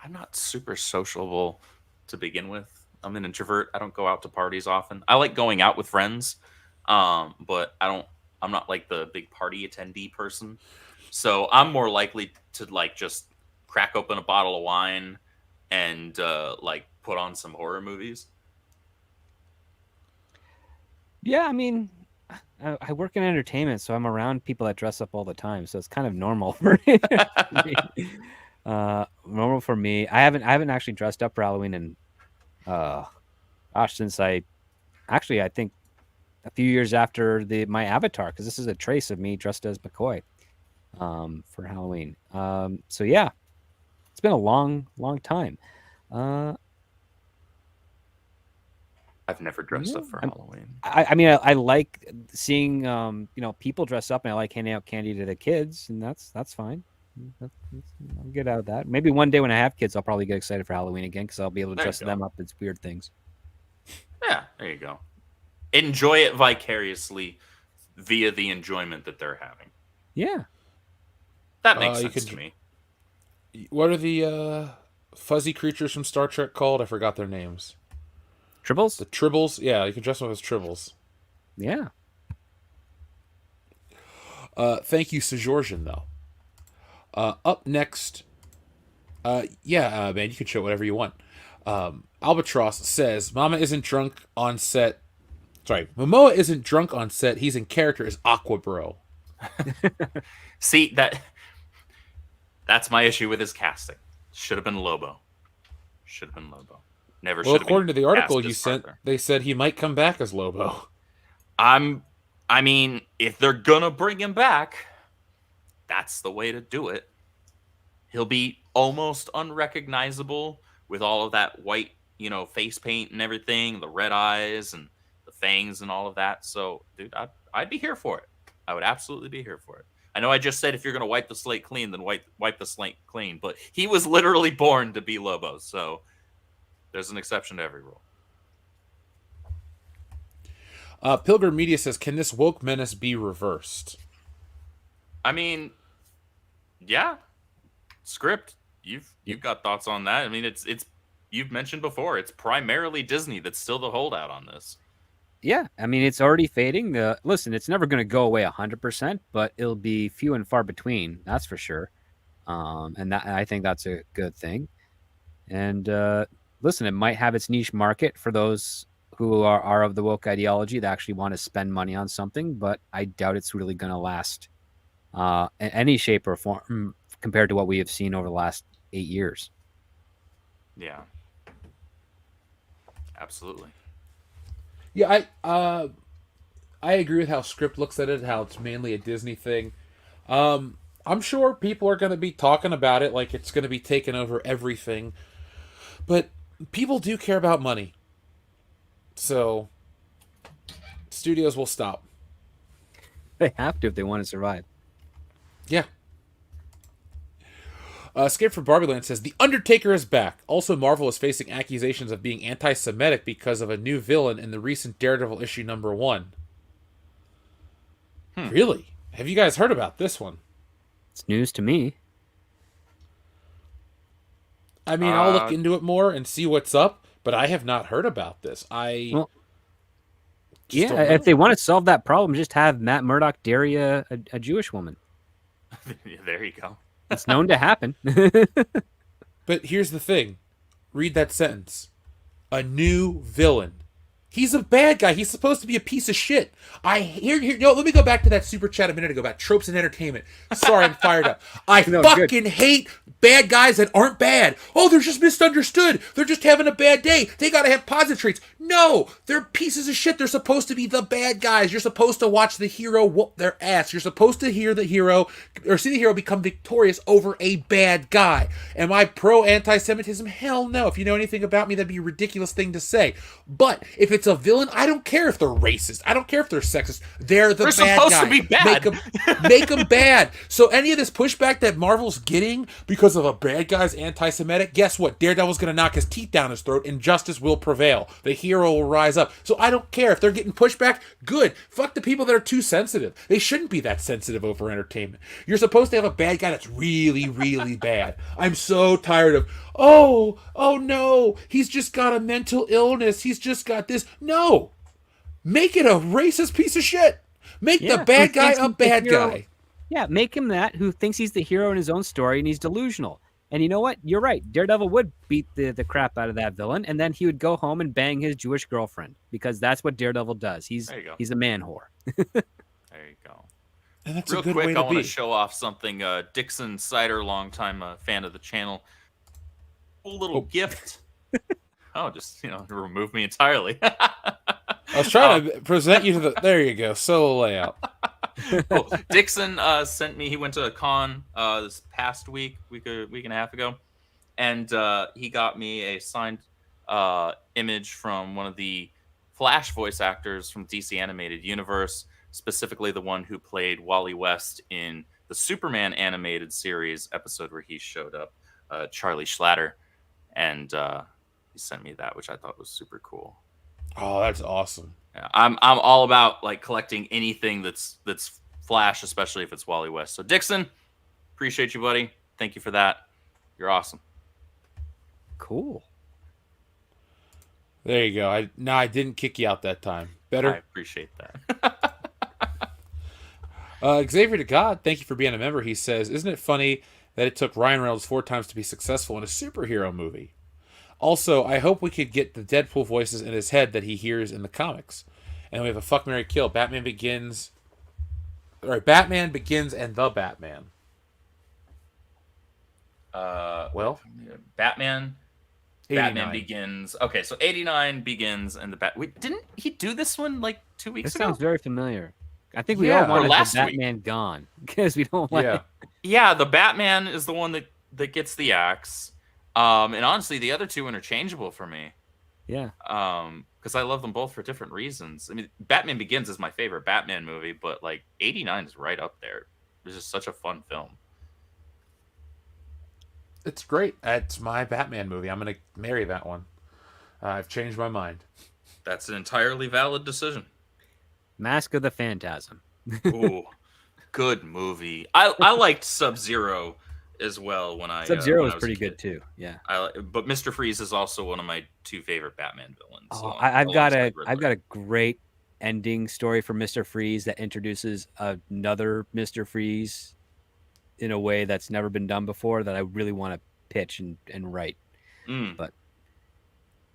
I'm not super sociable to begin with. I'm an introvert. I don't go out to parties often. I like going out with friends, but I'm not like the big party attendee person. So I'm more likely to like just crack open a bottle of wine and like put on some horror movies. Yeah, I mean, I work in entertainment, so I'm around people that dress up all the time, so it's kind of normal for me. Normal for me. I haven't actually dressed up for Halloween in since I think a few years after my Avatar, because this is a trace of me dressed as McCoy for Halloween. So yeah, it's been a long time. I've never dressed up for Halloween. I mean, I like seeing people dress up, and I like handing out candy to the kids, and that's fine. I'll get out of that. Maybe one day when I have kids, I'll probably get excited for Halloween again because I'll be able to dress them up as weird things. Yeah, there you go. Enjoy it vicariously via the enjoyment that they're having. Yeah. That makes sense to me. What are the fuzzy creatures from Star Trek called? I forgot their names. Tribbles? The Tribbles? Yeah, you can dress them as Tribbles. Yeah. Thank you, Sejorjan, though. Up next, man, you can show whatever you want. Albatross says, Momoa isn't drunk on set. He's in character as Aqua Bro. See, that's my issue with his casting. Should have been Lobo. Never should have been. According to the article you sent, they said he might come back as Lobo. I mean, if they're gonna bring him back, that's the way to do it. He'll be almost unrecognizable with all of that white, face paint and everything, the red eyes and the fangs and all of that. So, dude, I'd be here for it. I would absolutely be here for it. I know I just said if you're going to wipe the slate clean, then wipe the slate clean. But he was literally born to be Lobo. So there's an exception to every rule. Pilgrim Media says, can this woke menace be reversed? I mean, yeah. Script, you've got thoughts on that. I mean, it's you've mentioned before, it's primarily Disney that's still the holdout on this. Yeah, I mean, it's already fading. Listen, it's never going to go away 100%, but it'll be few and far between. That's for sure. And I think that's a good thing. And listen, it might have its niche market for those who are of the woke ideology that actually want to spend money on something, but I doubt it's really going to last in any shape or form compared to what we have seen over the last 8 years. Yeah, absolutely. Yeah, I agree with how Script looks at it, how it's mainly a Disney thing. I'm sure people are going to be talking about it like it's going to be taking over everything. But people do care about money. So studios will stop. They have to if they want to survive. Yeah. Escape from Barbieland says, The Undertaker is back. Also, Marvel is facing accusations of being anti-Semitic because of a new villain in the recent Daredevil issue #1. Really? Have you guys heard about this one? It's news to me. I mean, I'll look into it more and see what's up, but I have not heard about this. If they want to solve that problem, just have Matt Murdock dairy a Jewish woman. There you go. It's known to happen. But here's the thing. Read that sentence. A new villain. He's a bad guy. He's supposed to be a piece of shit. Let me go back to that super chat a minute ago about tropes in entertainment. Sorry, I'm fired up. I fucking hate bad guys that aren't bad. Oh, they're just misunderstood. They're just having a bad day. They gotta have positive traits. No, they're pieces of shit. They're supposed to be the bad guys. You're supposed to watch the hero whoop their ass. You're supposed to hear the hero or see the hero become victorious over a bad guy. Am I pro anti-Semitism? Hell no. If you know anything about me, that'd be a ridiculous thing to say. But if it's it's a villain, I don't care if they're racist. I don't care if they're sexist. They're the They're bad supposed guy. to be bad. Make them bad. So any of this pushback that Marvel's getting because of a bad guy's anti-Semitic, guess what? Daredevil's going to knock his teeth down his throat and justice will prevail. The hero will rise up. So I don't care. If they're getting pushback, good. Fuck the people that are too sensitive. They shouldn't be that sensitive over entertainment. You're supposed to have a bad guy that's really, really bad. I'm so tired of, oh no, he's just got a mental illness. He's just got this. No. Make it a racist piece of shit. Make the bad guy a bad guy. Yeah, make him that, who thinks he's the hero in his own story and he's delusional. And you know what? You're right. Daredevil would beat the crap out of that villain, and then he would go home and bang his Jewish girlfriend, because that's what Daredevil does. He's a man whore. There you go. And that's Real a good quick, way I to want be. to show off something. Dixon Cider, longtime fan of the channel. Cool little gift. Just remove me entirely. I was trying to present you to the. There you go. Solo layout. Cool. Dixon sent me. He went to a con this past week and a half ago, and he got me a signed image from one of the Flash voice actors from DC Animated Universe, specifically the one who played Wally West in the Superman animated series episode where he showed up, Charlie Schlatter, and he sent me that, which I thought was super cool. Oh, that's awesome. Yeah, I'm all about like collecting anything that's Flash, especially if it's Wally West. So Dixon, appreciate you, buddy. Thank you for that. You're awesome. Cool. There you go. I didn't kick you out that time. Better. I appreciate that. Xavier to God, thank you for being a member. He says, isn't it funny that it took Ryan Reynolds 4 times to be successful in a superhero movie? Also, I hope we could get the Deadpool voices in his head that he hears in the comics. And we have a fuck, marry, kill. Batman Begins and The Batman. Batman 89. Begins. Okay, so 89 Begins and didn't he do this one like 2 weeks This ago? sounds very familiar. I think we all wanted the Batman gone because we don't like it. Yeah, the Batman is the one that gets the axe. And honestly, the other two interchangeable for me. Yeah. Because I love them both for different reasons. I mean, Batman Begins is my favorite Batman movie, but like 89 is right up there. It's just such a fun film. It's great. It's my Batman movie. I'm going to marry that one. I've changed my mind. That's an entirely valid decision. Mask of the Phantasm. Ooh, good movie. I liked Sub-Zero as well when I Sub-Zero was pretty good too. Yeah. But Mr. Freeze is also one of my 2 favorite Batman villains. Oh, I've got a great ending story for Mr. Freeze that introduces another Mr. Freeze in a way that's never been done before that I really want to pitch and write. But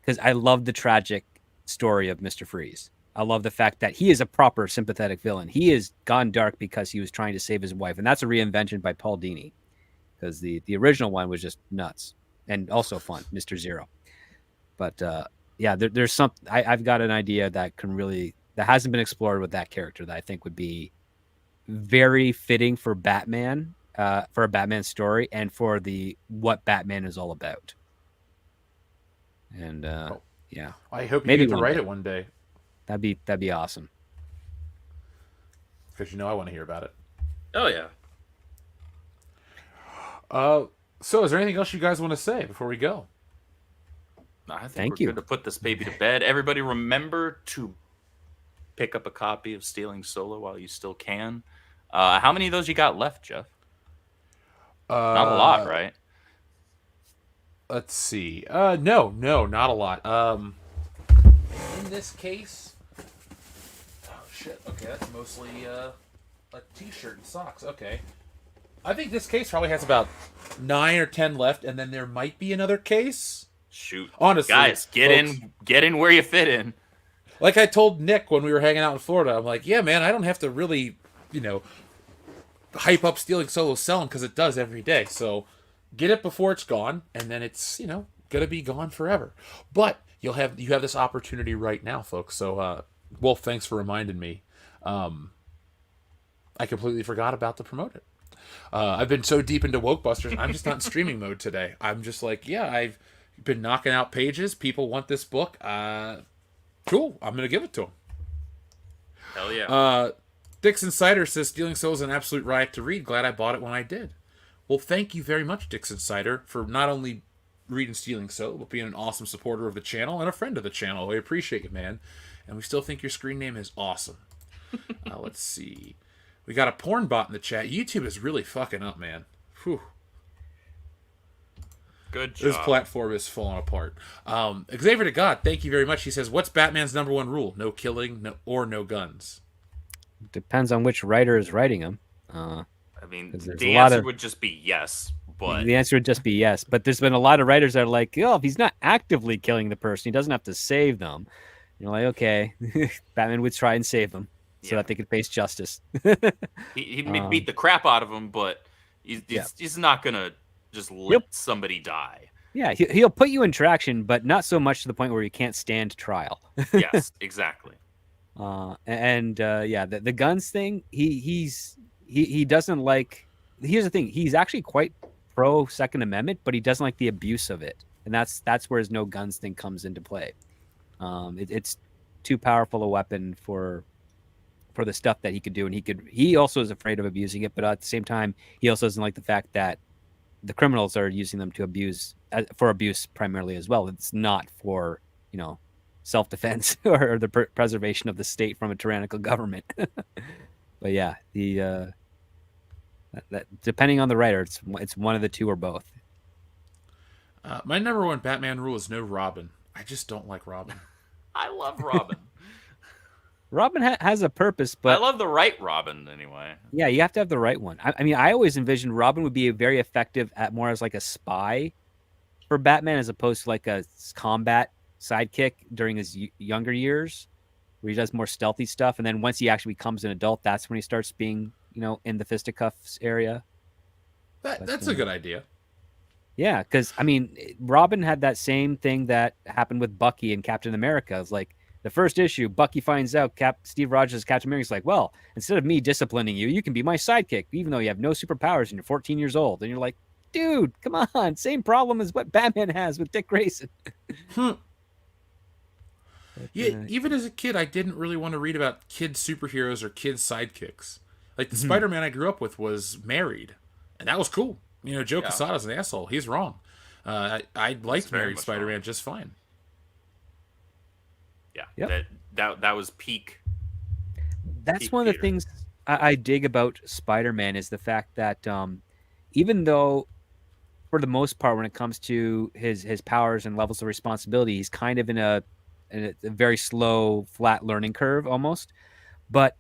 because I love the tragic story of Mr. Freeze. I love the fact that he is a proper sympathetic villain. He has gone dark because he was trying to save his wife. And that's a reinvention by Paul Dini. Because the original one was just nuts and also fun, Mr. Zero. But there's something I've got an idea that hasn't been explored with that character that I think would be very fitting for Batman, for a Batman story, and for what Batman is all about. And yeah, I hope you get to write it one day. That'd be awesome. Because I want to hear about it. Oh yeah. So is there anything else you guys want to say before we go? I think we're good to put this baby to bed. Everybody remember to pick up a copy of Stealing Solo while you still can. How many of those you got left, Jeff? Not a lot, right? Let's see. No, not a lot. In this case, oh shit. Okay, that's mostly a t-shirt and socks. Okay. I think this case probably has about 9 or 10 left, and then there might be another case. Shoot. Honestly, guys, get in where you fit in. Like I told Nick when we were hanging out in Florida, I'm like, yeah, man, I don't have to really, hype up Stealing Solo selling because it does every day. So get it before it's gone, and then it's, gonna be gone forever. But you have this opportunity right now, folks. So Wolf, thanks for reminding me. I completely forgot about to promote it. I've been so deep into Wokebusters, I'm just not in streaming mode today. I'm just like, I've been knocking out pages. People want this book. Cool. I'm gonna give it to him. Hell yeah. Dixon Cider says Stealing Soul is an absolute riot to read. Glad I bought it when I did. Well, thank you very much, Dixon Cider, for not only reading Stealing Soul, but being an awesome supporter of the channel and a friend of the channel. We appreciate you, man. And we still think your screen name is awesome. Let's see. We got a porn bot in the chat. YouTube is really fucking up, man. Whew. Good job. This platform is falling apart. Xavier to God, thank you very much. He says, what's Batman's number 1 rule? No killing, no guns. Depends on which writer is writing them. I mean, the answer would just be yes, but... The answer would just be yes. But there's been a lot of writers that are like, oh, if he's not actively killing the person, he doesn't have to save them. You're like, okay, Batman would try and save them so that they could face justice. he beat the crap out of him, but he's not going to just let somebody die. Yeah, he'll put you in traction, but not so much to the point where you can't stand trial. Yes, exactly. The guns thing, he doesn't like. Here's the thing: he's actually quite pro Second Amendment, but he doesn't like the abuse of it, and that's where his no guns thing comes into play. It's too powerful a weapon for the stuff that he could do, and he also is afraid of abusing it, but at the same time, he also doesn't like the fact that the criminals are using them to abuse primarily as well. It's not for self-defense or the preservation of the state from a tyrannical government. But yeah, that depending on the writer, it's one of the two or both. My number 1 Batman rule is no Robin. I just don't like Robin. I love Robin. Robin has a purpose, but I love the right Robin anyway. Yeah, you have to have the right one. I mean, I always envisioned Robin would be very effective at more as like a spy for Batman, as opposed to like a combat sidekick during his younger years, where he does more stealthy stuff, and then once he actually becomes an adult, that's when he starts being in the fisticuffs area. That's a good idea. Yeah, because I mean, Robin had that same thing that happened with Bucky and Captain America. It's like the first issue, Bucky finds out Steve Rogers Captain America's like, well, instead of me disciplining you, you can be my sidekick, even though you have no superpowers and you're 14 years old. And you're like, dude, come on, same problem as what Batman has with Dick Grayson. Yeah, even as a kid, I didn't really want to read about kid superheroes or kid sidekicks. Like, the Spider-Man I grew up with was married, and that was cool. Joe Quesada's an asshole. He's wrong. I liked married Spider-Man just fine. Yeah, yep. that was peak. That's peak one of the things I dig about Spider-Man is the fact that even though, for the most part, when it comes to his powers and levels of responsibility, he's kind of in a very slow, flat learning curve almost. But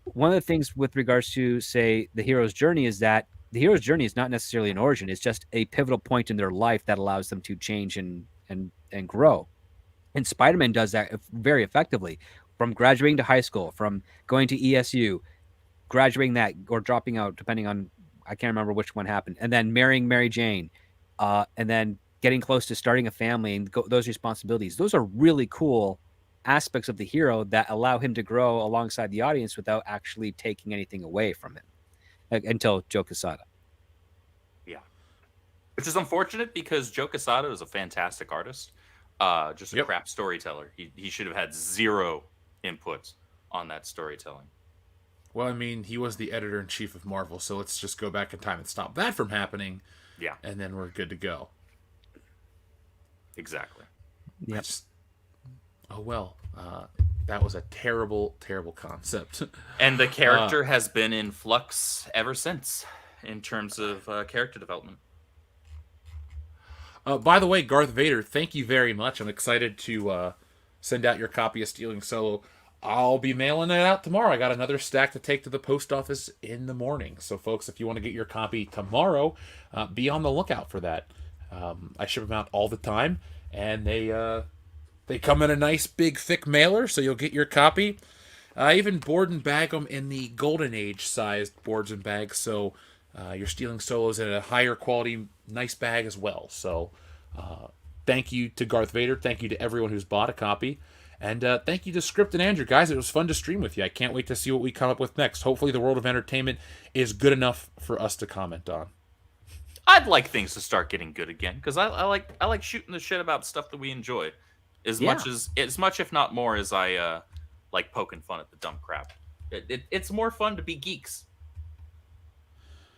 one of the things with regards to, say, the hero's journey is that the hero's journey is not necessarily an origin. It's just a pivotal point in their life that allows them to change and grow. And Spider-Man does that very effectively, from graduating to high school, from going to ESU, graduating that or dropping out, depending on, I can't remember which one happened, and then marrying Mary Jane, and then getting close to starting a family and those responsibilities. Those are really cool aspects of the hero that allow him to grow alongside the audience without actually taking anything away from him, until Joe Quesada. Yeah. Which is unfortunate because Joe Quesada is a fantastic artist. Just a crap storyteller. He should have had zero input on that storytelling. Well, I mean, he was the editor-in-chief of Marvel, so let's just go back in time and stop that from happening. Yeah. And then we're good to go. Exactly. Yep. That was a terrible, terrible concept. And the character has been in flux ever since in terms of character development. By the way, Garth Vader, thank you very much. I'm excited to send out your copy of Stealing Solo. I'll be mailing it out tomorrow. I got another stack to take to the post office in the morning. So, folks, if you want to get your copy tomorrow, be on the lookout for that. I ship them out all the time, and they come in a nice, big, thick mailer, so you'll get your copy. I even board and bag them in the Golden Age-sized boards and bags, so you're Stealing Solos in a higher quality, nice bag as well. So, thank you to Garth Vader. Thank you to everyone who's bought a copy. And thank you to Script and Andrew. Guys, it was fun to stream with you. I can't wait to see what we come up with next. Hopefully the world of entertainment is good enough for us to comment on. I'd like things to start getting good again, because I like shooting the shit about stuff that we enjoy. As much if not more as I like poking fun at the dumb crap. It's more fun to be geeks.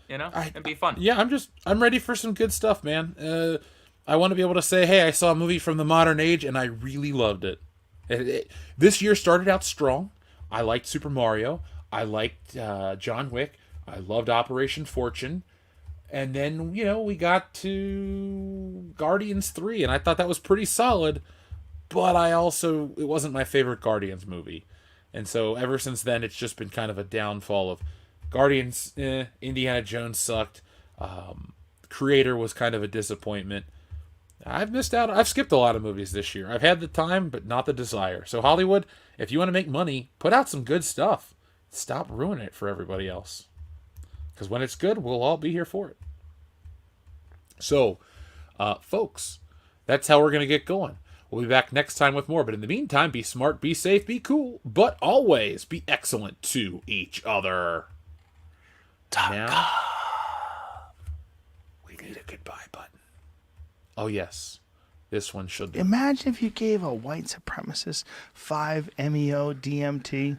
And be fun. Yeah, I'm ready for some good stuff, man. I want to be able to say, hey, I saw a movie from the modern age and I really loved it. This year started out strong. I liked Super Mario. I liked John Wick. I loved Operation Fortune. And then, we got to Guardians 3, and I thought that was pretty solid. But it wasn't my favorite Guardians movie. And so ever since then, it's just been kind of a downfall of Guardians, Indiana Jones sucked. Creator was kind of a disappointment. I've missed out. I've skipped a lot of movies this year. I've had the time, but not the desire. So Hollywood, if you want to make money, put out some good stuff. Stop ruining it for everybody else. Because when it's good, we'll all be here for it. So, folks, that's how we're going to get going. We'll be back next time with more. But in the meantime, be smart, be safe, be cool, but always be excellent to each other. Now, we need a goodbye button. Oh, yes. This one should be. Imagine if you gave a white supremacist 5 MEO DMT.